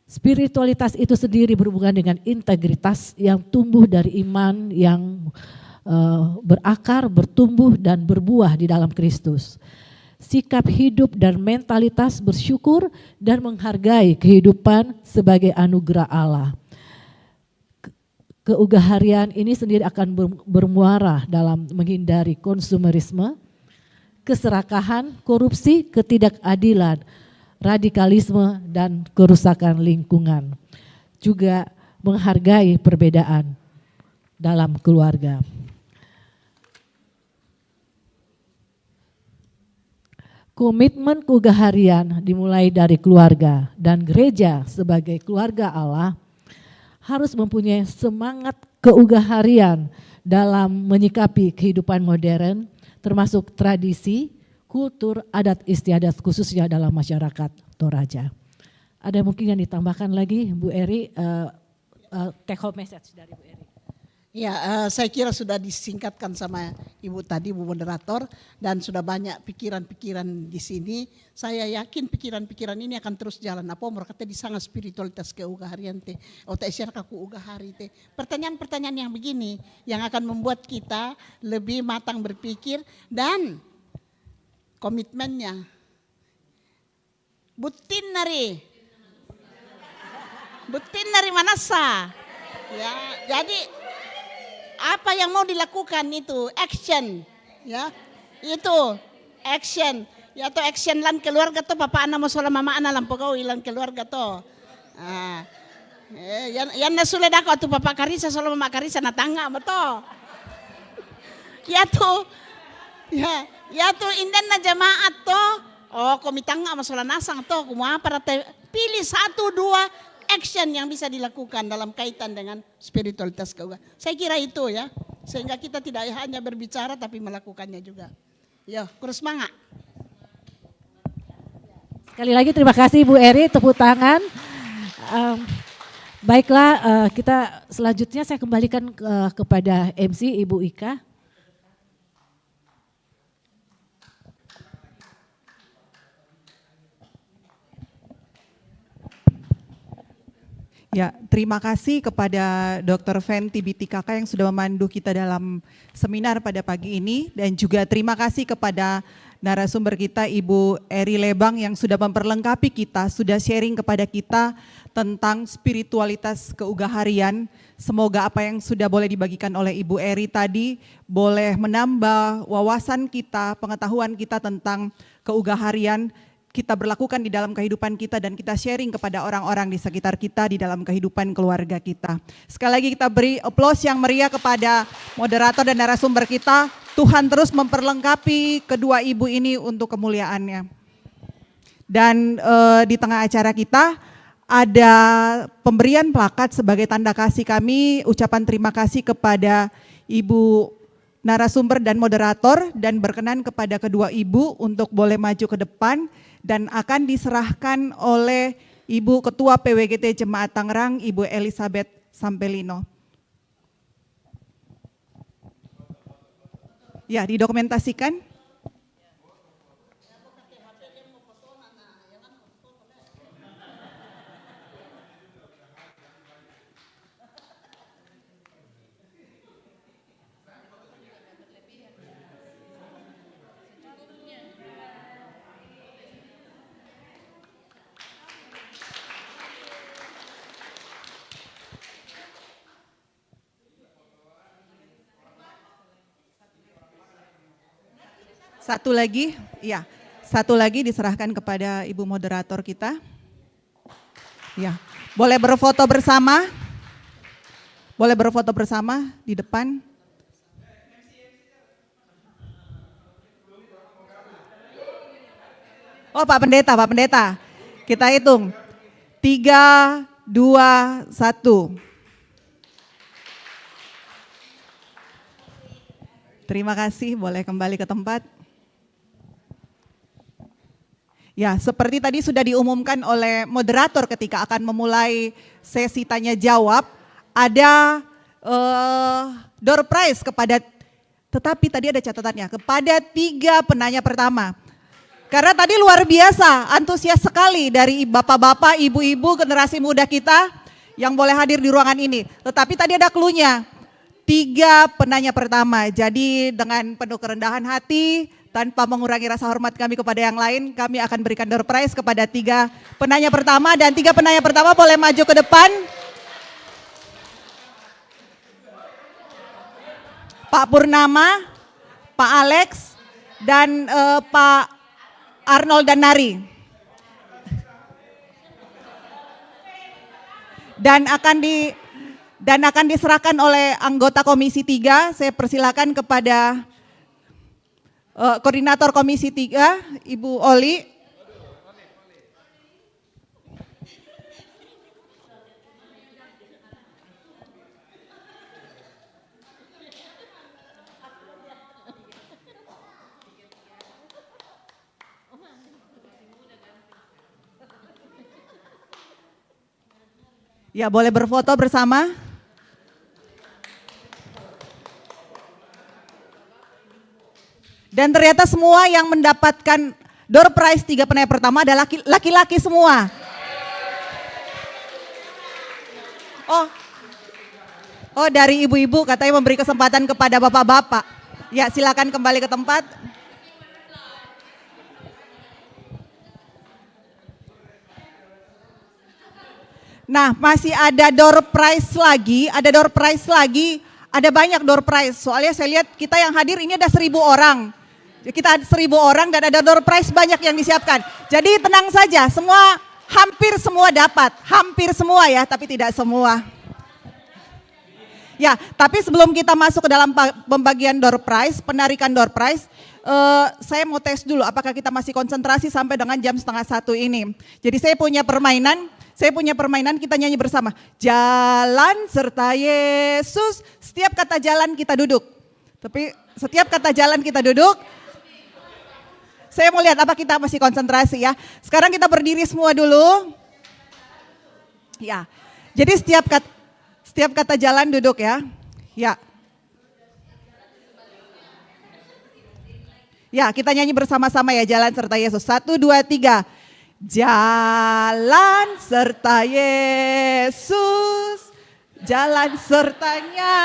Spiritualitas itu sendiri berhubungan dengan integritas yang tumbuh dari iman yang berakar, bertumbuh dan berbuah di dalam Kristus. Sikap hidup dan mentalitas bersyukur dan menghargai kehidupan sebagai anugerah Allah. Keugaharian ini sendiri akan bermuara dalam menghindari konsumerisme, keserakahan, korupsi, ketidakadilan, radikalisme, dan kerusakan lingkungan. Juga menghargai perbedaan dalam keluarga. Komitmen keugaharian dimulai dari keluarga dan gereja sebagai keluarga Allah harus mempunyai semangat keugaharian dalam menyikapi kehidupan modern termasuk tradisi, kultur, adat istiadat khususnya dalam masyarakat Toraja. Ada mungkin yang ditambahkan lagi Bu Eri take home message dari Bu Eri. Ya, saya kira sudah disingkatkan sama Ibu tadi, Bu Moderator, dan sudah banyak pikiran-pikiran di sini. Saya yakin pikiran-pikiran ini akan terus jalan. Apa mereka di sangat spiritualitas ke uga harian te, otak share kaku uga hari te. Pertanyaan-pertanyaan yang begini yang akan membuat kita lebih matang berpikir dan komitmennya. Butin nari manasa. Ya, jadi apa yang mau dilakukan itu action, ya itu action, ya atau action lan keluarga tuh papa anak mau soal mama anak lampu kau hilang keluarga tuh, yang nasulah dako tuh papa Karisa soal mama Karisa na tangga betul, ya tuh inden na jemaat tuh, oh komitangga masalah nasang tuh, kumah para pilih 1-2 action yang bisa dilakukan dalam kaitan dengan spiritualitas keuangan. Saya kira itu ya, sehingga kita tidak hanya berbicara tapi melakukannya juga. Ya, kurus semangat. Sekali lagi terima kasih Bu Eri, tepuk tangan. Baiklah, kita selanjutnya saya kembalikan kepada MC Ibu Ika. Ya, terima kasih kepada Dr. Fenty BTKK yang sudah memandu kita dalam seminar pada pagi ini, dan juga terima kasih kepada narasumber kita Ibu Eri Lebang yang sudah memperlengkapi kita, sudah sharing kepada kita tentang spiritualitas keugaharian. Semoga apa yang sudah boleh dibagikan oleh Ibu Eri tadi boleh menambah wawasan kita, pengetahuan kita tentang keugaharian kita berlakukan di dalam kehidupan kita dan kita sharing kepada orang-orang di sekitar kita di dalam kehidupan keluarga kita. Sekali lagi kita beri aplaus yang meriah kepada moderator dan narasumber kita. Tuhan terus memperlengkapi kedua ibu ini untuk kemuliaannya. Dan di tengah acara kita ada pemberian plakat sebagai tanda kasih kami, ucapan terima kasih kepada Ibu narasumber dan moderator, dan berkenan kepada kedua ibu untuk boleh maju ke depan dan akan diserahkan oleh Ibu Ketua PWGT Jemaat Tangerang, Ibu Elizabeth Sampelino. Ya, didokumentasikan. Satu lagi diserahkan kepada Ibu moderator kita. Ya, boleh berfoto bersama. Boleh berfoto bersama di depan. Oh, Pak Pendeta. Kita hitung. 3, 2, 1. Terima kasih, boleh kembali ke tempat. Ya, seperti tadi sudah diumumkan oleh moderator ketika akan memulai sesi tanya jawab, ada door prize tetapi tadi ada catatannya, kepada 3 penanya pertama. Karena tadi luar biasa, antusias sekali dari bapak-bapak, ibu-ibu, generasi muda kita yang boleh hadir di ruangan ini. Tetapi tadi ada clue-nya, 3 penanya pertama. Jadi dengan penuh kerendahan hati, tanpa mengurangi rasa hormat kami kepada yang lain, kami akan berikan door prize kepada 3 penanya pertama, dan 3 penanya pertama boleh maju ke depan. Pak Purnama, Pak Alex, dan Pak Arnold dan Nari. Dan akan diserahkan oleh anggota Komisi 3. Saya persilakan kepada Koordinator Komisi 3, Ibu Oli. Ya, boleh berfoto bersama. Dan ternyata semua yang mendapatkan door prize 3 penanya pertama adalah laki-laki semua. Oh, dari ibu-ibu katanya memberi kesempatan kepada bapak-bapak. Ya, silakan kembali ke tempat. Nah, masih ada door prize lagi, ada banyak door prize. Soalnya saya lihat kita yang hadir ini ada 1.000 orang. Kita ada 1.000 orang dan ada door prize banyak yang disiapkan. Jadi tenang saja, hampir semua dapat, hampir semua ya, tapi tidak semua. Ya, tapi sebelum kita masuk ke dalam pembagian door prize, penarikan door prize, saya mau tes dulu apakah kita masih konsentrasi sampai dengan jam 12:30 ini. Jadi saya punya permainan, kita nyanyi bersama. Jalan serta Yesus, setiap kata jalan kita duduk. Tapi setiap kata jalan kita duduk, saya mau lihat apa kita masih konsentrasi ya. Sekarang kita berdiri semua dulu. Ya, jadi setiap kata jalan duduk ya. Ya. Ya, kita nyanyi bersama-sama ya, jalan serta Yesus. 1, 2, 3. Jalan serta Yesus, jalan sertanya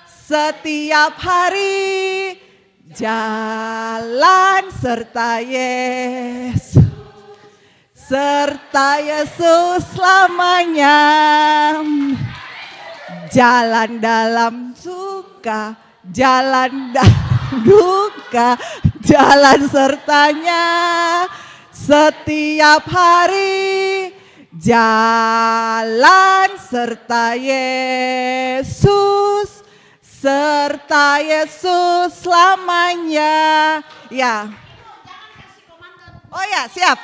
setiap hari. Jalan serta Yesus, serta Yesus selamanya. Jalan dalam suka, jalan dalam duka, jalan sertanya setiap hari. Jalan serta Yesus, serta Yesus selamanya. Ya. Oh ya, siap.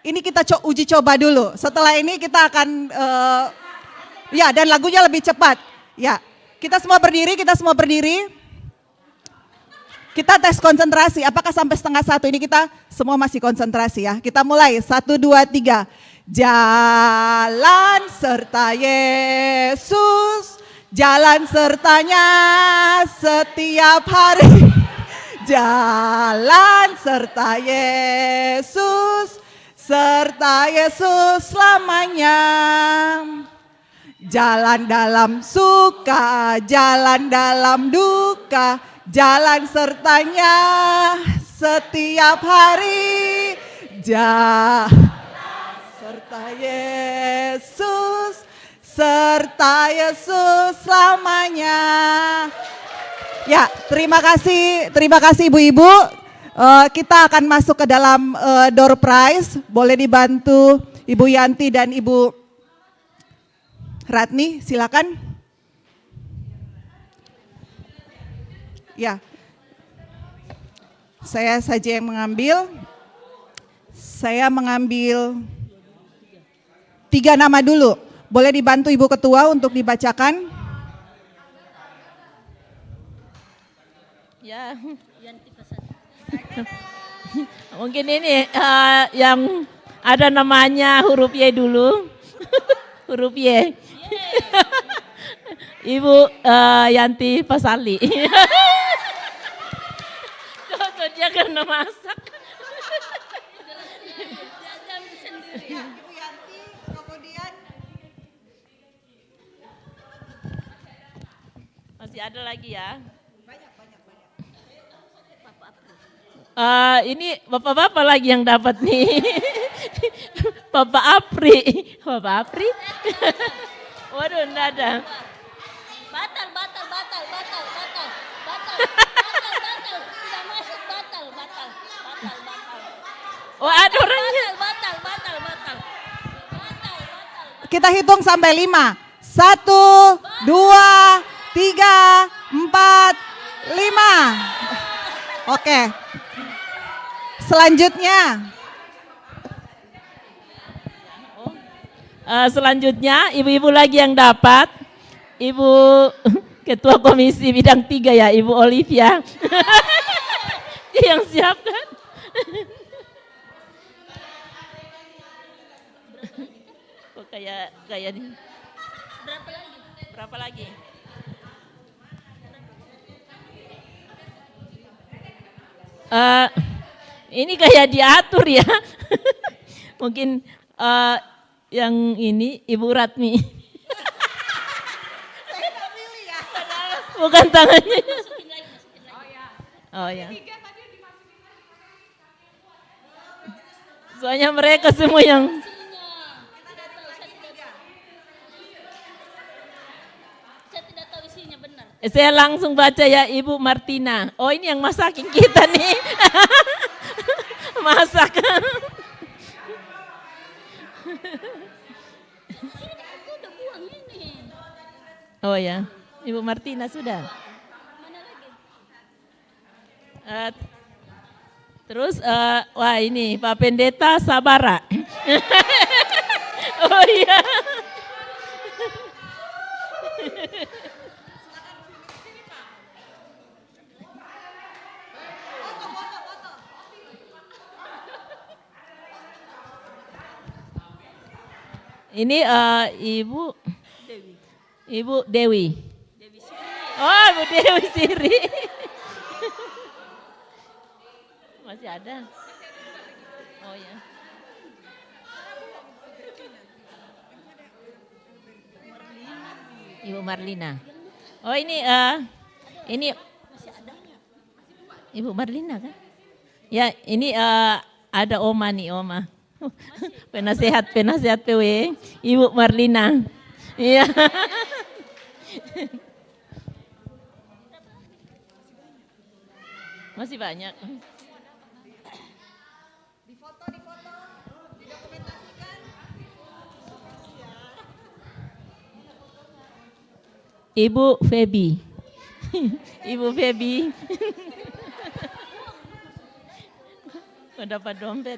Ini kita uji coba dulu. Setelah ini kita akan ya, dan lagunya lebih cepat. Ya. Kita semua berdiri. Kita tes konsentrasi, apakah sampai 12:30 ini kita semua masih konsentrasi ya. Kita mulai, 1, 2, 3. Jalan serta Yesus, jalan sertanya setiap hari. Jalan serta Yesus, serta Yesus selamanya. Jalan dalam suka, jalan dalam duka, jalan sertanya setiap hari. Jalan serta Yesus, serta Yesus selamanya. Ya, terima kasih ibu-ibu. Kita akan masuk ke dalam door prize. Boleh dibantu Ibu Yanti dan Ibu Ratni, silakan. Ya, saya saja yang mengambil. Saya mengambil 3 nama dulu. Boleh dibantu Ibu Ketua untuk dibacakan? Ya, mungkin ini yang ada namanya huruf Y dulu. Huruf Y. Ibu Yanti Pasali. Tuh dia karena masak. Ibu Yanti, kemudian masih ada lagi ya. Ini bapak-bapak lagi yang dapat nih. Bapak Apri. Waduh, enggak ada. Batal. Tidak masuk, batal. Oh, ada orangnya. Batal. kita hitung sampai 5. 1, 2, 3, 4, 5. Oke. Selanjutnya. Selanjutnya ibu-ibu lagi yang dapat. Ibu Ketua Komisi Bidang 3 ya, Ibu Olivia. Yang siapkan. kayak nih. Berapa lagi? Ini kayak diatur ya. Mungkin yang ini Ibu Ratmi. Bukan tangannya. Oh ya. Soalnya mereka semua yang saya langsung baca ya Ibu Martina. Oh ini yang masakin kita nih. Masak. Oh ya, Ibu Martina sudah. Terus, wah ini Pak Pendeta Sabara. Oh iya. Ini Ibu Dewi. Oh, Ibu Dewi Siri. Masih ada? Oh ya. Ibu Marlina. Oh ini Ibu Marlina kan? Ya ini ada Oma nih Oma. Penasehat PW, Ibu Marlina. Iya. Masih banyak. Difoto, didokumentasikan. Ibu Febi. Ibu Febi. Mendapat dompet.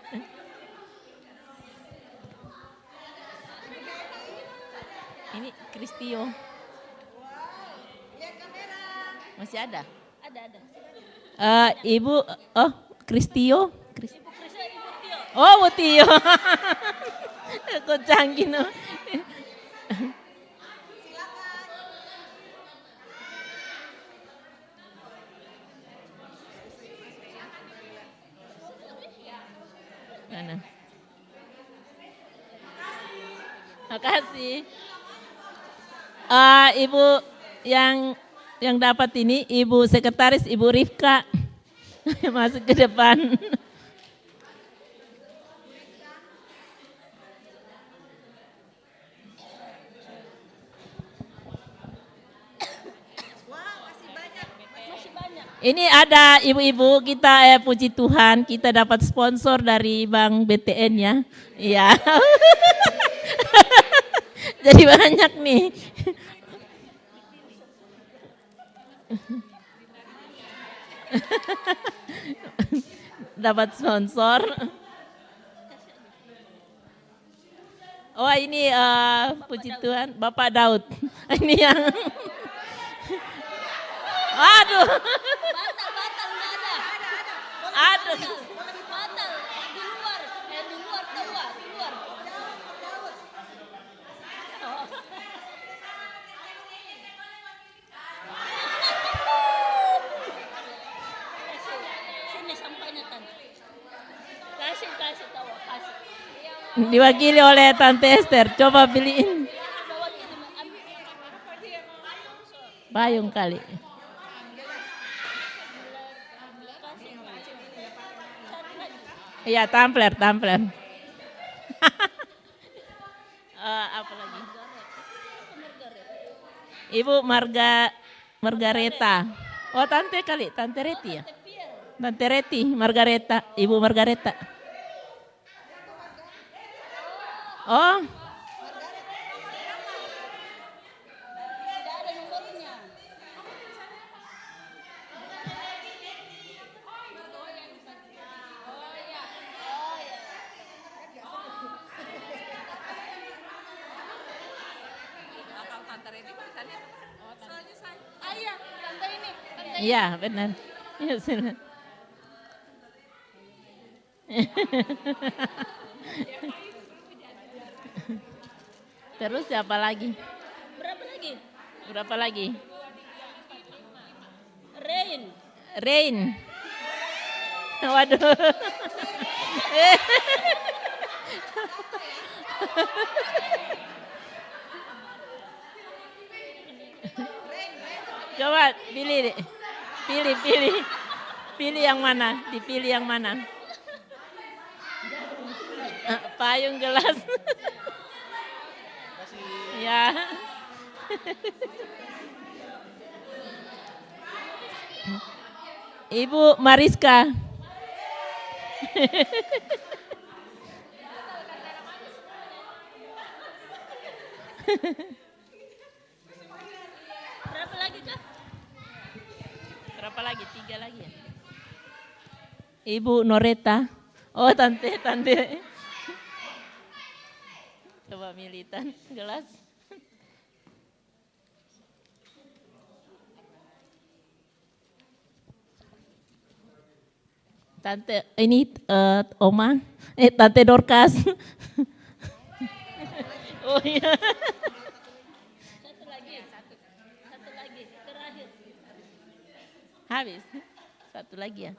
Ini Kristio. Masih ada? Ada. Ibu, Kristio. Oh, Bu Tio. Kok canggih no. Mana? Makasih. Ibu yang dapat ini Ibu Sekretaris Ibu Rifka. Masuk ke depan. Ini ada ibu-ibu kita puji Tuhan kita dapat sponsor dari Bank BTN ya. Iya. Jadi banyak nih. Dapat sponsor. Oh ini puji Tuhan Bapak Daud. Ini yang aduh. Batal nggak ada. Aduh. Batal di luar tahu nggak? Di luar. Sini sampahnya Tante. Kasih tahu kasih. Diwakili oleh Tante Esther. Coba pilihin. Payung kali. Iya, tumbler. Apa lagi? Ibu Margareta. Oh, Tante kali, Tante Reti ya? Tante Reti, Margareta, Ibu Margareta. Oh. Iya, benar. Ya, silakan. Terus siapa lagi? Berapa lagi? Rain. Waduh. Coba pilih deh. Pilih yang mana? Dipilih yang mana? Payung, gelas. Ya. Ibu Mariska. Berapa lagi, Kak? Berapa lagi? 3 lagi ya? Ibu Noreta. Oh, tante. Coba militan gelas. Tante ini Oma, Tante Dorcas. Oh iya. Satu lagi terakhir. Habis. Satu lagi ya.